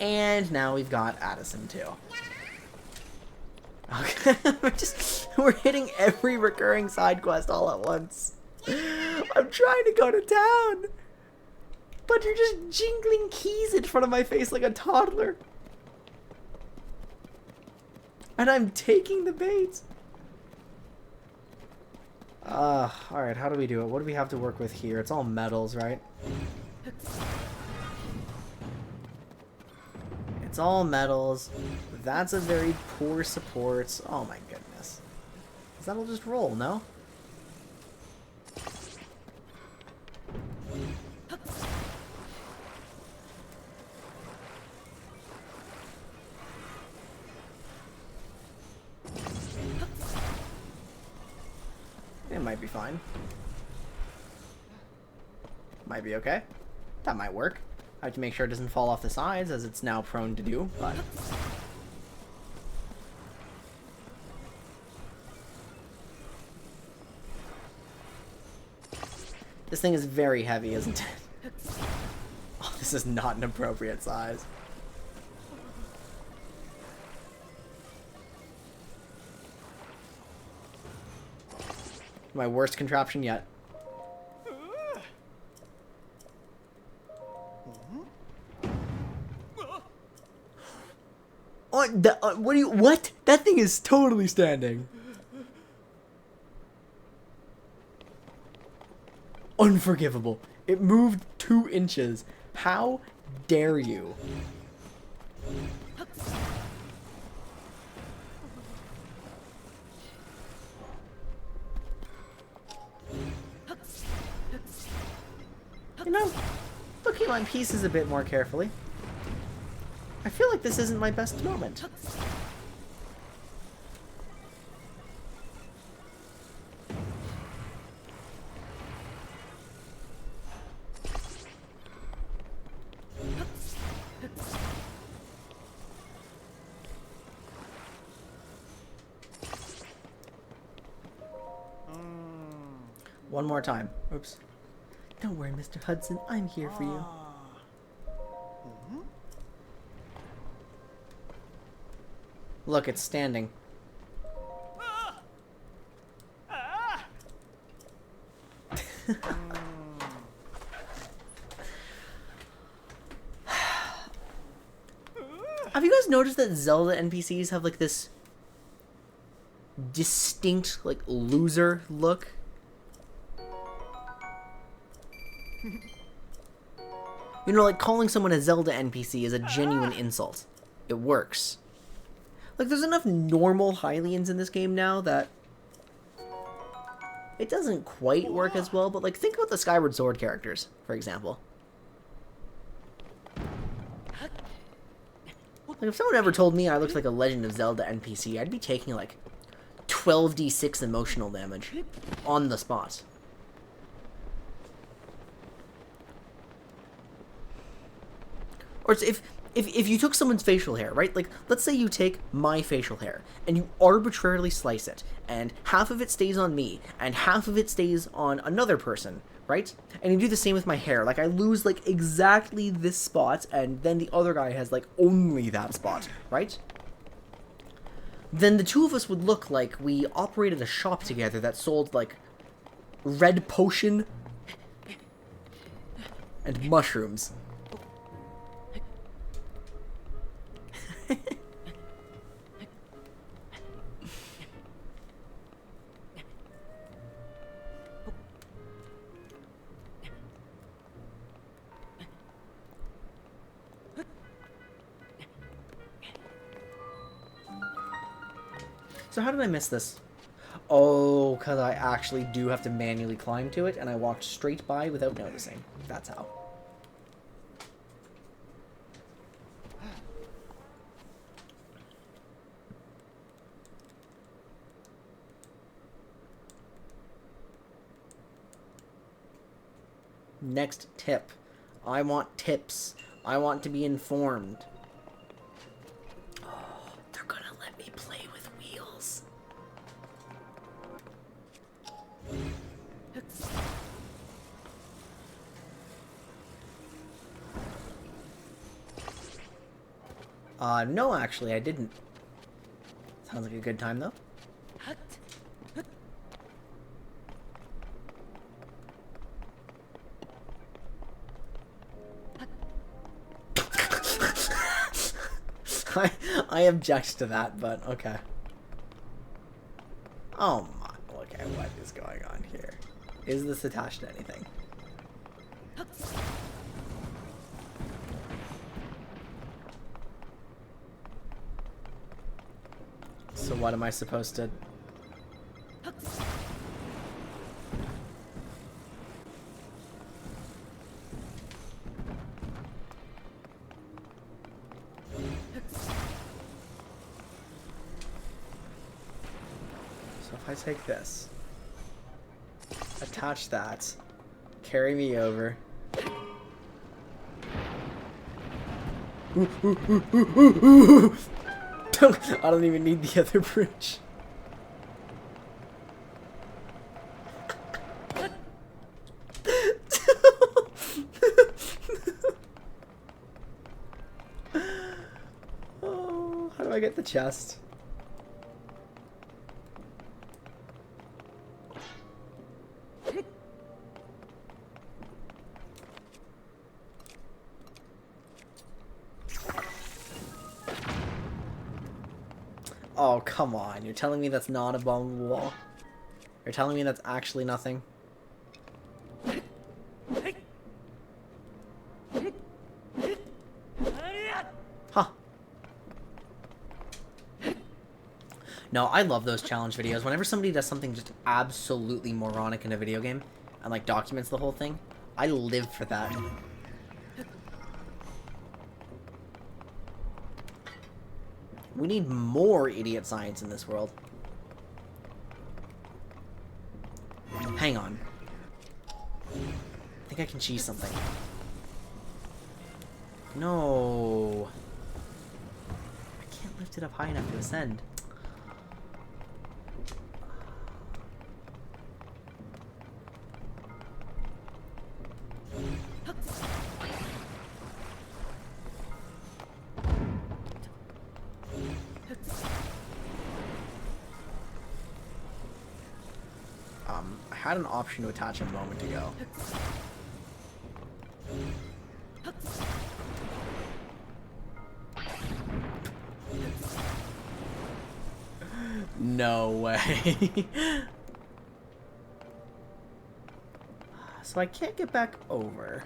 And now we've got Addison too. Okay, we're hitting every recurring side quest all at once. I'm trying to go to town, but you're just jingling keys in front of my face like a toddler. And I'm taking the bait. Alright, how do we do it? What do we have to work with here? It's all metals, right? It's all metals. That's a very poor support. Oh my goodness. That'll just roll, no? It might be fine. Might be okay. That might work. I have to make sure it doesn't fall off the sides, as it's now prone to do, but... This thing is very heavy, isn't it? Oh, this is not an appropriate size. My worst contraption yet. What? That thing is totally standing. Unforgivable. It moved 2 inches. How dare you? You know, looking at my pieces a bit more carefully, I feel like this isn't my best moment. One more time. Oops. Don't worry, Mr. Hudson. I'm here for you. Look, it's standing. Have you guys noticed that Zelda NPCs have like this distinct like loser look? You know, like calling someone a Zelda NPC is a genuine insult. It works. Like, there's enough normal Hylians in this game now that it doesn't quite work as well, but, like, think about the Skyward Sword characters, for example. Like, if someone ever told me I looked like a Legend of Zelda NPC, I'd be taking, like, 12d6 emotional damage on the spot. Or if you took someone's facial hair, right? Like, let's say you take my facial hair, and you arbitrarily slice it, and half of it stays on me, and half of it stays on another person, right? And you do the same with my hair. Like, I lose, like, exactly this spot, and then the other guy has, like, only that spot, right? then the two of us would look like we operated a shop together that sold, like, red potion and mushrooms. So how did I miss this? Oh, because I actually do have to manually climb to it, and I walked straight by without noticing. That's how. Next tip. I want tips. I want to be informed. Oh, they're gonna let me play with wheels. No, actually, I didn't. Sounds like a good time, though. I object to that, but okay. Oh my, okay, what is going on here? Is this attached to anything? So what am I supposed to... So if I take this, attach that, carry me over. I don't even need the other bridge. Oh, how do I get the chest? Oh, come on. You're telling me that's not a bomb wall? You're telling me that's actually nothing? Huh. No, I love those challenge videos. Whenever somebody does something just absolutely moronic in a video game and, like, documents the whole thing, I live for that. We need more idiot science in this world. Hang on. I think I can cheese something. No. I can't lift it up high enough to ascend. I had an option to attach a moment ago. No way. So I can't get back over.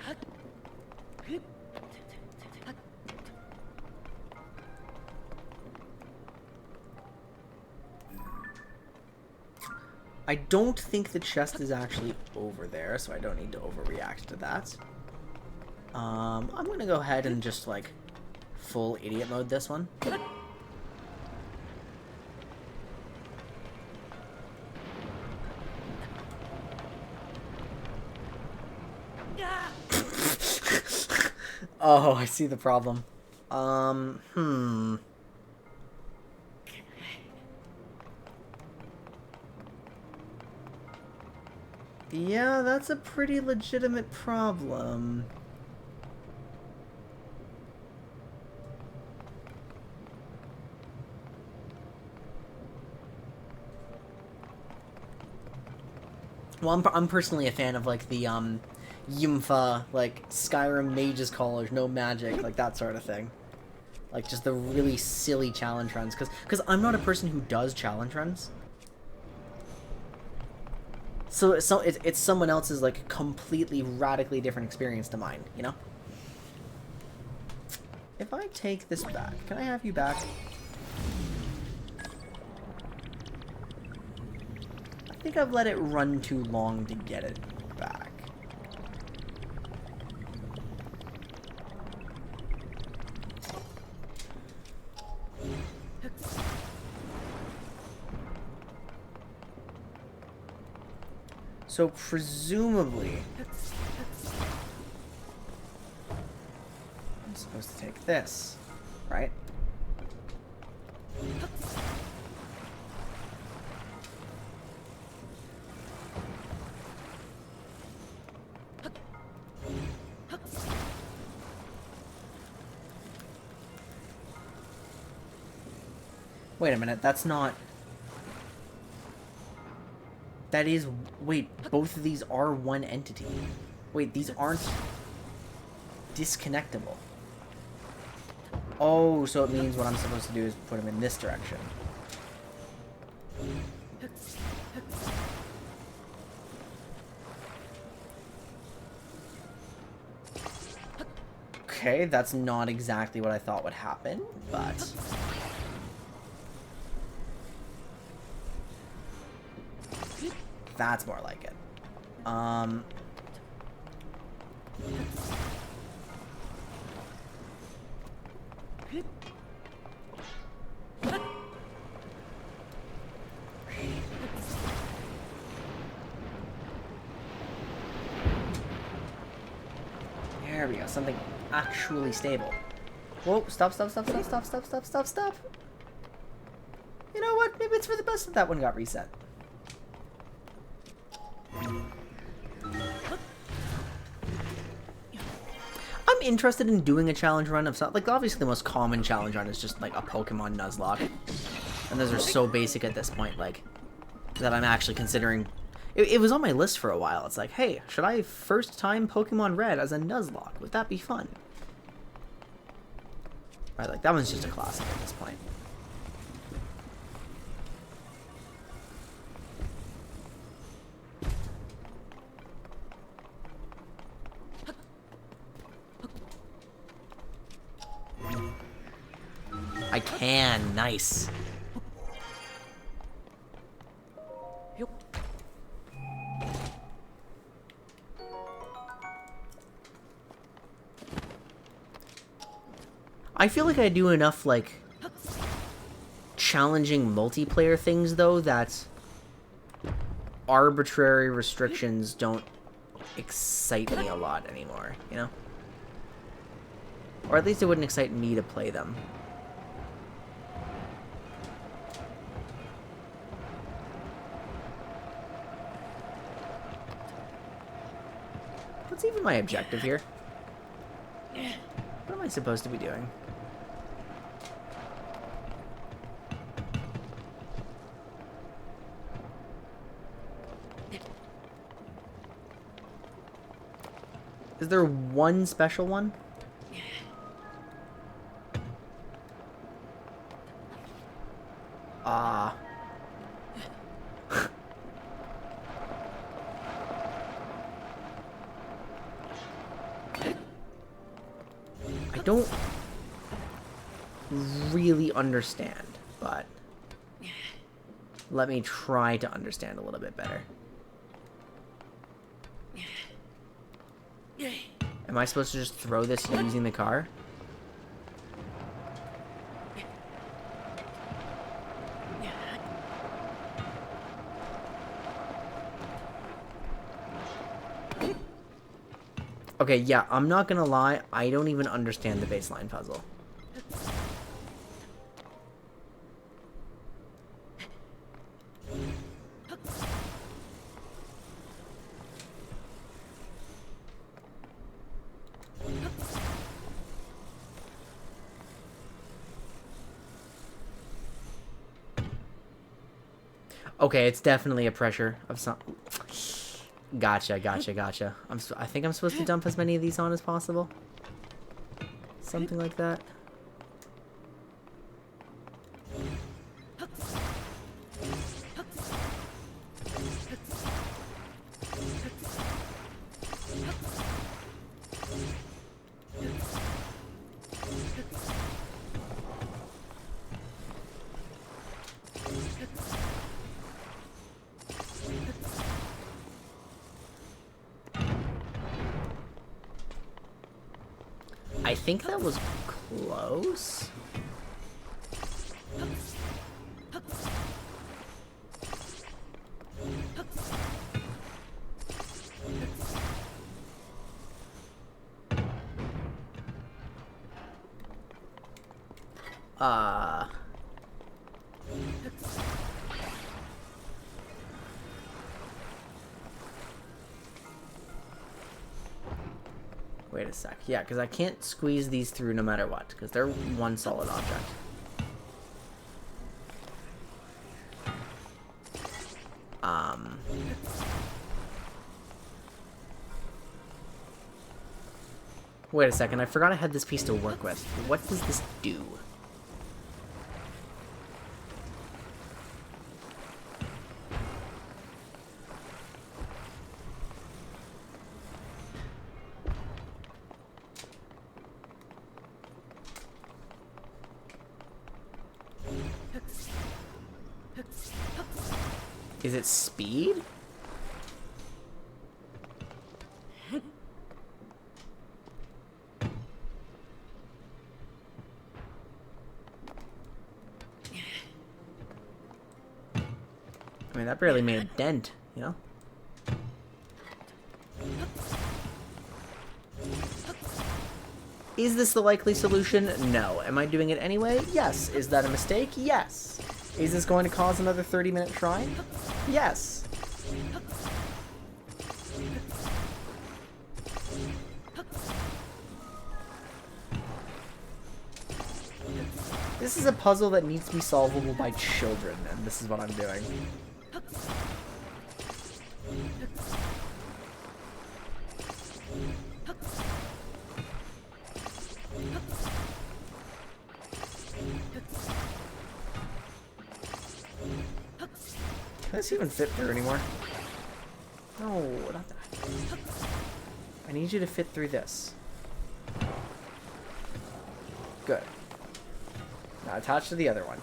I don't think the chest is actually over there, so I don't need to overreact to that. I'm gonna go ahead and just, like, full idiot mode this one. Oh, I see the problem. Yeah, that's a pretty legitimate problem. Well, I'm personally a fan of, like, the, Yumfa, like, Skyrim Mage's College, no magic, like, that sort of thing. Like, just the really silly challenge runs. Because I'm not a person who does challenge runs. So it's someone else's, like, completely, radically different experience to mine, you know? If I take this back, can I have you back? I think I've let it run too long to get it back. So presumably, I'm supposed to take this, right? Wait a minute, that's not... That is... Wait, both of these are one entity. Wait, these aren't disconnectable. Oh, so it means what I'm supposed to do is put them in this direction. Okay, that's not exactly what I thought would happen, but... That's more like it. There we go, something actually stable. Whoa, stop. You know what? Maybe it's for the best that that one got reset. I'm interested in doing a challenge run of something. Like, obviously the most common challenge run is just like a Pokemon Nuzlocke. And those are so basic at this point, like, that I'm actually considering... It was on my list for a while. It's like, hey, should I first time Pokemon Red as a Nuzlocke? Would that be fun? Right, like, that one's just a classic at this point. I can. Nice. I feel like I do enough, like, challenging multiplayer things, though, that arbitrary restrictions don't excite me a lot anymore, you know? Or at least it wouldn't excite me to play them. What's even my objective here? What am I supposed to be doing? Is there one special one? Ah. I don't really understand, but let me try to understand a little bit better. Am I supposed to just throw this using the car? Okay, yeah, I'm not gonna lie, I don't even understand the baseline puzzle. Okay, it's definitely a pressure of some... Gotcha, gotcha, gotcha. I think I'm supposed to dump as many of these on as possible. Something like that. I think that was close. Wait a sec. Yeah, because I can't squeeze these through no matter what, because they're one solid object. Wait a second. I forgot I had this piece to work with. What does this do? Is it speed? I mean, that barely made a dent, you know? Is this the likely solution? No. Am I doing it anyway? Yes. Is that a mistake? Yes. Is this going to cause another 30-minute try? Yes. This is a puzzle that needs to be solvable by children, and this is what I'm doing. Can this even fit through anymore? No, not that. I need you to fit through this. Good. Now attach to the other one.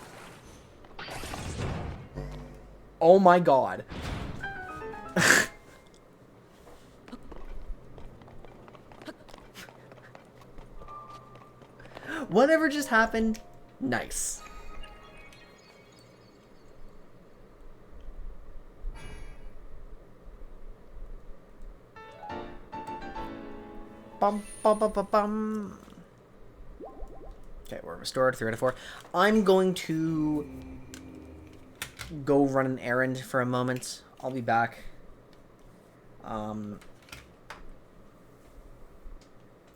Oh my god. Whatever just happened, nice. Bum, bum, bum, bum, bum. Okay, we're restored, 3 out of 4. I'm going to go run an errand for a moment. I'll be back. I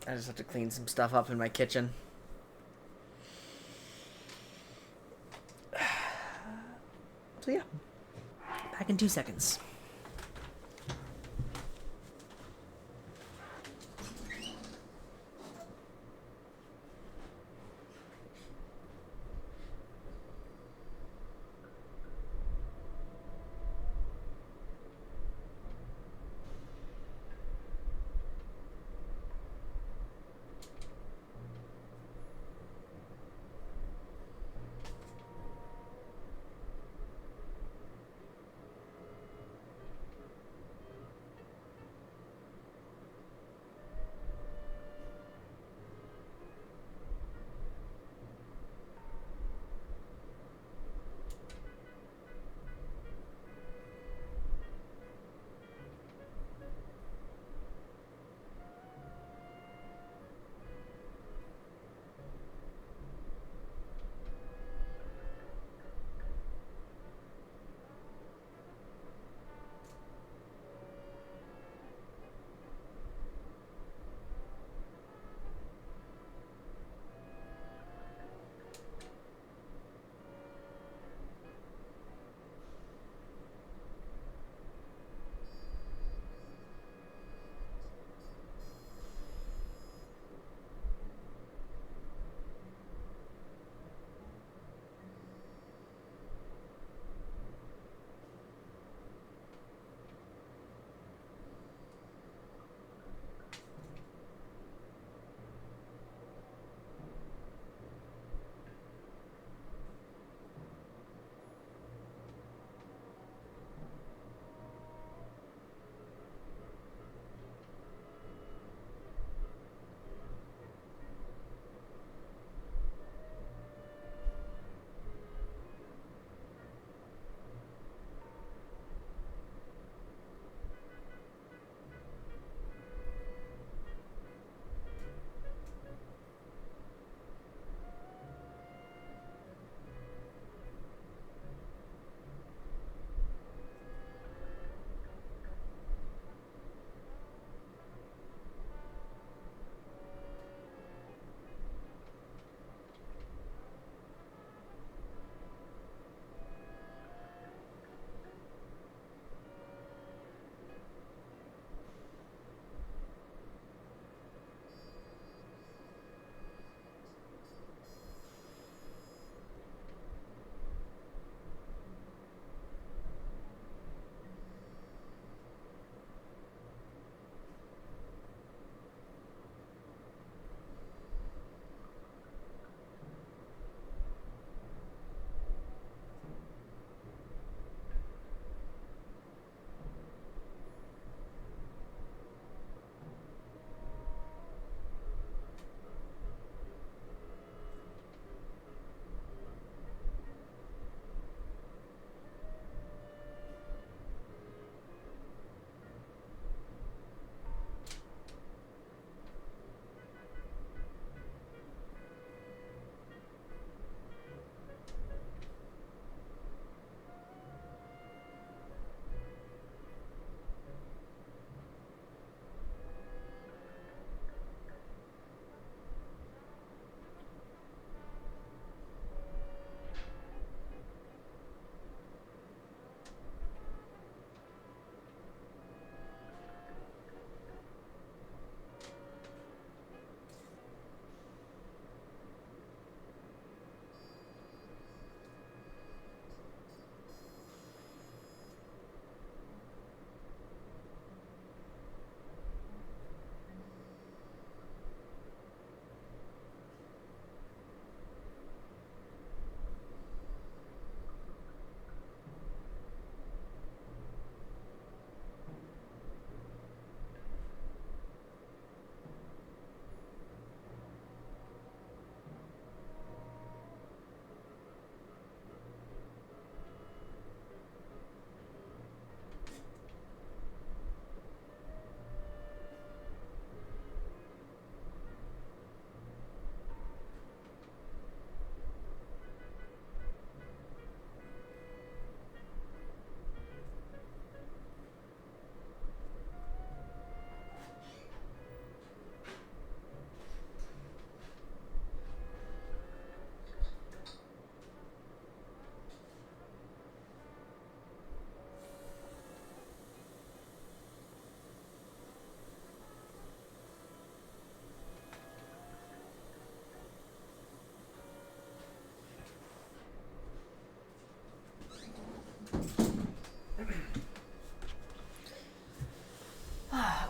just have to clean some stuff up in my kitchen. So yeah, back in 2 seconds.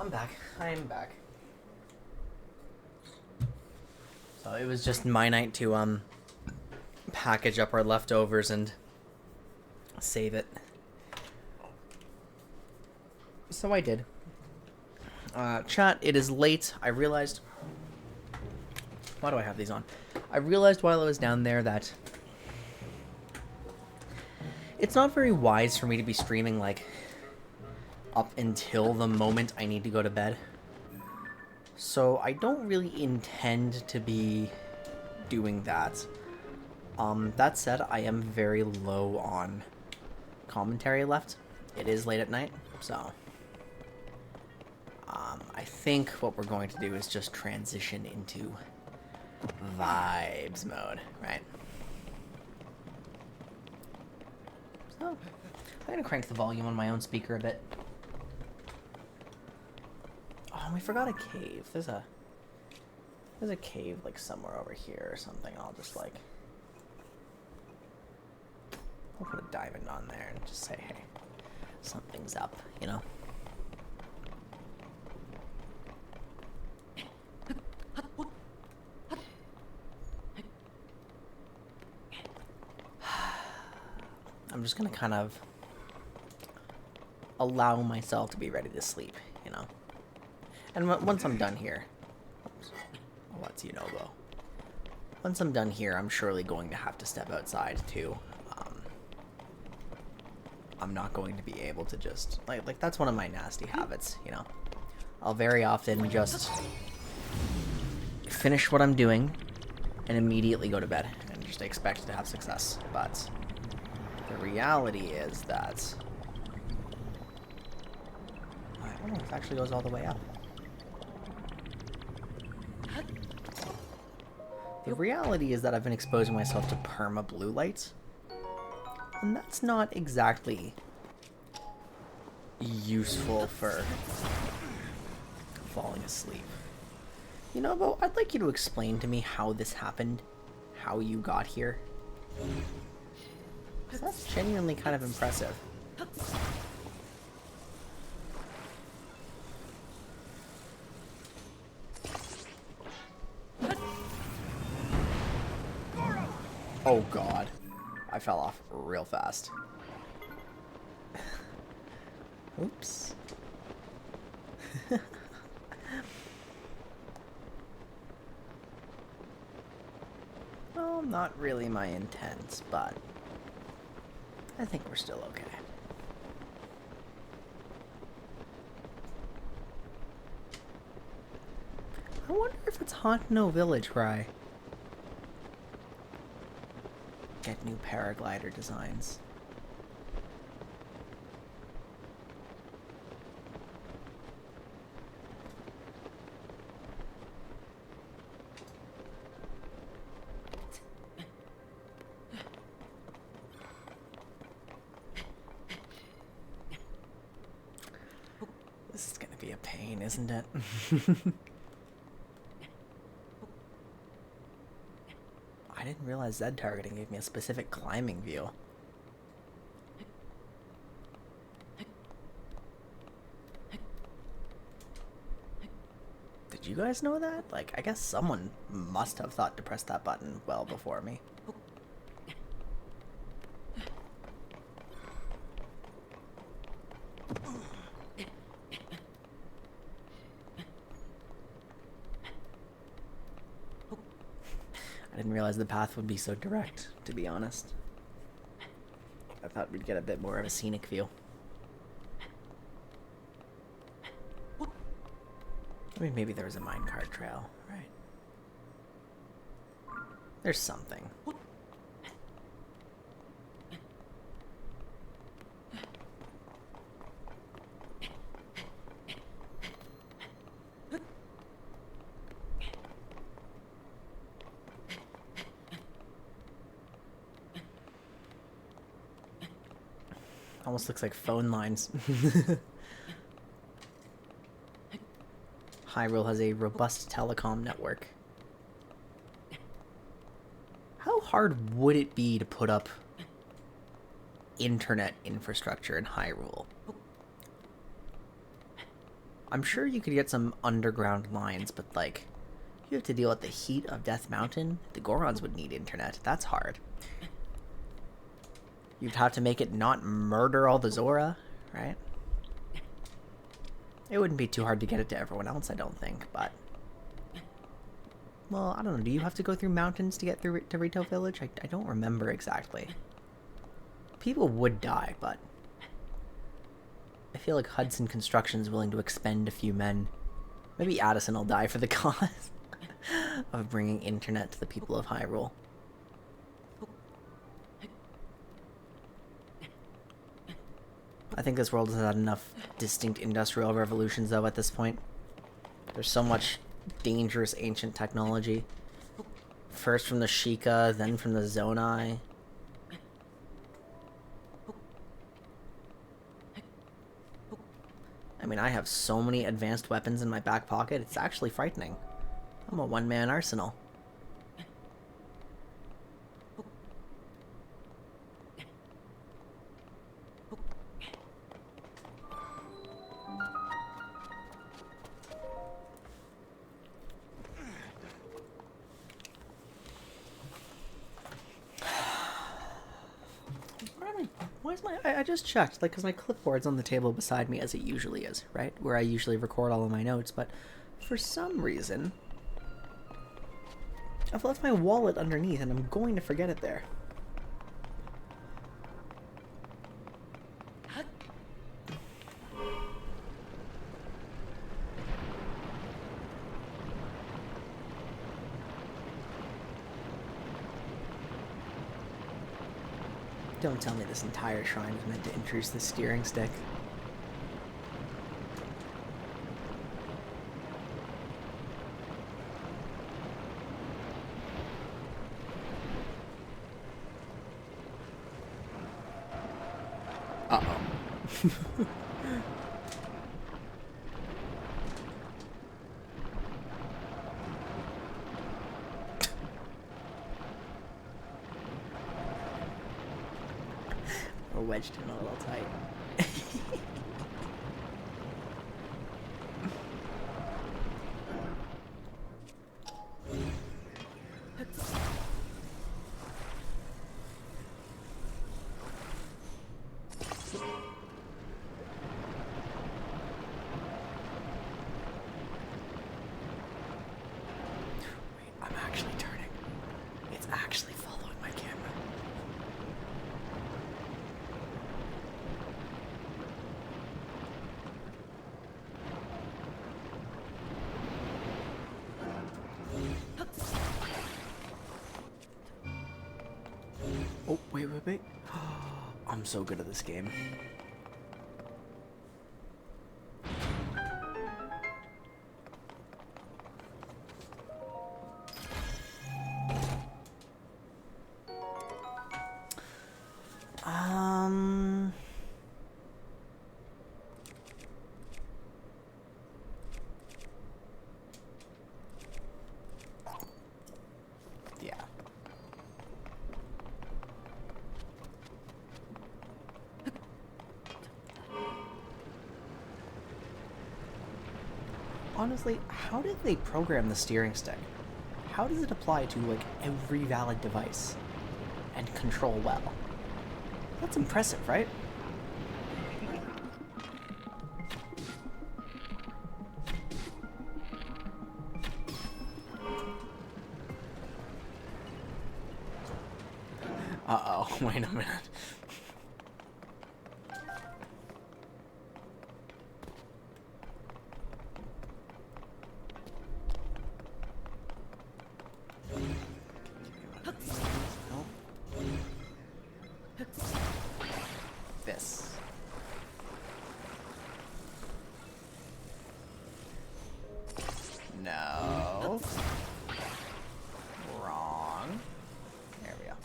I'm back. I am back. So it was just my night to package up our leftovers and save it. So I did. Chat, it is late. I realized... Why do I have these on? I realized while I was down there that it's not very wise for me to be streaming, like, up until the moment I need to go to bed. So I don't really intend to be doing that. That said, I am very low on commentary left. It is late at night, so I think what we're going to do is just transition into vibes mode, right? So I'm gonna crank the volume on my own speaker a bit. Oh, we forgot a cave. There's a cave like somewhere over here or something. I'll just like, I'll put a diamond on there and just say, hey, something's up, you know? I'm just gonna kind of allow myself to be ready to sleep, you know? And once I'm done here, what's you know though? Once I'm done here, I'm surely going to have to step outside too. I'm not going to be able to just like that's one of my nasty habits, you know. I'll very often just finish what I'm doing and immediately go to bed and just expect to have success. But the reality is that I don't know if it actually goes all the way up. The reality is that I've been exposing myself to perma blue light, and that's not exactly useful for falling asleep. You know, Bo, I'd like you to explain to me how this happened, how you got here. 'Cause that's genuinely kind of impressive. Oh god. I fell off real fast. Oops. Well, not really my intent, but I think we're still okay. I wonder if it's Hauntno Village where I get new paraglider designs. This is gonna be a pain, isn't it? I didn't realize Z targeting gave me a specific climbing view. Did you guys know that? Like, I guess someone must have thought to press that button well before me. I didn't realize the path would be so direct, to be honest. I thought we'd get a bit more of a scenic view. I mean, maybe there was a minecart trail, right? There's something. Almost looks like phone lines. Hyrule has a robust telecom network. How hard would it be to put up internet infrastructure in Hyrule? I'm sure you could get some underground lines, but like, you have to deal with the heat of Death Mountain. The Gorons would need internet. That's hard. You'd have to make it not murder all the Zora, right? It wouldn't be too hard to get it to everyone else, I don't think, but... Well, I don't know. Do you have to go through mountains to get through to Rito Village? I don't remember exactly. People would die, but... I feel like Hudson Construction's willing to expend a few men. Maybe Addison will die for the cause of bringing internet to the people of Hyrule. I think this world has had enough distinct industrial revolutions, though, at this point. There's so much dangerous ancient technology. First from the Sheikah, then from the Zonai. I mean, I have so many advanced weapons in my back pocket, it's actually frightening. I'm a one-man arsenal. Why is my... I just checked, like, because my clipboard's on the table beside me, as it usually is, right? Where I usually record all of my notes, but for some reason, I've left my wallet underneath, and I'm going to forget it there. Don't tell me this entire shrine is meant to introduce the steering stick. Uh-oh. We're wedged in a little tight. I'm actually turning. It's actually following my camera. Oh, wait. I'm so good at this game. Yeah. Honestly, how did they program the steering stick? How does it apply to, like, every valid device and control well? That's impressive, right? Uh-oh, wait a minute. This. No. Wrong. There we go.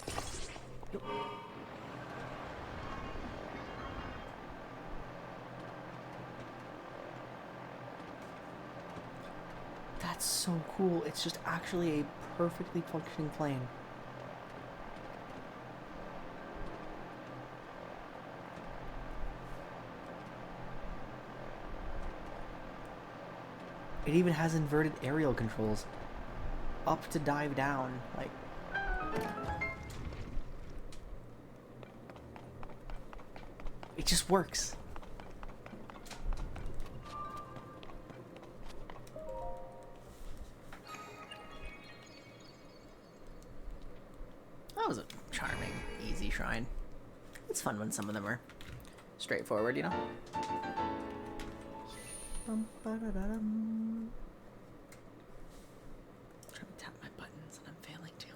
That's so cool. It's just actually a perfectly functioning plane. It even has inverted aerial controls. Up to dive down. Like... It just works. That was a charming, easy shrine. It's fun when some of them are straightforward, you know? Trying to tap my buttons and I'm failing to.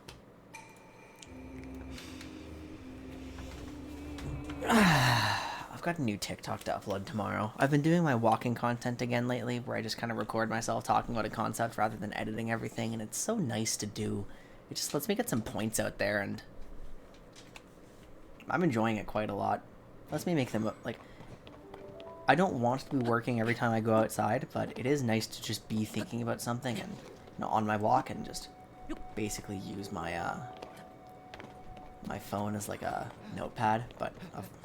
I've got a new TikTok to upload tomorrow. I've been doing my walking content again lately, where I just kind of record myself talking about a concept rather than editing everything, and it's so nice to do. It just lets me get some points out there, and I'm enjoying it quite a lot. Lets me make them, like, I don't want to be working every time I go outside, but it is nice to just be thinking about something and, you know, on my walk, and just basically use my my phone as like a notepad, but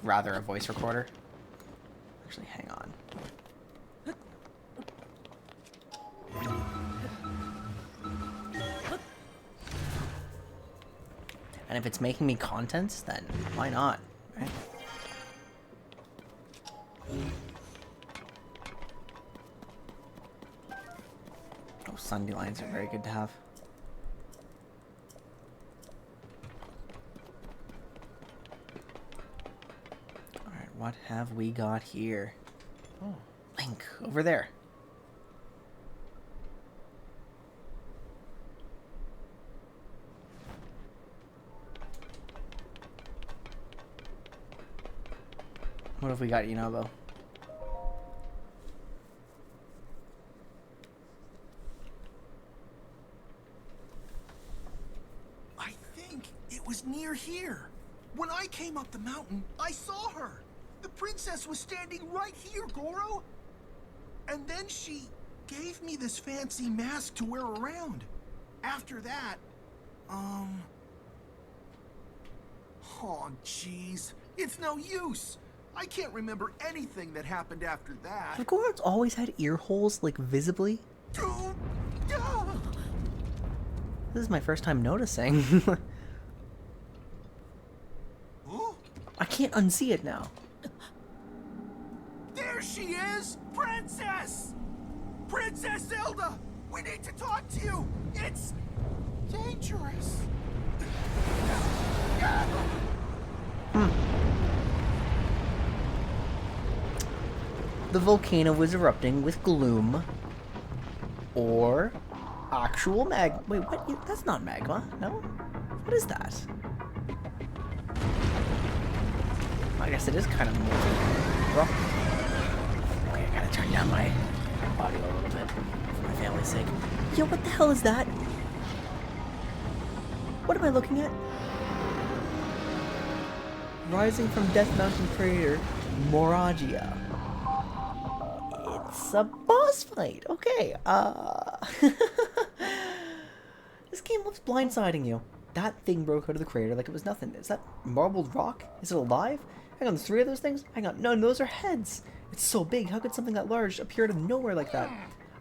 rather a voice recorder. Actually, hang on. And if it's making me content, then why not, right? Oh, dandelions are very good to have. Alright, what have we got here? Oh, Link, over there. What have we got, Yunobo? I think it was near here. When I came up the mountain, I saw her. The princess was standing right here, Goro. And then she gave me this fancy mask to wear around. After that, oh, jeez. It's no use. I can't remember anything that happened after that. Have Gorons always had ear holes, like, visibly? This is my first time noticing. I can't unsee it now. There she is! Princess! Princess Zelda! We need to talk to you! It's dangerous. The volcano was erupting with gloom. Or actual mag... Wait, what? That's not magma, no? What is that? I guess it is kind of more rock. Okay, I gotta turn down my audio a little bit for my family's sake. Yo, what the hell is that? What am I looking at? Rising from Death Mountain crater, Moragia. It's a boss fight. Okay. This game loves blindsiding you. That thing broke out of the crater like it was nothing. Is that marbled rock? Is it alive? Hang on, there's 3 of those things? Hang on, no, those are heads. It's so big. How could something that large appear out of nowhere like that?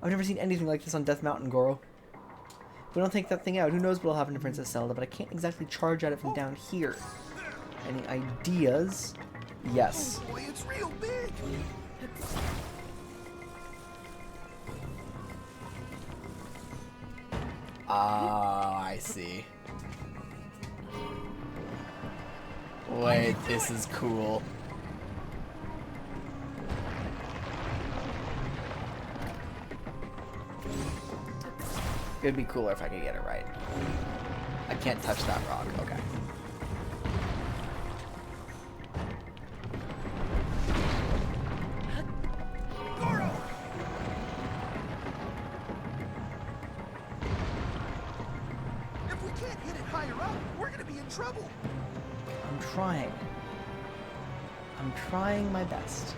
I've never seen anything like this on Death Mountain, Goro. If we don't take that thing out, who knows what'll happen to Princess Zelda, but I can't exactly charge at it from down here. Any ideas? Yes. Oh boy, it's real big. Oh, I see. Wait, this is cool. It'd be cooler if I could get it right. I can't touch that rock. Okay. Goro! If we can't hit it higher up, we're gonna be in trouble. I'm trying. I'm trying my best.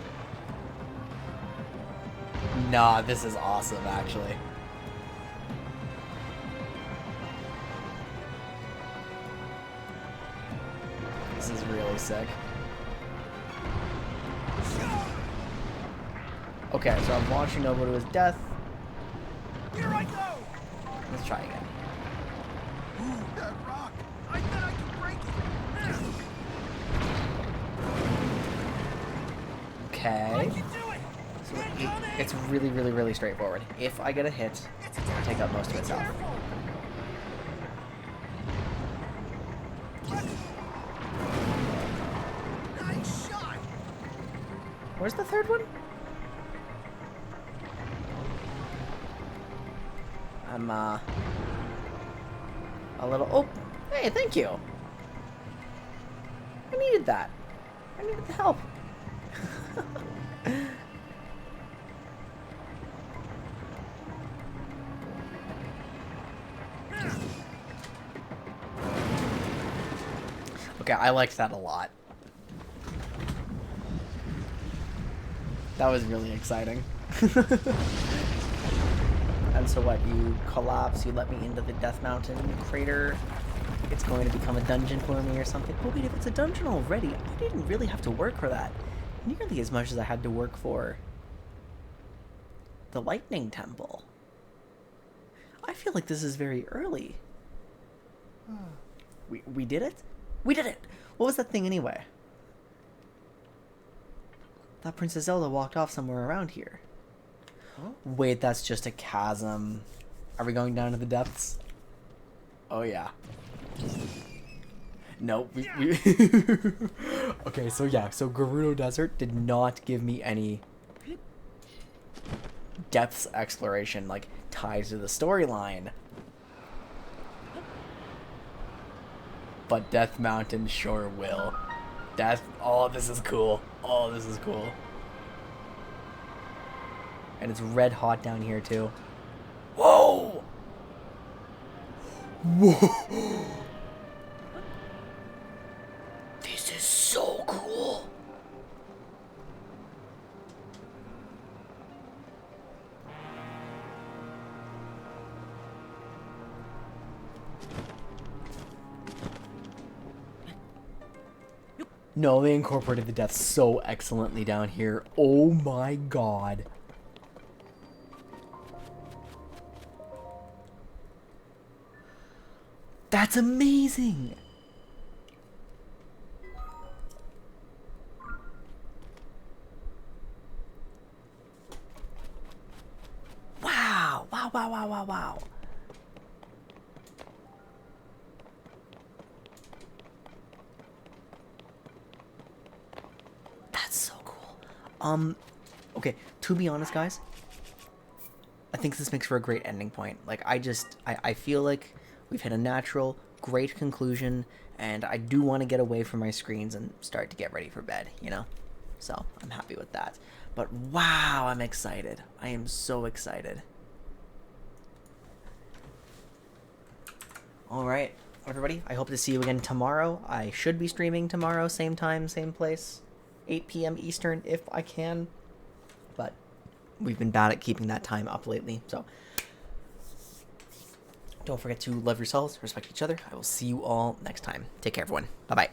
Nah, this is awesome, actually. This is really sick. Okay, so I'm launching over to his death. Here I go! Let's try again. Ooh, that rock. I bet I can break it. Okay. I can do it! So it's really, really, really straightforward. If I get a hit, I'll take up most of itself. Careful! Nice shot! Where's the third one? I'm, a little... Oh, hey, thank you. I needed that. I needed the help. Okay, I liked that a lot. That was really exciting. And so what, you collapse, you let me into the Death Mountain crater, it's going to become a dungeon for me or something. Oh wait, if it's a dungeon already, I didn't really have to work for that. Nearly as much as I had to work for the Lightning Temple. I feel like this is very early. We did it? We did it! What was that thing anyway? I thought Princess Zelda walked off somewhere around here. Huh? Wait, that's just a chasm. Are we going down to the depths? Oh yeah. No, we Okay, so yeah, so Gerudo Desert did not give me any depths exploration, like, ties to the storyline. But Death Mountain sure will. Oh, this is cool. Oh, this is cool. And it's red hot down here, too. Whoa! Whoa! This is so cool. No, they incorporated the deaths so excellently down here. Oh my god. That's amazing. Wow. Wow, wow, wow, wow, wow. That's so cool. Okay, to be honest, guys, I think this makes for a great ending point. Like, I feel like we've hit a natural, great conclusion, and I do want to get away from my screens and start to get ready for bed, you know? So, I'm happy with that. But wow, I'm excited. I am so excited. Alright, everybody, I hope to see you again tomorrow. I should be streaming tomorrow, same time, same place. 8 p.m. Eastern, if I can. But we've been bad at keeping that time up lately, so don't forget to love yourselves, respect each other. I will see you all next time. Take care, everyone. Bye-bye.